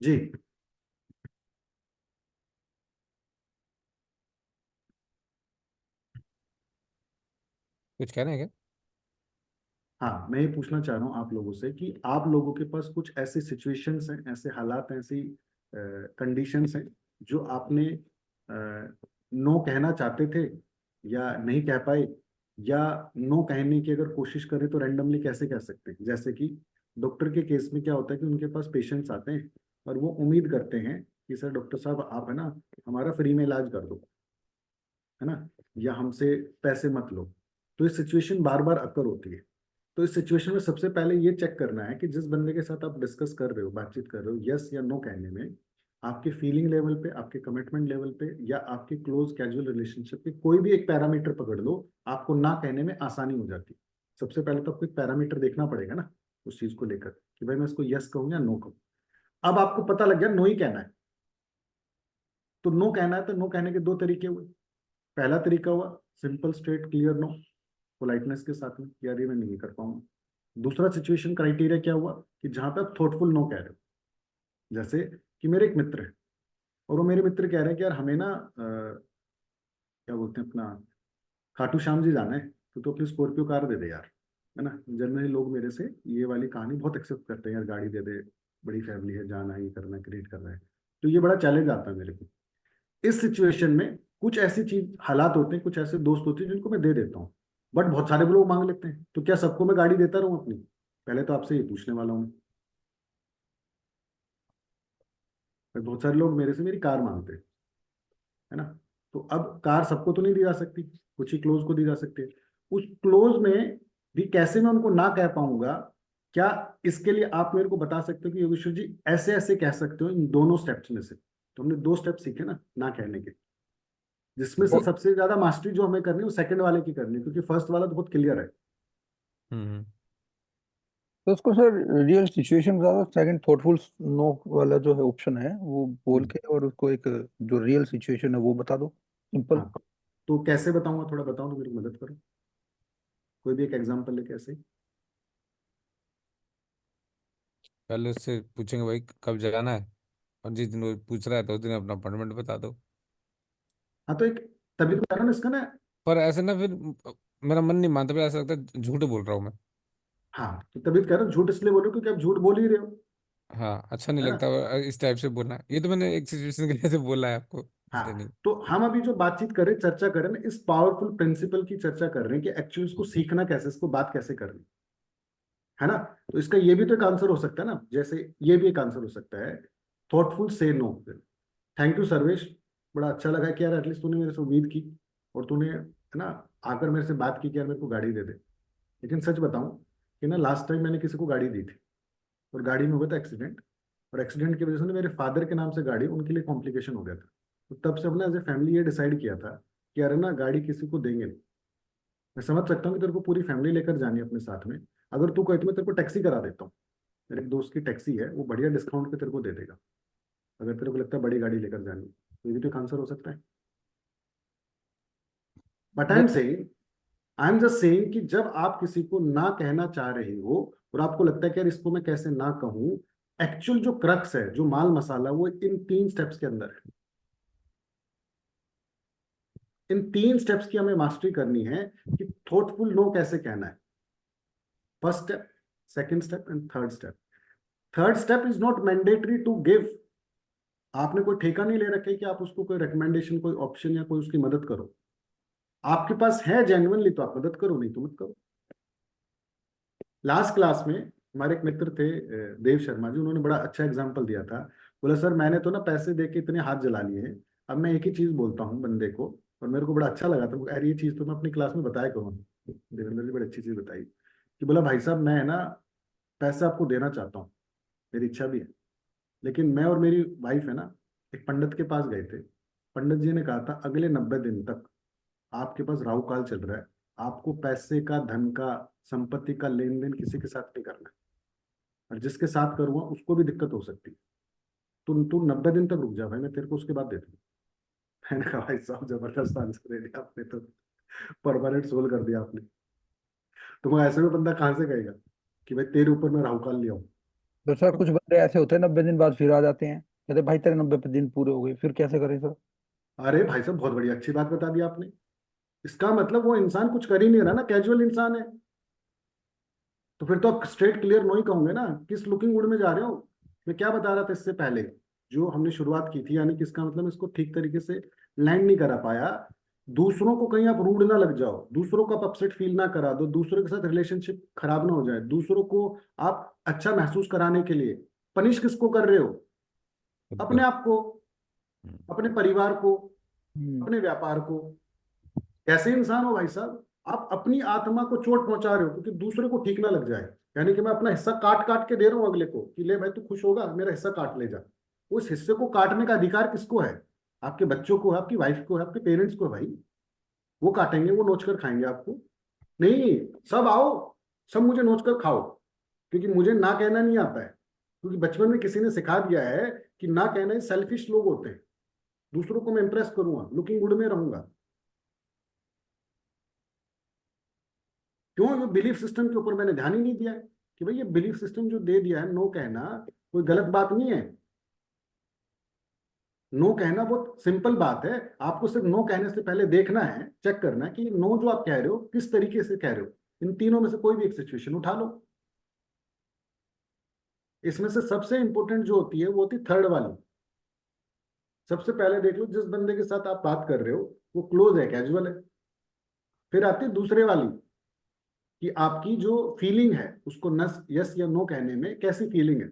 जी कुछ कह रहे हैं क्या? हाँ, मैं ये पूछना चाह रहा हूँ आप लोगों से कि आप लोगों के पास कुछ ऐसी सिचुएशंस हैं, ऐसे हालात हैं, ऐसी कंडीशंस हैं जो आपने नो कहना चाहते थे या नहीं कह पाए, या नो कहने की अगर कोशिश करें तो रैंडमली कैसे कह सकते हैं। जैसे कि डॉक्टर के केस में क्या होता है कि उनके पास पेशेंट्स आते हैं और वो उम्मीद करते हैं कि सर डॉक्टर साहब आप है ना हमारा फ्री में इलाज कर दो, है ना, या हमसे पैसे मत लो। तो ये सिचुएशन बार बार अकर होती है। तो इस सिचुएशन में सबसे पहले ये चेक करना है कि जिस बंदे के साथ आप डिस्कस कर रहे हो, बातचीत कर रहे हो, यस या नो कहने में आपके फीलिंग लेवल पे, आपके कमिटमेंट लेवल पे, या आपके क्लोज कैजुअल रिलेशनशिप पे कोई भी एक पैरामीटर पकड़ लो, आपको ना कहने में आसानी हो जाती है। सबसे पहले तो आपको एक पैरामीटर देखना पड़ेगा ना उस चीज को लेकर कि भाई मैं इसको यस कहूँ या नो कहूँ। अब आपको पता लग गया नो ही कहना है, तो नो कहना है तो नो कहने के दो तरीके हुए। पहला तरीका हुआ simple straight clear no, politeness के साथ में, यार ये मैं नहीं कर पाऊंगा। दूसरा सिचुएशन क्राइटेरिया क्या हुआ कि जहां पे आप थॉटफुल नो कह रहे हो। जैसे कि मेरे एक मित्र है और वो मेरे मित्र कह रहे हैं कि यार हमें ना क्या बोलते हैं अपना खाटू श्याम जी जाना है, तो अपनी स्कॉर्पियो कार दे दे यार, है ना। जनरली लोग मेरे से ये वाली कहानी बहुत एक्सेप्ट करते हैं, यार गाड़ी दे दे, बड़ी फैमिली है, जाना है, ये करना है, क्रिएट करना है। तो ये बड़ा चैलेंज आता है मेरे को। इस सिचुएशन में कुछ ऐसी चीज हालात होते हैं, कुछ ऐसे दोस्त होते हैं जिनको मैं दे देता हूँ, बट बहुत सारे लोग मांग लेते हैं। तो क्या सबको मैं गाड़ी देता रहूं अपनी? पहले तो आपसे ये पूछने वाला हूँ। बहुत सारे लोग मेरे से मेरी कार मांगते हैं, है ना। तो अब कार सबको तो नहीं दी जा सकती, कुछ ही क्लोज को दी जा सकती है। उस क्लोज में भी कैसे मैं उनको ना कह पाऊंगा, क्या इसके लिए आप मेरे को बता सकते हो कि योगेश्वर जी ऐसे ऐसे कह सकते हो इन दोनों स्टेप्स में से? तो हमने दो स्टेप सीखे ना कहने के, जिसमें से वो सबसे ज्यादा मास्टरी जो हमें करनी है वो सेकंड वाले की करनी है, क्योंकि फर्स्ट वाला तो बहुत क्लियर है। हम्म तो उसको सर रियल सिचुएशन बता दो, सेकंड थॉटफुल नो वाला जो है ऑप्शन है वो बोल हम्म, के, और उसको एक जो रियल सिचुएशन है वो बता दो, सिंपल। हाँ। तो कैसे बताऊंगा, थोड़ा बताओ तो मेरी मदद करो, कोई भी एक एग्जांपल लेके ऐसे ही। पहले उससे पूछेंगे भाई कब जाना है, और जिस दिन वो पूछ रहा है तो उस दिन अपना अपॉइंटमेंट बता दो। हाँ तो एक, तभी तो कह रहा हूं ना इसका ना। पर ऐसे ना फिर मेरा मन नहीं मानता, फिर ऐसा लगता है झूठ बोल रहा हूँ मैं। हाँ तो तभी तो कह रहा हूँ झूठ इसलिए बोलो क्योंकि आप झूठ बोल ही रहे हो, हाँ, अच्छा नहीं है ना। लगता इस टाइप से बोलना। ये तो मैंने एक सिचुएशन के लिए से बोला है आपको, इसलिए हाँ नहीं। तो हम अभी जो बातचीत कर रहे हैं, चर्चा कर रहे हैं ना, इस पावरफुल प्रिंसिपल की चर्चा कर रहे हैं कि एक्चुअली इसको सीखना कैसे, इसको बात कैसे करनी, है ना। तो इसका ये भी तो एक आंसर हो सकता है ना, जैसे ये भी एक आंसर हो सकता है थॉटफुल से नो। थैंक यू सर्वेश, बड़ा अच्छा लगा कि यार एटलीस्ट तूने मेरे से उम्मीद की और तूने, है ना, आकर मेरे से बात की कि यार मेरे को गाड़ी दे दे। लेकिन सच बताऊं कि ना लास्ट टाइम मैंने किसी को गाड़ी दी थी और गाड़ी में हुआ था एक्सीडेंट, और एक्सीडेंट की वजह से ना मेरे फादर के नाम से गाड़ी, उनके लिए कॉम्प्लिकेशन हो गया था। तो तब से हमने एज ए फैमिली ये डिसाइड किया था कि यार ना गाड़ी किसी को देंगे नहीं। मैं समझ सकता हूँ कि तेरे को पूरी फैमिली लेकर जानी है अपने साथ में, अगर तू कहे तो मैं तेरे को टैक्सी करा देता हूँ। मेरे एक दोस्त की टैक्सी है, वो बढ़िया डिस्काउंट पे तेरे को दे देगा, अगर तेरे को लगता है बड़ी गाड़ी लेकर जानी है। तो ये भी तो एक आंसर हो सकता है। But I am just saying कि जब आप किसी को ना कहना चाह रहे हो और आपको लगता है कि यार इसको मैं कैसे ना कहूं, एक्चुअल जो क्रक्स है, जो माल मसाला, वो इन तीन स्टेप्स के अंदर है। इन तीन स्टेप्स की हमें मास्टरी करनी है कि थॉटफुल नो कैसे कहना है। First step, second step and third step. Third step is not mandatory to give. आपने कोई ठेका नहीं ले रखा है कि आप उसको कोई रिकमेंडेशन, कोई ऑप्शन या कोई उसकी मदद करो। आपके पास है जेन्युइनली तो आप मदद करो, नहीं तो मत करो। लास्ट क्लास में हमारे एक मित्र थे देव शर्मा जी, उन्होंने बड़ा अच्छा एग्जांपल दिया था। बोला सर मैंने तो ना पैसे दे के इतने हाथ जला लिए हैं, अब मैं एक ही चीज बोलता हूँ बंदे को, और मेरे को बड़ा अच्छा लगा था यार, ये चीज तो मैं अपनी क्लास में बताया करूँ। देवेंद्र जी बड़ी अच्छी चीज बताई कि बोला भाई साहब मैं है ना पैसे आपको देना चाहता हूँ, मेरी इच्छा भी है, लेकिन मैं और मेरी वाइफ है ना एक पंडित के पास गए थे। पंडित जी ने कहा था अगले 90 दिन तक आपके पास राहु काल चल रहा है, आपको पैसे का, धन का, संपत्ति का लेन देन किसी के साथ नहीं करना है, और जिसके साथ करूंगा उसको भी दिक्कत हो सकती है। तू तू 90 दिन तक रुक जा भाई, मैं तेरे को उसके बाद दे दूंगा। मैंने कहा भाई साहब जबरदस्त आंसर दे दिया आपने तो, परमानेंट सोल्व कर दिया आपने। तो मैं ऐसे में बंदा कहाँ से कहेगा कि भाई तेरे ऊपर मैं राहु काल लिया हूँ। तो सर कुछ बंदे ऐसे होते हैं 90 दिन बाद फिर आ जाते हैं, कहते भाई तेरे 90 दिन पूरे हो गए, फिर कैसे करें सर? अरे भाई साहब बहुत बड़ी अच्छी बात बता दी आपने। इसका मतलब वो इंसान कुछ कर ही नहीं रहा ना, कैजुअल इंसान है। तो फिर तो आप स्ट्रेट क्लियर नो ही कहूंगे ना, किस लुकिंग वुड में जा रहे हो। मैं क्या बता रहा था इससे पहले जो हमने शुरुआत की थी, यानी कि इसका मतलब इसको ठीक तरीके से लैंड नहीं करा पाया दूसरों को कहीं आप रूड ना लग जाओ, दूसरों को आप अपसेट फील ना करा दो, दूसरों के साथ रिलेशनशिप खराब ना हो जाए, दूसरों को आप अच्छा महसूस कराने के लिए पनिश किसको कर रहे हो? खुद अपने को। आप को, अपने परिवार को, हम्म, अपने व्यापार को। कैसे इंसान हो भाई साहब? आप अपनी आत्मा को चोट पहुंचा रहे हो क्योंकि दूसरे को ठीक ना लग जाए। यानी कि मैं अपना हिस्सा काट काट के दे रहा हूं अगले को कि ले भाई तू खुश होगा, मेरा हिस्सा काट ले जा। उस हिस्से को काटने का अधिकार किसको है? आपके बच्चों को है, आपकी वाइफ को है, आपके पेरेंट्स को है भाई। वो काटेंगे, वो नोच कर खाएंगे आपको। नहीं, सब आओ, सब मुझे नोच कर खाओ, क्योंकि मुझे ना कहना नहीं आता है। क्योंकि बचपन में किसी ने सिखा दिया है कि ना कहना ही सेल्फिश लोग होते हैं। दूसरों को मैं इंप्रेस करूंगा, लुकिंग गुड में रहूंगा। क्यों? ये बिलीफ सिस्टम के ऊपर मैंने ध्यान ही नहीं दिया है कि भाई ये बिलीफ सिस्टम जो दे दिया है, नो कहना कोई गलत बात नहीं है। नो कहना बहुत सिंपल बात है। आपको सिर्फ नो कहने से पहले देखना है, चेक करना है कि नो जो आप कह रहे हो किस तरीके से कह रहे हो। इन तीनों में से कोई भी एक सिचुएशन उठा लो। इसमें से सबसे इंपॉर्टेंट जो होती है वो होती है थर्ड वाली। सबसे पहले देख लो जिस बंदे के साथ आप बात कर रहे हो वो क्लोज है, कैजुअल है। फिर आती है दूसरे वाली कि आपकी जो फीलिंग है उसको नस यस या नो कहने में कैसी फीलिंग है।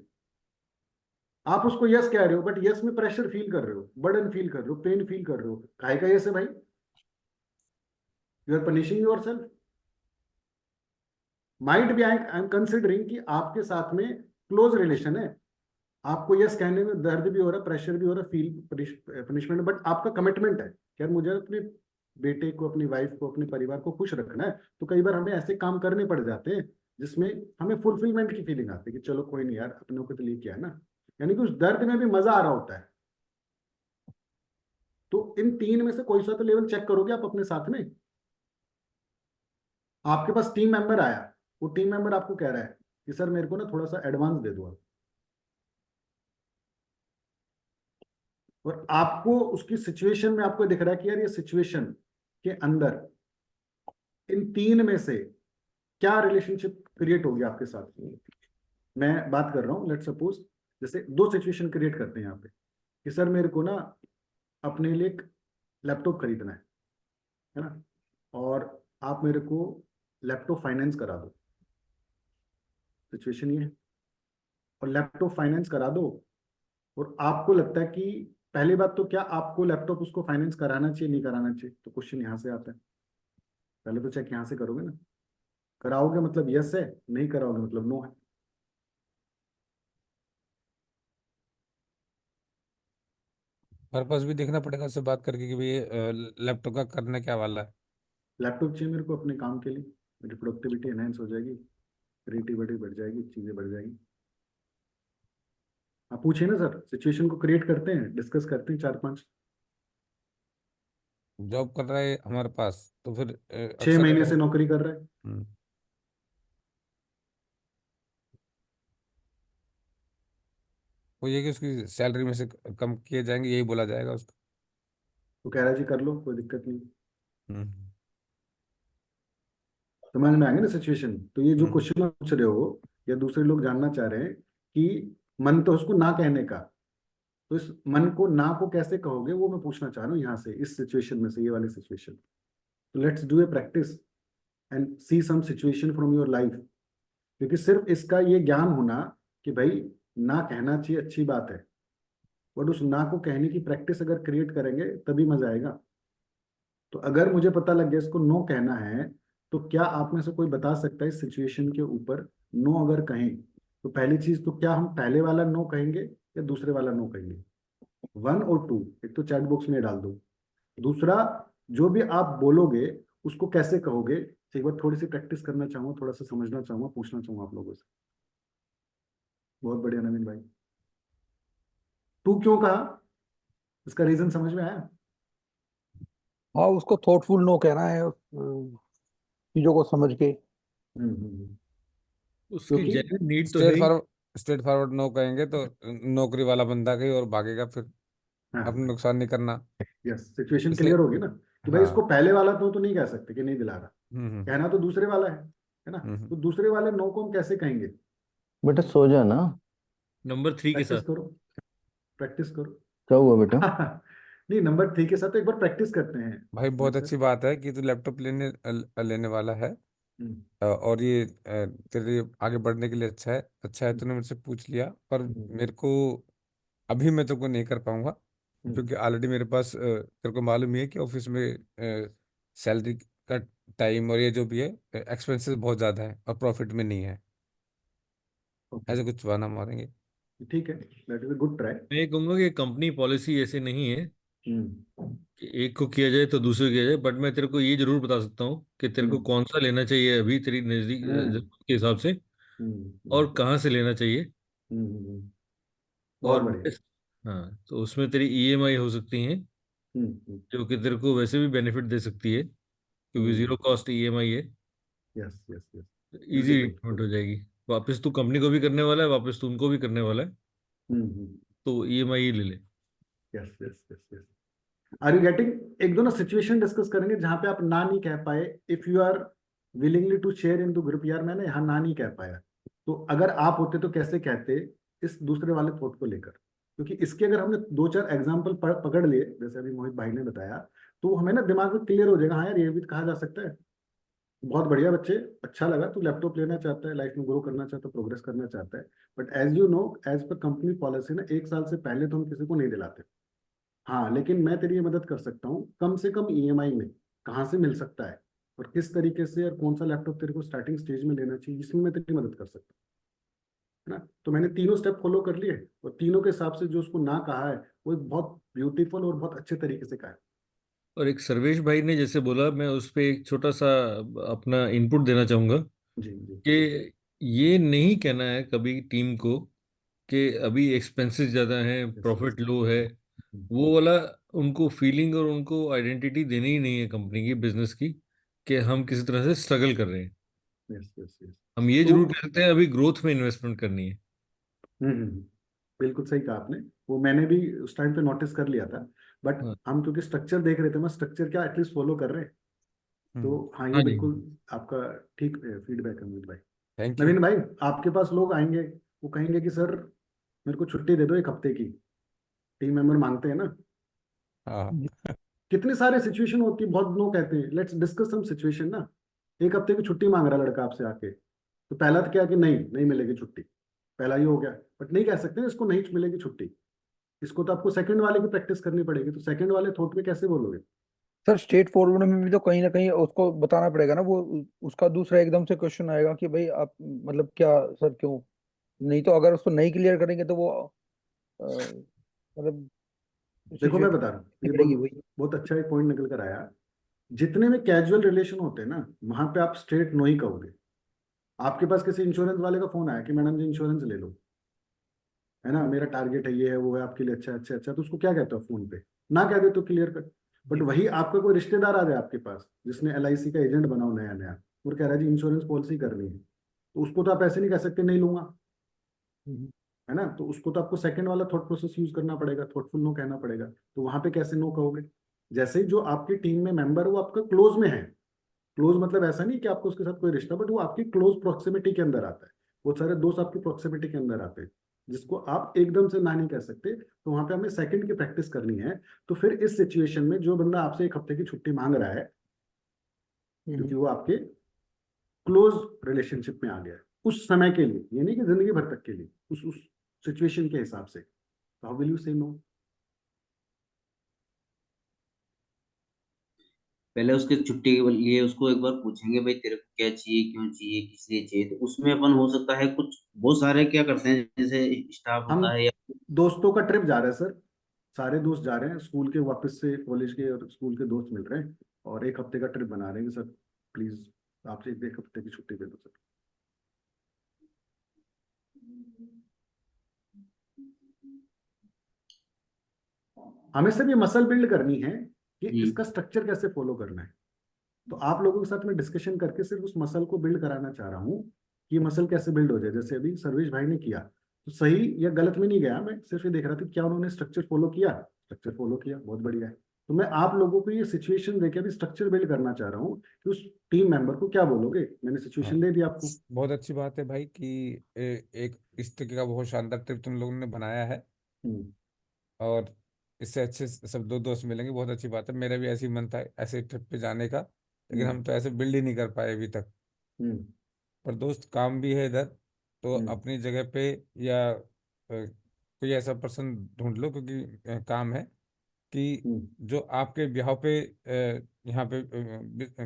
आप उसको यस कह रहे हो बट यस में प्रेशर फील कर रहे हो, बर्डन फील कर रहे हो, पेन फील कर रहे हो। काहे का यस है भाई? You are punishing yourself. Might be I am considering कि आपके साथ में क्लोज रिलेशन है, आपको यस कहने में दर्द भी हो रहा है, प्रेशर भी हो रहा है, फील पनिशमेंट, बट आपका कमिटमेंट है कि यार मुझे अपने बेटे को, अपनी वाइफ को, अपने परिवार को खुश रखना है। तो कई बार हमें ऐसे काम करने पड़ जाते हैं जिसमें हमें फुलफिलमेंट की फीलिंग आती है कि चलो कोई नहीं यार, अपनों के लिए किया है ना। यानी कि उस दर्द में भी मजा आ रहा होता है। तो इन तीन में से कोई सा तो लेवल चेक करोगे आप अपने साथ में। आपके पास टीम मेंबर आया, वो टीम मेंबर आपको कह रहा है कि सर मेरे को ना थोड़ा सा एडवांस दे दो आप। और आपको उसकी सिचुएशन में आपको दिख रहा है कि यार ये सिचुएशन के अंदर इन तीन में से क्या रिलेशनशिप क्रिएट होगी आपके साथ। मैं बात कर रहा हूँ, लेट सपोज जैसे दो सिचुएशन क्रिएट करते हैं यहाँ पे कि सर मेरे को ना अपने लिए एक लैपटॉप खरीदना है ना, और आप मेरे को लैपटॉप फाइनेंस करा दो। सिचुएशन ये है। और लैपटॉप फाइनेंस करा दो और आपको लगता है कि पहली बात तो क्या आपको लैपटॉप उसको फाइनेंस कराना चाहिए, नहीं कराना चाहिए? तो क्वेश्चन यहाँ से आता है। पहले तो चेक यहाँ से करोगे ना। कराओगे मतलब यस है, नहीं कराओगे मतलब नो है। पर्पस भी देखना पड़ेगा उससे बात करके कि भाई लैपटॉप का करने क्या वाला है। लैपटॉप चाहिए मेरे को अपने काम के लिए, मेरी प्रोडक्टिविटी एनहेंस हो जाएगी, क्रिएटिविटी बढ़ जाएगी, चीजें बढ़ जाएगी। आप पूछिए ना सर, सिचुएशन को क्रिएट करते हैं, डिस्कस करते हैं चार पांच। जॉब कर रहा है हमारे पास तो फिर 6 महीने अक्सर से नौकरी कर रहा है। हम्म, वो ये कि उसकी सैलरी में से कम किए जाएंगे, यही बोला जाएगा उसको। तो कह रहा है जी कर लो, कोई दिक्कत नहीं। हम्म। समझ में आएंगे ना सिचुएशन। तो ये जो हम्म। क्वेश्चन पूछ रहे हो या दूसरे लोग जानना चाह रहे हैं कि मन तो उसको ना कहने का, तो इस मन को ना को कैसे कहोगे, वो मैं पूछना चाह रहा हूँ यहाँ से, इस सिचुएशन में से, ये वाली सिचुएशन। तो let's do a practice and see some situation from your life. क्योंकि सिर्फ इसका ये ज्ञान होना कि भाई ना कहना चाहिए अच्छी बात है, बट उस ना को कहने की प्रैक्टिस अगर क्रिएट करेंगे तभी मजा आएगा। तो अगर मुझे पता लग गया इसको नो कहना है, तो क्या आप में से कोई बता सकता है इस सिचुएशन के ऊपर नो अगर कहें तो पहली चीज तो क्या हम पहले वाला नो कहेंगे या दूसरे वाला नो कहेंगे? 1 और 2, एक तो चैट बॉक्स में डाल दो। दूसरा, जो भी आप बोलोगे उसको कैसे कहोगे, एक बार थोड़ी सी प्रैक्टिस करना चाहूंगा, थोड़ा सा समझना चाहूंगा, पूछना चाहूंगा आप लोगों से। बहुत बढ़िया नवीन भाई। तू क्यों कहा, इसका रीजन समझ में आया? हाँ, उसको थॉटफुल नो कहना है, चीजों को समझ के। हम्म। उसकी क्योंकि जेन्युइन नीड तो है ही। स्ट्रेट फॉरवर्ड नो कहेंगे तो नौकरी वाला बंदा गई और भागेगा, फिर अपना हाँ, नुकसान नहीं करना। यस, सिचुएशन इसलिए क्लियर होगी ना कि भाई हाँ। इसको पहले वाला तो नहीं कह सकते कि नहीं दिला रहा। हम्म। कहना तो दूसरे वाला है ना। हम्म। तो दूसरे वाले नो को हम कैसे कहेंगे? बेटा सो जाना। नंबर 3 के प्रैक्टिस साथ। करो, प्रैक्टिस करो। क्या हुआ बेटा? नहीं, नंबर 3 के साथ तो एक बार प्रैक्टिस करते हैं भाई बहुत सर। अच्छी बात है कि तू लैपटॉप लेने वाला है। हम्म, और ये तेरे लिए आगे बढ़ने के लिए अच्छा है। अच्छा है तूने मुझसे पूछ लिया, पर हम्म, मेरे को अभी मैं तेरे को नहीं कर पाऊंगा, हम्म, क्योंकि ऑलरेडी मेरे पास तेरे को मालूम ही है कि ऑफिस में सैलरी का टाइम और ये जो भी है एक्सपेंसेस बहुत ज़्यादा है और प्रॉफिट में नहीं है। ओके, ऐसे कुछ बहाना मारेंगे। ठीक है, that is a good try. मैं ये कहूंगा कि कंपनी पॉलिसी ऐसे नहीं है हम्म, कि एक को किया जाए तो दूसरे को किया जाए, बट मैं तेरे को ये जरूर बता सकता हूँ कि तेरे को हम्म, कौन सा लेना चाहिए अभी तेरी नजदीक हम्म, जरूरत के हिसाब से, हम्म, और कहाँ से लेना चाहिए। बहुत और बढ़िया। हाँ, तो उसमें तेरी ईएमआई हो सकती हैं, हम्म, हम्म, जो कि तेरे को वैसे भी बेनिफिट दे सकती है, क्योंकि हम्म, जीरो कॉस्ट ईएमआई है। Yes yes yes, easy beautiful. Repayment हो जाएगी। वापस तू कंपनी को भी करने वाला है, वापस तू उनको भी करने वाला है, हम्म, तो ईएमआई ही ले ले। Yes yes yes yes. Are you getting? एक दो ना सिचुएशन डिस्कस करेंगे जहां पे आप ना नहीं कह पाए, if you are willingly to share in the group, यार मैंने यहाँ ना नहीं कह पाया, तो अगर आप होते तो कैसे कहते, इस दूसरे वाले थॉट को लेकर। क्योंकि इसके अगर हमने दो चार एग्जाम्पल पकड़ लिए, जैसे अभी मोहित भाई ने बताया, तो हमें ना दिमाग में क्लियर हो जाएगा, हाँ यार ये भी कहा जा सकता है। बहुत बढ़िया बच्चे, अच्छा लगा तू लैपटॉप लेना चाहता है, लाइफ में ग्रो करना चाहता है, प्रोग्रेस करना चाहता है। But as you know, as per company policy ना, 1 साल से पहले तो हम किसी को नहीं दिलाते। हाँ, लेकिन मैं तेरी ये मदद कर सकता हूँ, कम से कम ईएमआई में कहाँ से मिल सकता है, और किस तरीके से, और कौन सा लैपटॉप तेरे को स्टार्टिंग स्टेज में लेना चाहिए, इसमें मैं तेरी मदद कर सकता हूँ, है ना। तो मैंने तीनों स्टेप फॉलो कर लिए, और तीनों के हिसाब से जो उसको ना कहा है, वो एक बहुत ब्यूटीफुल और बहुत अच्छे तरीके से कहा है। और एक सर्वेश भाई ने जैसे बोला, मैं उस पर एक छोटा सा अपना इनपुट देना चाहूंगा जी जी। कि ये नहीं कहना है कभी टीम को कि अभी एक्सपेंसेस ज़्यादा हैं, यस यस। प्रॉफिट लो है, वो वाला उनको फीलिंग और उनको आइडेंटिटी देनी ही नहीं है कंपनी की, बिजनेस की, कि हम किसी तरह से स्ट्रगल कर रहे हैं। Yes yes yes. हम ये तो जरूर कह सकते हैं अभी ग्रोथ में इन्वेस्टमेंट करनी है। बिल्कुल सही कहा आपने, वो मैंने भी उस टाइम पे नोटिस कर लिया था। बट हाँ। हम क्योंकि स्ट्रक्चर देख रहे थे, मैं स्ट्रक्चर क्या एटलीस्ट फॉलो कर रहे हैं। हम्म। तो हाँ, ये हाँ जी। बिल्कुल आपका ठीक फीडबैक है अमित भाई। Thank you. नवीन भाई, आपके पास लोग आएंगे, वो कहेंगे कि सर मेरे को छुट्टी दे दो 1 हफ्ते की, टीम मेंबर मांगते हैं ना। हाँ। कितने सारे सिचुएशन होती है, बहुत लोग कहते हैं लेट्स डिस्कस सम सिचुएशन ना। 1 हफ्ते की छुट्टी मांग रहा है लड़का आपसे आके, तो पहला तो क्या कि नहीं नहीं मिलेगी छुट्टी, पहला ये हो गया। बट नहीं कह सकते ना इसको नहीं मिलेगी छुट्टी, इसको तो आपको सेकंड वाले की प्रैक्टिस करनी पड़ेगी, तो सेकंड वाले थॉट पे कैसे बोलोगे? सर स्ट्रेट फॉरवर्ड में भी तो कहीं ना कहीं उसको बताना पड़ेगा ना, वो उसका दूसरा एकदम से क्वेश्चन आएगा कि भाई आप मतलब क्या सर क्यों। नहीं तो अगर उसको नहीं क्लियर करेंगे तो वो मतलब देखो मैं सिचुएशन बता रहा हूँ, ये पड़ेगी बहुत वही। बहुत अच्छा एक पॉइंट निकल कर आया। जितने में कैजुअल रिलेशन होते हैं ना, वहां पे आप स्ट्रेट नो ही कहोगे। आपके पास किसी इंश्योरेंस वाले का फोन आया कि मैडम जी इंश्योरेंस ले लो, है ना, मेरा टारगेट है, ये है वो है, आपके लिए अच्छा अच्छा अच्छा, तो उसको क्या कहते हो फोन पे? ना कह दे तो क्लियर कर। बट जी। वही आपका कोई रिश्तेदार आ जाए आपके पास, जिसने एलआईसी का एजेंट बनाओ नया नया, और कह रहा है जी इंश्योरेंस पॉलिसी करनी है, तो उसको तो आप ऐसे नहीं कह सकते नहीं लूंगा, हम्म, है ना। तो उसको तो आपको सेकंड वाला थॉट प्रोसेस यूज करना पड़ेगा, थॉटफुल नो कहना पड़ेगा। तो वहां पे कैसे नो कहोगे? जैसे ही जो आपकी टीम में मेंबर वो आपका क्लोज में है, क्लोज मतलब ऐसा नहीं कि आपको उसके साथ कोई रिश्ता, बट वो आपकी क्लोज प्रॉक्सिमिटी के अंदर आता है, बहुत सारे दोस्त आपकी प्रॉक्सिमिटी के अंदर आते हैं, जिसको आप एकदम से ना नहीं कह सकते, तो वहां पे हमें सेकंड की प्रैक्टिस करनी है। तो फिर इस सिचुएशन में जो बंदा आपसे 1 हफ्ते की छुट्टी मांग रहा है, क्योंकि वो आपके क्लोज रिलेशनशिप में आ गया है उस समय के लिए, ये नहीं कि जिंदगी भर तक के लिए, उस सिचुएशन के हिसाब से, तो हाउ विल यू से नो? पहले उसके छुट्टी के लिए उसको एक बार पूछेंगे, भाई तेरे को क्या चाहिए, क्यों चाहिए, किस लिए चाहिए, तो उसमें अपन हो सकता है कुछ, बहुत सारे क्या करते हैं जैसे स्टाफ हम होता है या दोस्तों का ट्रिप जा रहे हैं सर, सारे दोस्त जा रहे हैं, स्कूल के वापस से, कॉलेज के और स्कूल के दोस्त मिल रहे हैं, और 1 हफ्ते का ट्रिप बना रहे हैं सर, प्लीज आपसे 1 हफ्ते की छुट्टी दे दो सर। हमें सिर्फ ये मसल बिल्ड करनी है कि हम्म, इसका स्ट्रक्चर कैसे फॉलो करना है। तो आप लोगों के साथ में डिस्कशन करके सिर्फ उस मसल को बिल्ड कराना चाह रहा हूँ, कि मसल कैसे बिल्ड हो जाए, जैसे अभी सर्वेश भाई ने किया, तो सही या गलत में नहीं गया, मैं सिर्फ ये देख रहा था क्या उन्होंने स्ट्रक्चर फॉलो किया, स्ट्रक्चर फॉलो किया, बहुत बढ़िया है। तो मैं आप लोगों को ये सिचुएशन देके अभी स्ट्रक्चर बिल्ड करना चाह रहा हूँ कि उस टीम मेंबर को क्या बोलोगे, मैंने हाँ, सिचुएशन दे दी आपको। बहुत अच्छी बात है भाई कि एक इस तरीके का बहुत शानदार ट्रिप तुम लोगों ने बनाया है। हम्म, और इससे अच्छे सब दो दोस्त मिलेंगे, बहुत अच्छी बात है। मेरा भी ऐसी मन था ऐसे ट्रिप पे जाने का, लेकिन हम तो ऐसे बिल्ड ही नहीं कर पाए अभी तक। हम्म पर दोस्त काम भी है इधर, तो हम्म अपनी जगह पे, या कोई ऐसा पर्सन ढूंढ लो, क्योंकि काम है कि हम्म जो आपके ब्याह पे यहाँ पे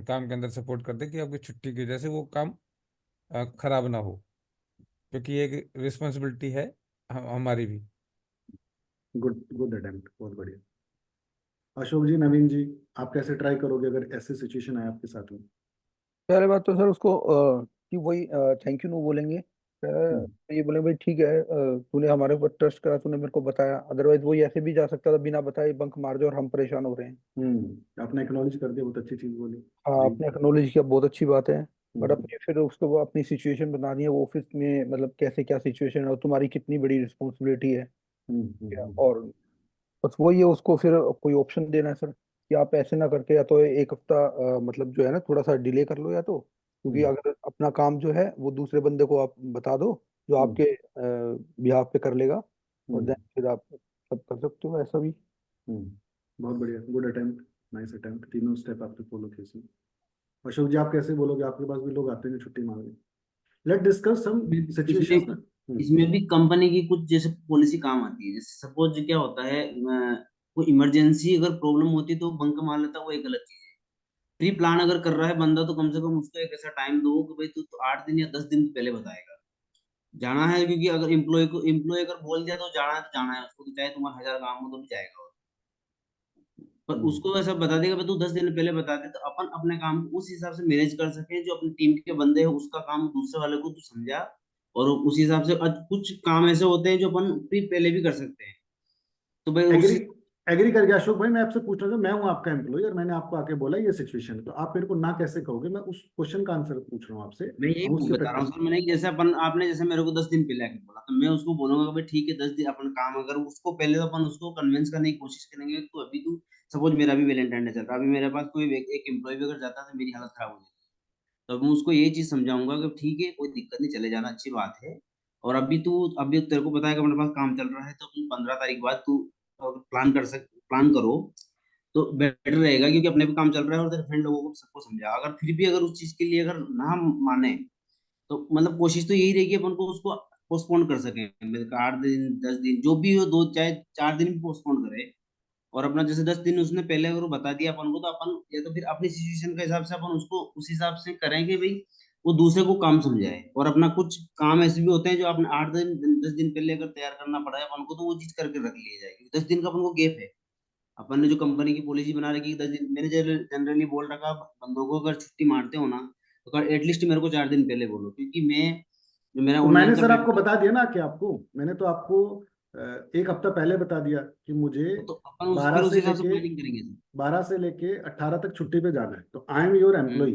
काम के अंदर सपोर्ट कर दे, कि आपकी छुट्टी की वजह से वो काम खराब ना हो, क्योंकि ये एक रिस्पॉन्सिबिलिटी है हमारी भी। गुड गुड अटेम्प्ट, बहुत बढ़िया। अशोक जी, नवीन जी, आप कैसे ट्राई करोगे अगर ऐसी सिचुएशन आए आपके साथ में? पहले बात तो सर उसको कि वही थैंक यू नो बोलेंगे। हम्म ये बोले भाई ठीक है, तूने हमारे ऊपर ट्रस्ट करा, तूने मेरे को बताया, अदरवाइज वो ऐसे भी जा सकता था बिना बताए बंक मार दे और हम परेशान हो रहे हैं। आपने एक्नॉलेज कर दिया, बहुत अच्छी चीज बोली। हाँ, जी। आपने एक्नोलेज किया, बहुत अच्छी बात है। बट हम्म अपनी फिर उसको वो अपनी सिचुएशन बता दी है, वो ऑफिस में मतलब कैसे क्या सिचुएशन है और तुम्हारी कितनी बड़ी रिस्पॉन्सिबिलिटी है। हम्म। और बस वही है, उसको फिर कोई ऑप्शन देना है सर, कि आप ऐसे ना करके या तो एक हफ्ता मतलब जो है ना थोड़ा सा डिले कर लो, या तो क्योंकि हम्म अगर अपना काम जो है वो दूसरे बंदे को आप बता दो जो हम्म आपके बिहाफ पे कर लेगा, और हम्म देन फिर आप सब कर सकते हो ऐसा भी। बहुत बढ़िया, गुड अटेम्प्ट, नाइस अटेम्प्ट। तीनों स्टेप आपने फॉलो किए इसमें। अशोक जी, आप कैसे बोलोगे? आपके पास भी लोग आते हैं छुट्टी मांगने। लेट डिस्कस सम सिचुएशंस इसमें ना। इसमें भी कंपनी की कुछ जैसे पॉलिसी काम आती है। जैसे सपोज क्या होता है, कोई इमरजेंसी अगर प्रॉब्लम होती है तो बंक मार लेता है, वो एक अलग चीज है। प्री प्लान अगर कर रहा है बंदा तो कम से कम उसको एक ऐसा टाइम दो कि भाई तू तो 8 दिन या 10 दिन पहले बताएगा जाना है। क्योंकि अगर एम्प्लॉय अगर बोल दिया तो जाना है उसको, तो चाहे तुम्हारा 1000 काम हो तो भी जाएगा वो। पर हम्म उसको ऐसा बता देगा, भाई तू 10 दिन पहले बता दे, तो अपन अपने काम को उस हिसाब से मैनेज कर सके। जो अपनी टीम के बंदे हैं उसका काम दूसरे वाले को तू समझा, और उस हिसाब से कुछ काम ऐसे होते हैं जो अपन प्री पहले भी कर सकते हैं। तो भाई एग्री, उस एग्री कर गया अशोक भाई। मैं आपसे पूछ रहा था, मैं हूं आपका एम्प्लॉय और मैंने आपको आके बोला ये सिचुएशन है, तो आप मेरे को ना कैसे कहोगे? मैं उस क्वेश्चन का आंसर पूछ रहा हूँ आपसे। मैं यही हम उसकी बता रहा हूँ प्रैक्टिस। सर। मैंने जैसे अपन आपने जैसे मेरे को 10 दिन पहले आके बोला, तो मैं उसको बोलूंगा कि भाई ठीक है 10 दिन अपन काम, अगर उसको पहले तो अपन उसको कन्विंस करने की कोशिश करेंगे। तो अभी तू सपोज मेरा भी वैलेंटाइन डे चल रहा है, अभी मेरे पास कोई एक एम्प्लॉय भी अगर जाता है तो मेरी हालत खराब हो जाती है। तो मैं उसको ये चीज समझाऊंगा कि ठीक है कोई दिक्कत नहीं, चले जाना अच्छी बात है। और अभी तेरे को पता है कि अपने पास काम चल रहा है, तो तुम 15 तारीख बाद तू प्लान करो तो बेटर रहेगा। क्योंकि अपने भी काम चल रहा है और तेरे फ्रेंड लोगों को सबको समझा। अगर फिर भी अगर उस चीज के लिए अगर ना माने, तो मतलब कोशिश तो यही रहेगी अपन को उसको पोस्टपोन कर सकें। मतलब 8 दिन 10 दिन जो भी हो, दो चाहे 4 दिन भी पोस्टपोन करे। और अपना जैसे 10 दिन उसने पहले अगर वो बता दिया अपन को, तो अपन या तो फिर अपनी सिचुएशन के हिसाब से अपन उसको उस हिसाब से करेंगे भाई, वो दूसरे को काम समझाए। और अपना कुछ काम ऐसे भी होते हैं जो आपने 8 दिन 10 दिन पहले अगर तैयार करना पड़ा है अपन को, तो वो चीज करके रख लिया जाएगी। 10 दिन का अपन को गैप है। अपन ने जो कंपनी की पॉलिसी बना रखी है 10 दिन, मैंने जनरली बोल रखा बंदों को अगर छुट्टी मारते हो ना, तो एटलीस्ट मेरे को 4 दिन पहले बोलो। क्योंकि मैं जो मेरा तो मैंने ऑनलाइन का सर आपको प्लेटफॉर्म, बता दिया ना कि आपको, मैंने तो आपको अ, एक हफ्ता पहले बता दिया कि मुझे तो अपन फिर बारह उस से हिसाब से लेके प्लानिंग करेंगे सर। 18 तक छुट्टी पे जाना है, तो I am your hmm employee.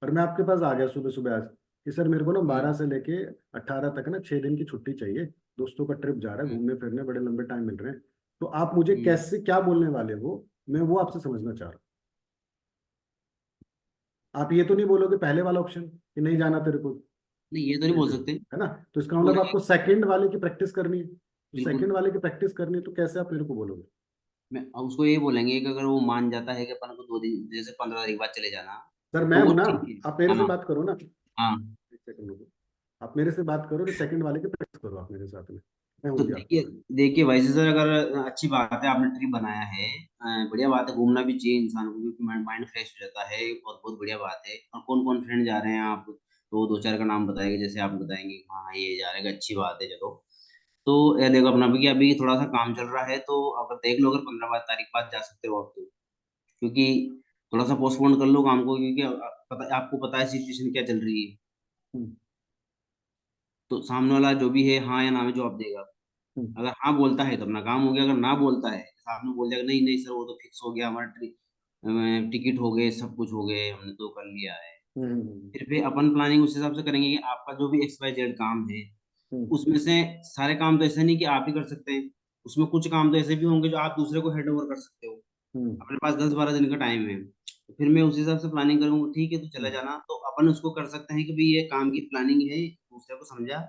और मैं आपके पास आ गया सुबह सुबह आज कि सर मेरे को ना हम्म 12 से लेके 18 तक ना 6 दिन की छुट्टी चाहिए। दोस्तों का ट्रिप जा रहा है, हम्म घूमने फिरने, बड़े लंबे टाइम मिल रहे हैं। तो आप मुझे हम्म। कैसे क्या बोलने वाले हो, मैं वो आपसे समझना चाह रहा हूँ। आप ये तो नहीं बोलोगे पहले वाला ऑप्शन कि नहीं जाना तेरे को, नहीं, ये तो नहीं बोल सकते। है ना? तो इसका मतलब बोलेंगे आपको सेकंड वाले की प्रैक्टिस करनी है। तो बिल्कुल। सेकंड वाले की प्रैक्टिस करनी है, तो कैसे आप मेरे को बोलोगे? मैं अब उसको ये बोलेंगे कि अगर वो मान जाता है कि अपन को 2 दिन जैसे 15 तारीख बाद चले जाना, सर मैं तो वो हूं ना, ठीक है। आप मेरे है से ना? बात करो ना। हाँ। एक सेकंड रुको। आप मेरे से बात करो, सेकंड वाले की प्रैक्टिस करो आप मेरे साथ में। मैं तो हूँ जी आपके देखिए साथ। देखिए वैसे सर, अगर अच्छी बात है आपने ट्रिप बनाया है, बढ़िया बात है। घूमना भी चाहिए इंसान को, क्योंकि माइंड फ्रेश हो जाता है। और बहुत बढ़िया बात है। और कौन कौन फ्रेंड जा रहे हैं आप? तो दो चार का नाम बताएंगे, जैसे आप बताएंगे हाँ ये जा रहे हैं, अच्छी बात है चलो। तो ये देखो अपना भी कि अभी थोड़ा सा काम चल रहा है, तो अगर देख लो अगर 15 तारीख बाद जा सकते हो आप तो। क्योंकि थोड़ा सा पोस्टपोन कर लो काम को, क्योंकि आपको पता है सिचुएशन क्या चल रही है। हम्म, तो सामने वाला जो भी है हाँ या ना में जवाब देगा। हम्म, अगर हाँ बोलता है तो अपना काम हो गया। अगर ना बोलता है, जैसे आपने बोल दिया कि नहीं नहीं सर वो तो फिक्स हो गया हमारा, टिकट हो गए, सब कुछ हो गए, हमने तो कर लिया है। हम्म, फिर अपन प्लानिंग उस हिसाब से करेंगे कि आपका जो भी XYZ काम है, हम्म, उसमें से सारे काम तो ऐसे नहीं कि आप ही कर सकते हैं। उसमें कुछ काम तो ऐसे भी होंगे जो आप दूसरे को हैंड ओवर कर सकते हो। हम्म, अपने पास 10-12 दिन का टाइम है, तो फिर मैं उस हिसाब से प्लानिंग करूंगा। ठीक है तो चला हम्म। जाना, तो अपन उसको कर सकते हैं कि भाई ये काम की प्लानिंग है, दूसरे को समझा।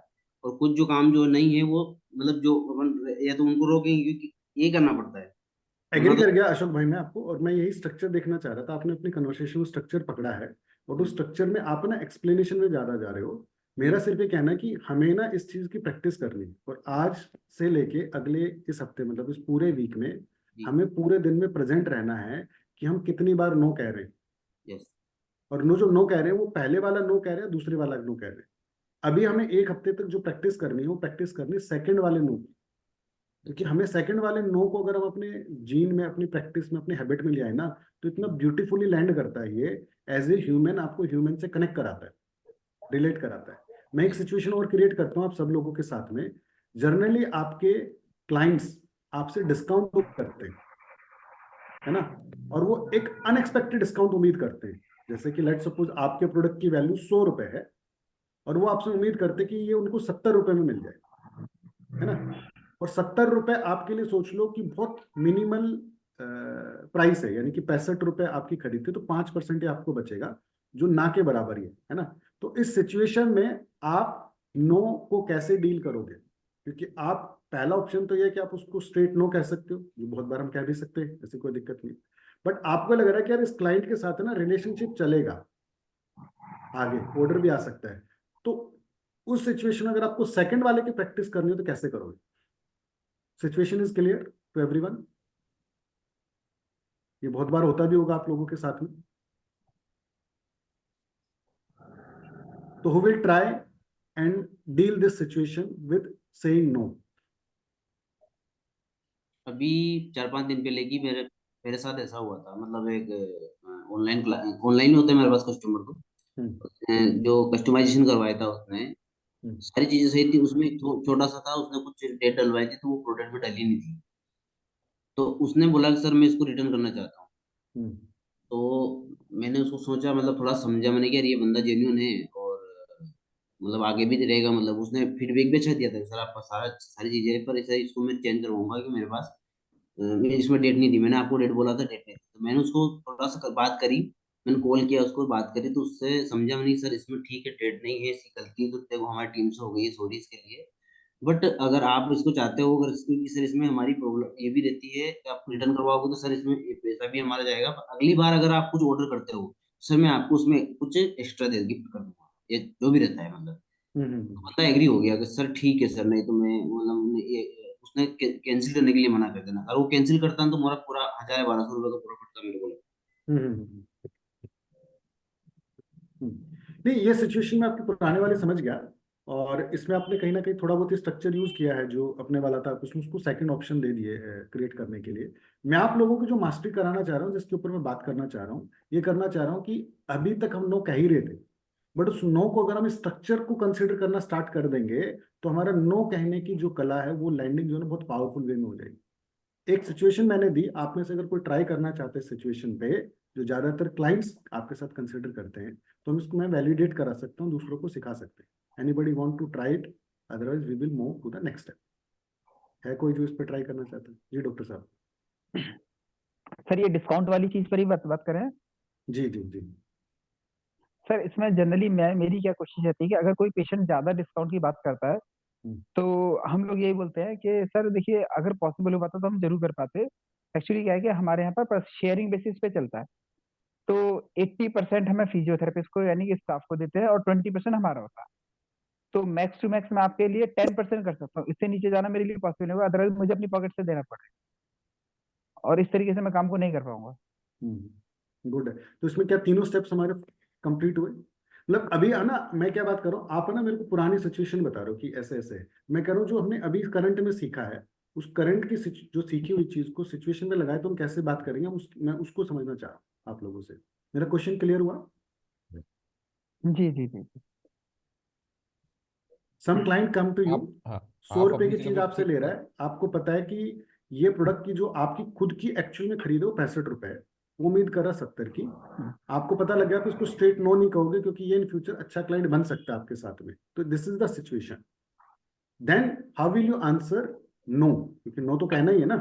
और कुछ जो काम जो नहीं है वो, मतलब जो अपन या तो उनको रोकेंगे, क्योंकि ये करना पड़ता है। एग्री मैं तो कर गया अशोक भाई मैं आपको, और मैं यही स्ट्रक्चर देखना चाह रहा था। आपने अपनी कन्वर्सेशन में स्ट्रक्चर पकड़ा है, और उस स्ट्रक्चर में आप ना एक्सप्लेनेशन में ज्यादा जा रहे हो। मेरा सिर्फ ये कहना है कि हमें ना इस चीज की प्रैक्टिस करनी है, और आज से लेके अगले इस हफ्ते, मतलब इस पूरे वीक में जी हमें पूरे दिन में प्रेजेंट रहना है कि हम कितनी बार नो कह रहे हैं, यस और नो जो नो कह रहे हैं वो पहले वाला नो कह रहे हैं, दूसरे वाला नो कह रहे हैं। अभी हमें एक हफ्ते तक जो प्रैक्टिस करनी है वो प्रैक्टिस करनी है सेकंड वाले नो की। क्योंकि हमें सेकंड वाले नो को अगर हम अपने जीन में, अपनी प्रैक्टिस में, अपनी हैबिट में ले आए ना, तो इतना ब्यूटीफुली लैंड करता है ये। एज ए ह्यूमन आपको ह्यूमन से कनेक्ट कराता है, रिलेट कराता है। मैं एक सिचुएशन और क्रिएट करता हूँ आप सब लोगों के साथ में। जर्नली आपके क्लाइंट्स आपसे डिस्काउंट करते हैं, है ना, और वो एक अनएक्सपेक्टेड डिस्काउंट उम्मीद करते हैं। जैसे कि लेट सपोज आपके प्रोडक्ट की वैल्यू 100 रुपए है, और वो आपसे उम्मीद करते हैं कि ये उनको 70 रुपए में मिल जाए, है ना। और 70 रुपए आपके लिए सोच लो कि बहुत मिनिमल प्राइस है, यानी कि 65 रुपए आपकी खरीद थी, तो 5% ही आपको बचेगा, जो ना के बराबर ही है ना। तो इस सिचुएशन में आप नो को कैसे डील करोगे? क्योंकि आप, पहला ऑप्शन तो ये है कि आप उसको स्ट्रेट नो कह सकते हो, जो बहुत बार हम कह भी सकते हैं, ऐसी कोई दिक्कत नहीं। बट आपको लग रहा है कि यार इस क्लाइंट के साथ है ना रिलेशनशिप चलेगा, आगे ऑर्डर भी आ सकता है, तो उस सिचुएशन में अगर आपको सेकंड वाले की प्रैक्टिस करनी हो तो कैसे करोगे? Situation is clear to everyone? ये बहुत बार होता भी होगा आप लोगों के साथ में। तो who will try and deal this situation with saying no? अभी 4-5 दिन पहले की मेरे मेरे साथ ऐसा हुआ था। मतलब एक ऑनलाइन होते हैं मेरे पास कस्टमर को, जो कस्टमाइजेशन करवाया था उसने, सारी चीजें सही थी उसमें। छोटा सा था, उसने कुछ डेट डलवाई थी तो वो प्रोडक्ट में डली नहीं थी। तो उसने बोला कि सर मैं इसको रिटर्न करना चाहता हूँ। तो मैंने उसको सोचा, मतलब थोड़ा समझा मैंने कि यार ये बंदा जेन्युइन है, और मतलब आगे भी रहेगा। मतलब उसने फीडबैक भी अच्छा दिया था, सर आपका सारी चीजें हैं, पर ऐसा इसको मैं चेंज करवाऊंगा कि मेरे पास मैं इसमें डेट नहीं थी, मैंने आपको डेट बोला था, डेट नहीं थी। तो मैंने उसको थोड़ा सा बात करी, मैंने कॉल किया उसको, बात करी, तो उससे समझा मैंने कि सर इसमें ठीक है, डेट नहीं है, इसकी गलती तो देखो हमारी टीम से हो गई है, सॉरी इसके लिए। बट अगर आप इसको चाहते हो, अगर इसमें, कि सर इसमें हमारी प्रॉब्लम ये भी रहती है कि आप रिटर्न करवाओगे तो सर इसमें ये पैसा भी हमारा जाएगा, पर अगली बार अगर आप कुछ ऑर्डर करते हो, सर मैं आपको उसमें कुछ एक्स्ट्रा दे गिफ्ट कर दूंगा, ये जो भी रहता है। मतलब तो बंदा एग्री हो गया कि सर ठीक है सर, नहीं तो मैं, मतलब ये उसने कैंसिल करने के लिए मना कर देना। अगर वो कैंसिल करता तो मेरा पूरा 1000-1200 रुपये का प्रॉफिट था मेरे को। नहीं, ये सिचुएशन में आपकी पुराने वाले समझ गया, और इसमें आपने कहीं ना कहीं थोड़ा बहुत स्ट्रक्चर यूज किया है जो अपने वाला था, उसमें उसको सेकंड ऑप्शन दे दिए क्रिएट करने के लिए। मैं आप लोगों को जो मास्टरी कराना चाह रहा हूँ, जिसके ऊपर मैं बात करना चाह रहा हूँ, ये करना चाह रहा हूँ कि अभी तक हम नो कह ही रहे थे, बट उस नो को अगर हम स्ट्रक्चर को कंसिडर करना स्टार्ट कर देंगे, तो हमारा नो कहने की जो कला है वो लैंडिंग जो है ना बहुत पावरफुल वे में हो जाएगी। एक सिचुएशन मैंने दी, आप में से अगर कोई ट्राई करना चाहते हैं सिचुएशन पे, जो ज्यादातर क्लाइंट्स आपके साथ कंसिडर करते हैं, तो हम इसको मैं वैलिडेट करा सकता हूँ, दूसरों को सिखा सकते हैं। Anybody want to try it? Otherwise we will move to the next step. है कोई जो इस पे ट्राई करना चाहता है? जी डॉक्टर साहब। सर ये डिस्काउंट वाली चीज पर ही बात करें। जी जी जी। सर इसमें जनरली मेरी क्या कोशिश रहती है कि अगर कोई पेशेंट ज्यादा डिस्काउंट की बात करता है, हम्म, तो हम लोग यही बोलते हैं कि सर देखिए अगर पॉसिबल हो पाता तो हम जरूर कर पाते। एक्चुअली क्या है कि हमारे यहाँ पर शेयरिंग बेसिस पे चलता है। तो 80% हमें फिजियोथेरेपिस्ट को यानी कि स्टाफ को देते हैं, और 20% हमारा होता है। तो मैक्स टू मैक्स मैं आपके लिए 10% कर सकता हूँ, इससे नीचे जाना मेरे लिए पॉसिबल नहीं होगा, अदरवाइज मुझे अपनी पॉकेट से देना पड़ेगा, और इस तरीके से मैं काम को नहीं कर पाऊंगा। गुड है। तो इसमें क्या तीनों स्टेप्स हमारे कंप्लीट हुए? मतलब अभी है ना, मैं क्या बात कर रहा हूँ, आप है ना मेरे को पुरानी सिचुएशन बता रहे हो कि ऐसे ऐसे है। मैं कह रहा हूँ जो हमने अभी करंट में सीखा है, उस करंट की जो सीखी हुई चीज को सिचुएशन में लगाए तो हम कैसे बात करेंगे, मैं उसको समझना चाह रहा हूँ आप लोगों से। मेरा क्वेश्चन क्लियर हुआ? जी जी जी जी। Some client come to you, आप, हाँ, 100 रुपए अपनी की जगह चीज पे आपसे ठीक ले है। रहा है, आपको पता है कि ये प्रोडक्ट की जो आपकी खुद की एक्चुअल में खरीदो 65 रुपए है, वो उम्मीद कर रहा 70 की। आपको पता लग गया कि उसको स्ट्रेट नो नहीं कहोगे, क्योंकि ये इन फ्यूचर अच्छा क्लाइंट बन सकता है आपके साथ में। तो this is the situation. Then how will you answer no? क्योंकि नो तो कहना ही है ना,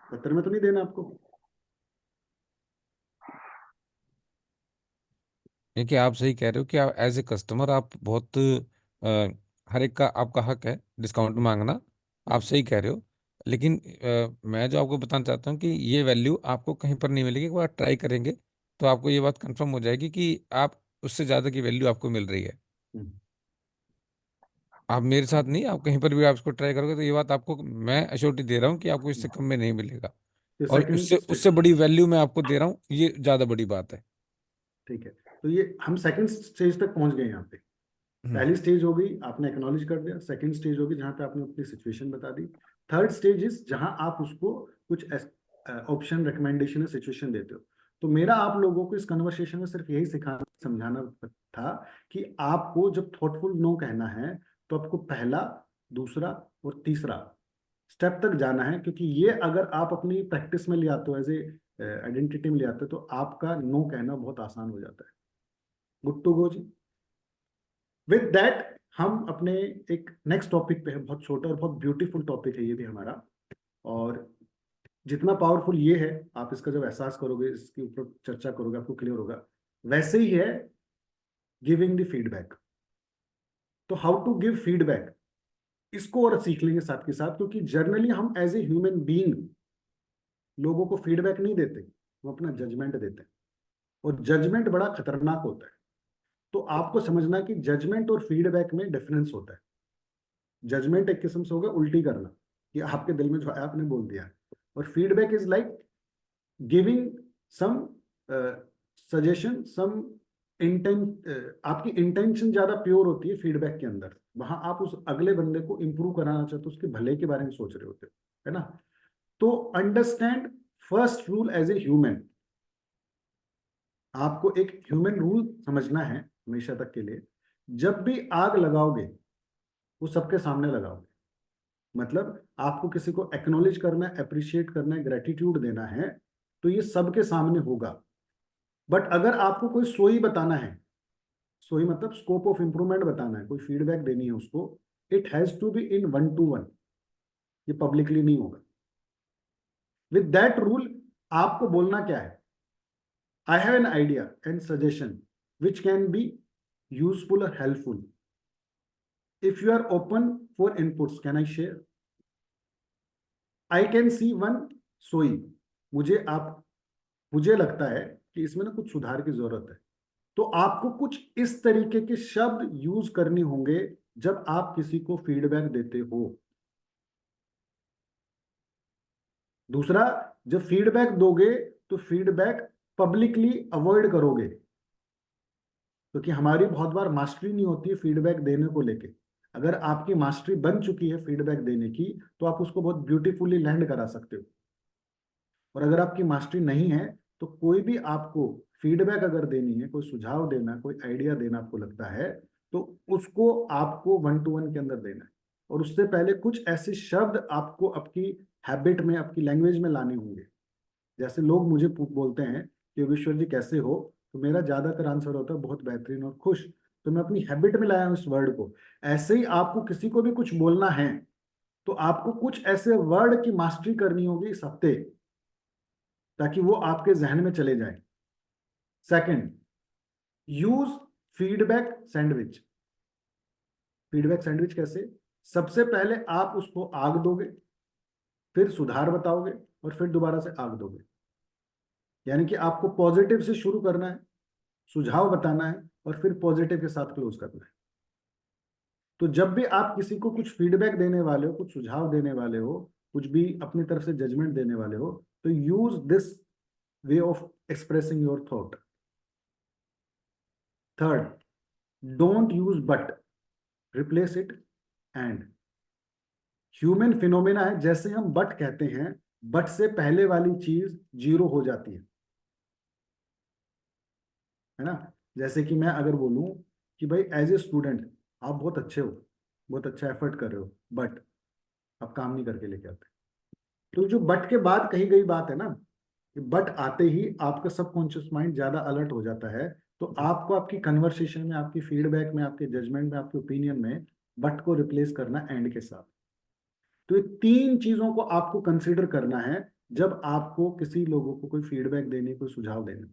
70 में तो नहीं देना आपको। देखिए आप सही कह रहे हो कि आप एज ए कस्टमर आप बहुत हर एक का आपका हक है डिस्काउंट मांगना। आप सही कह रहे हो। लेकिन मैं जो आपको बताना चाहता हूँ कि ये वैल्यू आपको कहीं पर नहीं मिलेगी। एक बार ट्राई करेंगे तो आपको ये बात कंफर्म हो जाएगी कि आप उससे ज़्यादा की वैल्यू आपको मिल रही है। हम्म, आप मेरे साथ नहीं, आप कहीं पर भी आप इसको ट्राई करोगे तो ये बात आपको मैं अश्योरिटी दे रहा हूँ कि आपको इससे कम में नहीं मिलेगा। तो और सेकंड उससे उससे बड़ी वैल्यू मैं आपको दे रहा हूँ, ये ज़्यादा बड़ी बात है। ठीक है, तो ये हम सेकंड स्टेज तक पहुंच गए यहाँ पे। हम्म। पहली स्टेज हो गई, आपने एक्नॉलेज कर दिया। सेकंड स्टेज होगी जहाँ पे आपने अपनी सिचुएशन बता दी। थर्ड स्टेज इज जहाँ आप उसको कुछ ऑप्शन, रिकमेंडेशन या सिचुएशन देते हो। तो मेरा आप लोगों को इस कन्वर्सेशन में सिर्फ यही सिखाना समझाना था कि आपको जब थॉटफुल नो कहना है तो आपको पहला, दूसरा और तीसरा स्टेप तक जाना है, क्योंकि ये अगर आप अपनी प्रैक्टिस में ले आते हो, एज ए आइडेंटिटी में ले आते हो, तो आपका नो कहना बहुत आसान हो जाता है। गुड टू गो जी। विद दैट हम अपने एक नेक्स्ट टॉपिक पे है। बहुत छोटा और बहुत ब्यूटीफुल टॉपिक है ये भी हमारा। और जितना पावरफुल ये है, आप इसका जब एहसास करोगे, इसके ऊपर चर्चा करोगे, आपको क्लियर होगा। वैसे ही है गिविंग द फीडबैक। तो हाउ टू गिव फीडबैक, इसको और सीख लेंगे साथ के साथ, क्योंकि जर्नली हम एज ए ह्यूमन बीइंग लोगों को फीडबैक नहीं देते, हम अपना जजमेंट देते हैं। और जजमेंट बड़ा खतरनाक होता है। तो आपको समझना कि जजमेंट और फीडबैक में डिफरेंस होता है। जजमेंट एक किस्म से होगा उल्टी करना, कि आपके दिल में जो है आपने बोल दिया। और feedback is like giving some suggestion, some intent. आपकी इंटेंशन ज्यादा प्योर होती है फीडबैक के अंदर। वहां आप उस अगले बंदे को इंप्रूव कराना चाहते हो, उसके भले के बारे में सोच रहे होते हो, है ना। तो understand first rule as a human. आपको एक ह्यूमन रूल समझना है हमेशा तक के लिए। जब भी आग लगाओगे वो सबके सामने लगाओगे। मतलब आपको किसी को एक्नॉलेज करना है, अप्रिशिएट करना है, ग्रेटिट्यूड देना है, तो ये सबके सामने होगा। बट अगर आपको कोई सोई बताना है, सोई मतलब स्कोप ऑफ इंप्रूवमेंट बताना है, कोई फीडबैक देनी है उसको, it has to be in 1-to-1। ये पब्लिकली नहीं होगा। विद दैट रूल आपको बोलना क्या है? I have an idea and suggestion which can be useful और helpful. If you are open for inputs, can I share? I can see one सोई। मुझे लगता है कि इसमें ना कुछ सुधार की जरूरत है। तो आपको कुछ इस तरीके के शब्द यूज करने होंगे जब आप किसी को फीडबैक देते हो। दूसरा, जब फीडबैक दोगे तो फीडबैक पब्लिकली अवॉइड करोगे, क्योंकि हमारी बहुत बार मास्टरी नहीं होती है फीडबैक देने को लेके। अगर आपकी मास्टरी बन चुकी है फीडबैक देने की, तो आप उसको बहुत ब्यूटीफुली लैंड करा सकते हो। और अगर आपकी मास्टरी नहीं है, तो कोई भी आपको फीडबैक अगर देनी है, कोई सुझाव देना, कोई आइडिया देना आपको लगता है, तो उसको आपको 1-to-1 के अंदर देना है। और उससे पहले कुछ ऐसे शब्द आपको आपकी हैबिट में, आपकी लैंग्वेज में लाने होंगे। जैसे लोग मुझे बोलते हैं कि योगेश्वर जी कैसे हो, तो मेरा ज्यादातर आंसर होता है बहुत बेहतरीन और खुश। तो मैं अपनी हैबिट में लाया हूं इस वर्ड को। ऐसे ही आपको किसी को भी कुछ बोलना है, तो आपको कुछ ऐसे वर्ड की मास्टरी करनी होगी इस हफ्ते, ताकि वो आपके जहन में चले जाए। Second, use feedback sandwich. Feedback sandwich कैसे? सबसे पहले आप उसको आग दोगे, फिर सुधार बताओगे, और फिर दोबारा से आग दोगे। यानी कि आपको पॉजिटिव से शुरू करना है, सुझाव बताना है, और फिर पॉजिटिव के साथ क्लोज करना है। तो जब भी आप किसी को कुछ फीडबैक देने वाले हो, कुछ सुझाव देने वाले हो, कुछ भी अपनी तरफ से जजमेंट देने वाले हो, तो use this way of expressing your thought. Third, don't use but, replace it and. Human phenomena है, जैसे हम बट कहते हैं, बट से पहले वाली चीज जीरो हो जाती है ना। जैसे कि मैं अगर बोलूं कि भाई एज ए स्टूडेंट आप बहुत अच्छे हो, बहुत अच्छा एफर्ट कर रहे हो, बट आप काम नहीं करके लेके आते। तो जो बट के बाद कही गई बात है ना, कि बट आते ही आपका सबकॉन्शियस माइंड ज्यादा अलर्ट हो जाता है। तो आपको आपकी कन्वर्सेशन में, आपकी फीडबैक में, आपके जजमेंट में, आपके ओपिनियन में बट को रिप्लेस करना एंड के साथ। तो ये 3 चीजों को आपको कंसीडर करना है जब आपको किसी लोगों को कोई फीडबैक देने, कोई सुझाव देने।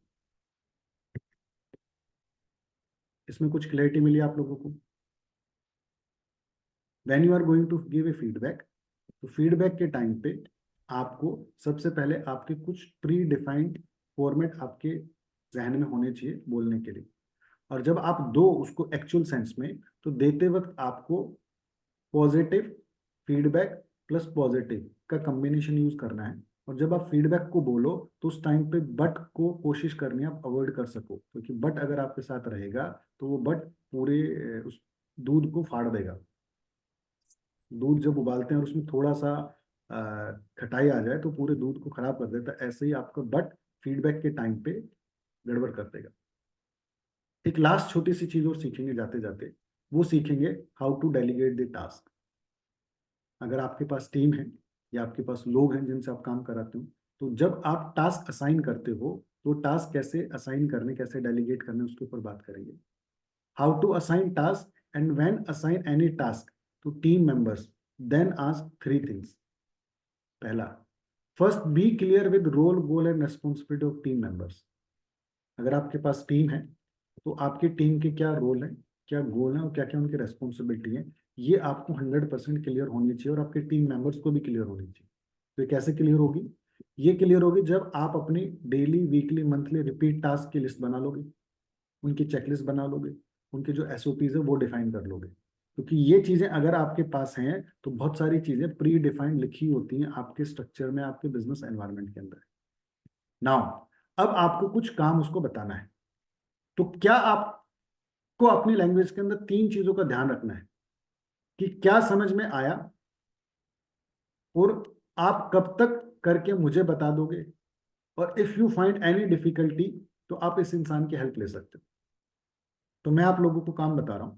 इसमें कुछ क्लैरिटी मिली आप लोगों को? When you are going to give a feedback, तो फीडबैक के टाइम पे आपको सबसे पहले आपके कुछ प्री डिफाइंड फॉर्मेट आपके जहन में होने चाहिए बोलने के लिए, और जब आप दो उसको एक्चुअल सेंस में, तो देते वक्त आपको पॉजिटिव फीडबैक प्लस पॉजिटिव का कॉम्बिनेशन यूज करना है। और जब आप फीडबैक को बोलो तो उस टाइम पे बट को कोशिश करनी है आप अवॉइड कर सको, क्योंकि बट अगर आपके साथ रहेगा तो वो बट पूरे उस दूध को फाड़ देगा। दूध जब उबालते हैं और उसमें थोड़ा सा खटाई आ जाए तो पूरे दूध को खराब कर देता है, ऐसे ही आपका बट फीडबैक के टाइम पे गड़बड़ कर देगा। एक लास्ट छोटी सी चीज और सीखेंगे जाते जाते, वो सीखेंगे how to delegate the task. अगर आपके पास टीम है या आपके पास लोग हैं जिनसे आप काम कराते हो, तो जब आप टास्क असाइन करते हो तो टास्क कैसे असाइन करने, कैसे डेलीगेट करने, उसके ऊपर बात करेंगे। How to assign task and when assign any task to team members, then ask 3 things. पहला, first be clear with role goal and responsibility of team members. अगर आपके पास टीम है तो आपकी टीम के क्या रोल है, क्या गोल है और क्या क्या उनकी रेस्पॉन्सिबिलिटी है, ये आपको 100% क्लियर होनी चाहिए और आपके टीम मेंबर्स को भी क्लियर होनी चाहिए। तो ये कैसे क्लियर होगी? ये क्लियर होगी जब आप अपनी daily weekly monthly repeat task की लिस्ट बना लोगे, उनकी चेकलिस्ट बना लोगे, उनके जो SOPs है वो डिफाइन कर लोगे। क्योंकि ये चीजें अगर आपके पास हैं तो बहुत सारी चीजें प्री डिफाइंड लिखी होती हैं आपके स्ट्रक्चर में, आपके बिजनेस एनवायरनमेंट के अंदर। नाउ अब आपको कुछ काम उसको बताना है, तो क्या आपको अपनी लैंग्वेज के अंदर 3 चीजों का ध्यान रखना है कि क्या समझ में आया और आप कब तक करके मुझे बता दोगे, और if you find any difficulty तो आप इस इंसान की हेल्प ले सकते हो। तो मैं आप लोगों को काम बता रहा हूं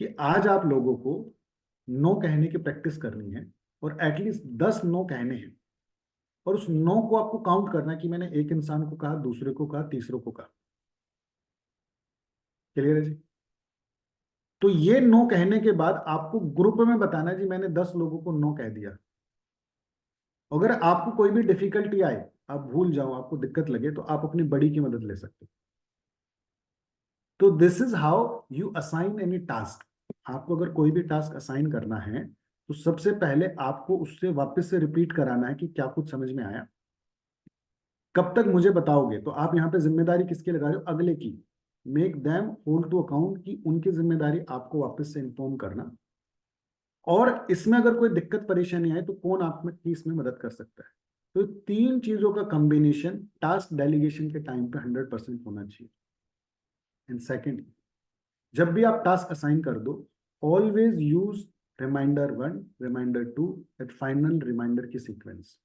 कि आज आप लोगों को नो कहने की प्रैक्टिस करनी है और एटलीस्ट 10 नो कहने हैं, और उस नो को आपको काउंट करना है कि मैंने एक इंसान को कहा, दूसरे को कहा, तीसरे को कहा। क्लियर है जी? तो ये नो कहने के बाद आपको ग्रुप में बताना है जी मैंने 10 लोगों को नो कह दिया। अगर आपको कोई भी डिफिकल्टी आए, आप भूल जाओ, आपको दिक्कत लगे, तो आप अपनी बड़ी की मदद ले सकते हो। तो this is how you assign any task. आपको अगर कोई भी टास्क असाइन करना है तो सबसे पहले आपको उससे वापस से रिपीट कराना है कि क्या कुछ समझ में आया, कब तक मुझे बताओगे। तो आप यहाँ पे जिम्मेदारी किसकी लगा रहे हो? अगले की। Make them hold to account की उनकी जिम्मेदारी आपको वापस से इन्फॉर्म करना। और इसमें अगर कोई दिक्कत परेशानी आए तो कौन आपकी इसमें मदद कर सकता है। तो 3 चीजों का कॉम्बिनेशन टास्क डेलीगेशन के टाइम पे 100% होना चाहिए। एंड सेकेंड, जब भी आप टास्क असाइन कर दो, always use reminder 1, reminder 2 at final reminder की सीक्वेंस।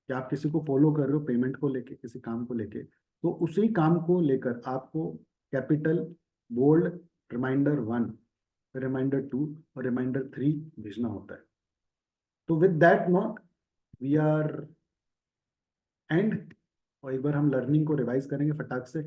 कि आप किसी को फॉलो कर रहे हो पेमेंट को लेके, किसी काम को लेके, तो उसी काम को लेकर आपको कैपिटल बोल्ड रिमाइंडर 1, रिमाइंडर 2 और रिमाइंडर 3 भेजना होता है। तो with that note we are end, और एक बार हम लर्निंग को रिवाइज करेंगे फटाक से।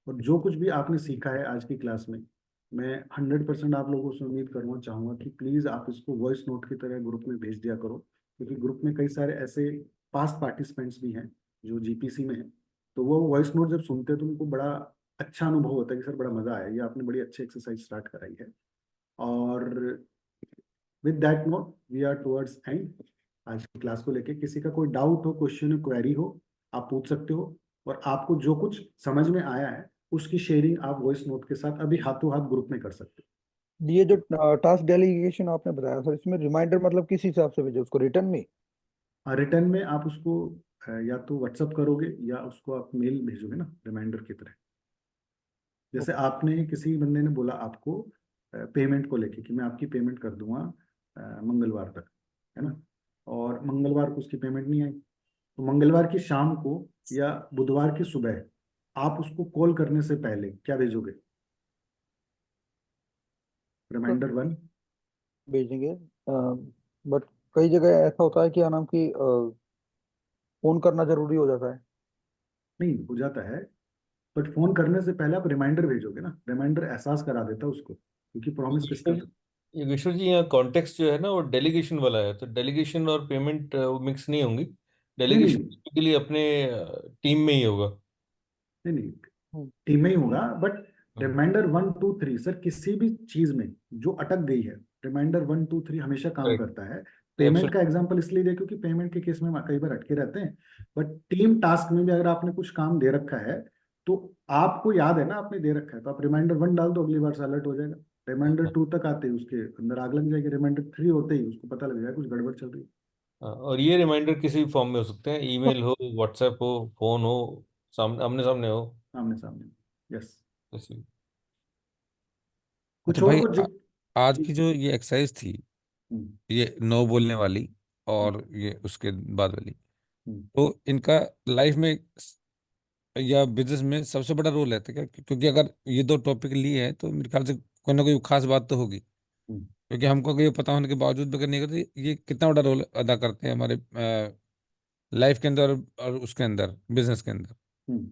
और जो कुछ भी आपने सीखा है आज की क्लास में, मैं 100% आप लोगों से उम्मीद करूँगा, चाहूँगा कि प्लीज़ आप इसको वॉइस नोट की तरह ग्रुप में भेज दिया करो, क्योंकि ग्रुप में कई सारे ऐसे पास्ट पार्टिसिपेंट्स भी हैं जो GPC में हैं। तो वो वॉइस नोट जब सुनते हैं तो उनको बड़ा अच्छा अनुभव होता है कि सर बड़ा मज़ा आया, ये आपने बड़ी अच्छी एक्सरसाइज स्टार्ट कराई है। और with that note we are towards end. आज की क्लास को लेके किसी का कोई डाउट हो, क्वेश्चन हो, क्वेरी हो, आप पूछ सकते हो। और आपको जो कुछ समझ में आया है उसकी शेयरिंग आप वॉइस नोट के साथ अभी हाथों हाथ ग्रुप में कर सकते ये जो टास्क डेलीगेशन आपने बताया सर, इसमें रिमाइंडर मतलब किस हिसाब से भेजो, उसको रिटर्न में? हो। रिटर्न में आप उसको या तो व्हाट्सअप करोगे या उसको आप मेल भेजोगे ना रिमाइंडर की तरह। जैसे आपने किसी बंदे ने बोला आपको पेमेंट को लेके कि मैं आपकी पेमेंट कर दूंगा मंगलवार तक, है ना, और मंगलवार को उसकी पेमेंट नहीं आई, तो मंगलवार की शाम को या बुधवार की सुबह आप उसको कॉल करने से पहले क्या भेजोगे? रिमाइंडर 1। भेजेंगे, बट कई जगह ऐसा होता है कि क्या नाम की फोन करना जरूरी हो जाता है। नहीं हो जाता है, बट फोन करने से पहले आप रिमाइंडर भेजोगे ना, रिमाइंडर एहसास करा देता है उसको, क्योंकि प्रॉमिस किसका था? योगेश्वर जी, यहाँ कॉन्टेक्स्ट जो है ना वो डेलीगेशन वाला है, तो डेलीगेशन और पेमेंट मिक्स नहीं होंगी। नहीं नहीं डेलीगेशन के लिए अपने टीम में ही होगा। नहीं नहीं, हम्म। टीम में ही होगा, बट हाँ। रिमाइंडर 1 2 3 सर किसी भी चीज में जो अटक गई है रिमाइंडर 1 2 3 हमेशा काम Correct. करता है। पेमेंट का एग्जांपल इसलिए दिया क्योंकि पेमेंट के केस में हम कई बार अटके रहते हैं, बट टीम टास्क में भी अगर आपने कुछ काम दे रखा है तो आपको याद है ना आपने दे रखा है, तो आप रिमाइंडर 1 डाल दो, अगली बार से अलर्ट हो जाएगा। रिमाइंडर 2 तक आते ही उसके अंदर आग लग जाएगी, रिमाइंडर 3 होते ही उसको पता लग जाएगा कुछ गड़बड़ चल रही है। हाँ, और ये रिमाइंडर किसी भी फॉर्म में हो सकते हैं, ईमेल हो, व्हाट्सएप हो, फोन हो, सामने आमने सामने हो, आमने सामने। यस। जैसे। कुछ अच्छा और भाई, कुछ आज जी। की जो ये एक्सरसाइज थी, हम्म, ये नो बोलने वाली हम्म, और ये उसके बाद वाली, हम्म। तो इनका लाइफ में या बिजनेस में सबसे बड़ा रोल है क्या? क्योंकि अगर ये दो टॉपिक लिए हैं तो मेरे ख्याल से कोई ना कोई खास बात तो होगी, हम्म, क्योंकि हमको अगर ये पता होने के बावजूद भी अगर नहीं करते, ये कितना बड़ा रोल अदा करते हैं हमारे लाइफ के अंदर और उसके अंदर, बिजनेस के अंदर। हम्म।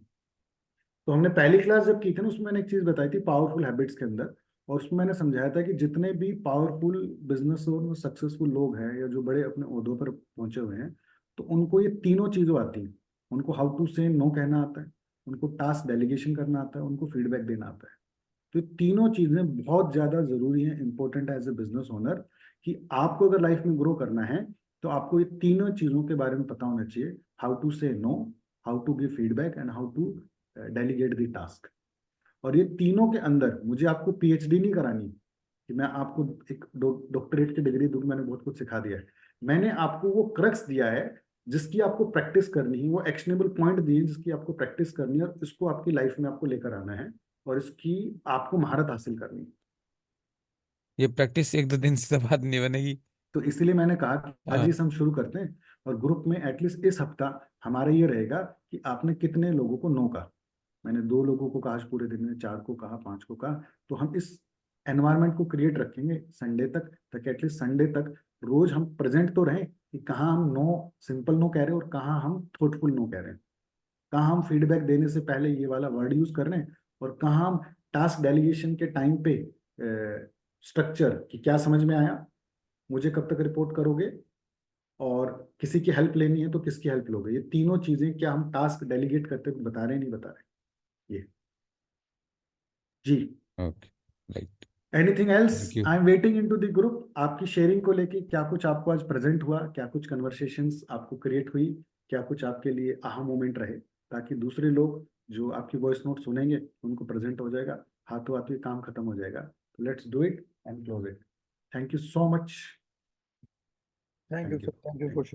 तो हमने पहली क्लास जब की थी ना, उसमें मैंने एक चीज बताई थी पावरफुल हैबिट्स के अंदर, और उसमें मैंने समझाया था कि जितने भी पावरफुल बिजनेस और सक्सेसफुल लोग हैं या जो बड़े अपने ओहदों पर पहुंचे हुए हैं, तो उनको ये तीनों चीजें आती हैं। उनको हाउ टू से नो कहना आता है, उनको टास्क डेलीगेशन करना आता है, उनको फीडबैक देना आता है। तो ये तीनों चीजें बहुत ज्यादा जरूरी हैं, important as a business owner, कि आपको अगर लाइफ में ग्रो करना है तो आपको ये तीनों चीजों के बारे में पता होना चाहिए। How to say no, how to give feedback and how to delegate the task. और ये तीनों के अंदर मुझे आपको पीएचडी नहीं करानी कि मैं आपको एक डॉक्टरेट की डिग्री दूं, मैंने बहुत कुछ सिखा दिया है। मैंने आपको वो क्रक्स दिया है जिसकी आपको प्रैक्टिस करनी है, वो एक्शनेबल पॉइंट दिए जिसकी आपको प्रैक्टिस करनी है, और इसको आपकी लाइफ में आपको लेकर आना है और इसकी आपको महारत हासिल करनी है। ये प्रैक्टिस एक दो दिन से तो बात नहीं बनेगी। तो इसीलिए मैंने कहा कि आज हाँ। ही से हम शुरू करते हैं, और ग्रुप में एटलीस्ट इस हफ्ता हमारा ये रहेगा कि आपने कितने लोगों को नो कहा। मैंने 2 लोगों को कहा आज पूरे दिन में, 4 को कहा, 5 को कहा। तो हम इस एनवायरनमेंट को क्रिएट रखेंगे संडे तक, ताकि एटलीस्ट संडे तक रोज हम प्रेजेंट तो रहें कि कहाँ हम नो, सिंपल नो कह रहे हैं और कहाँ हम थॉटफुल नो कह रहे हैं, कहाँ हम फीडबैक देने से पहले ये वाला वर्ड यूज कर रहे हैं, और कहाँ हम टास्क डेलीगेशन के टाइम पे स्ट्रक्चर कि क्या समझ में आया, मुझे कब तक रिपोर्ट करोगे, और किसी की हेल्प लेनी है तो किसकी हेल्प लोगे। ये तीनों चीजें क्या हम टास्क डेलीगेट करते हुए बता रहे हैं, नहीं बता रहे। ये जी। Okay, right. Anything else? Thank you. I am waiting into the group आपकी शेयरिंग को लेके, क्या कुछ आपको आज प्रेजेंट हुआ, क्या कुछ कन्वर्सेशंस आपको क्रिएट हुई, क्या कुछ आपके लिए आहा मोमेंट रहे, ताकि दूसरे लोग जो आपकी वॉइस नोट सुनेंगे उनको प्रेजेंट हो जाएगा, हाथों हाथ ये काम खत्म हो जाएगा। तो let's do it and close it. Thank you so much. Thank you thank you. Sir, thank you for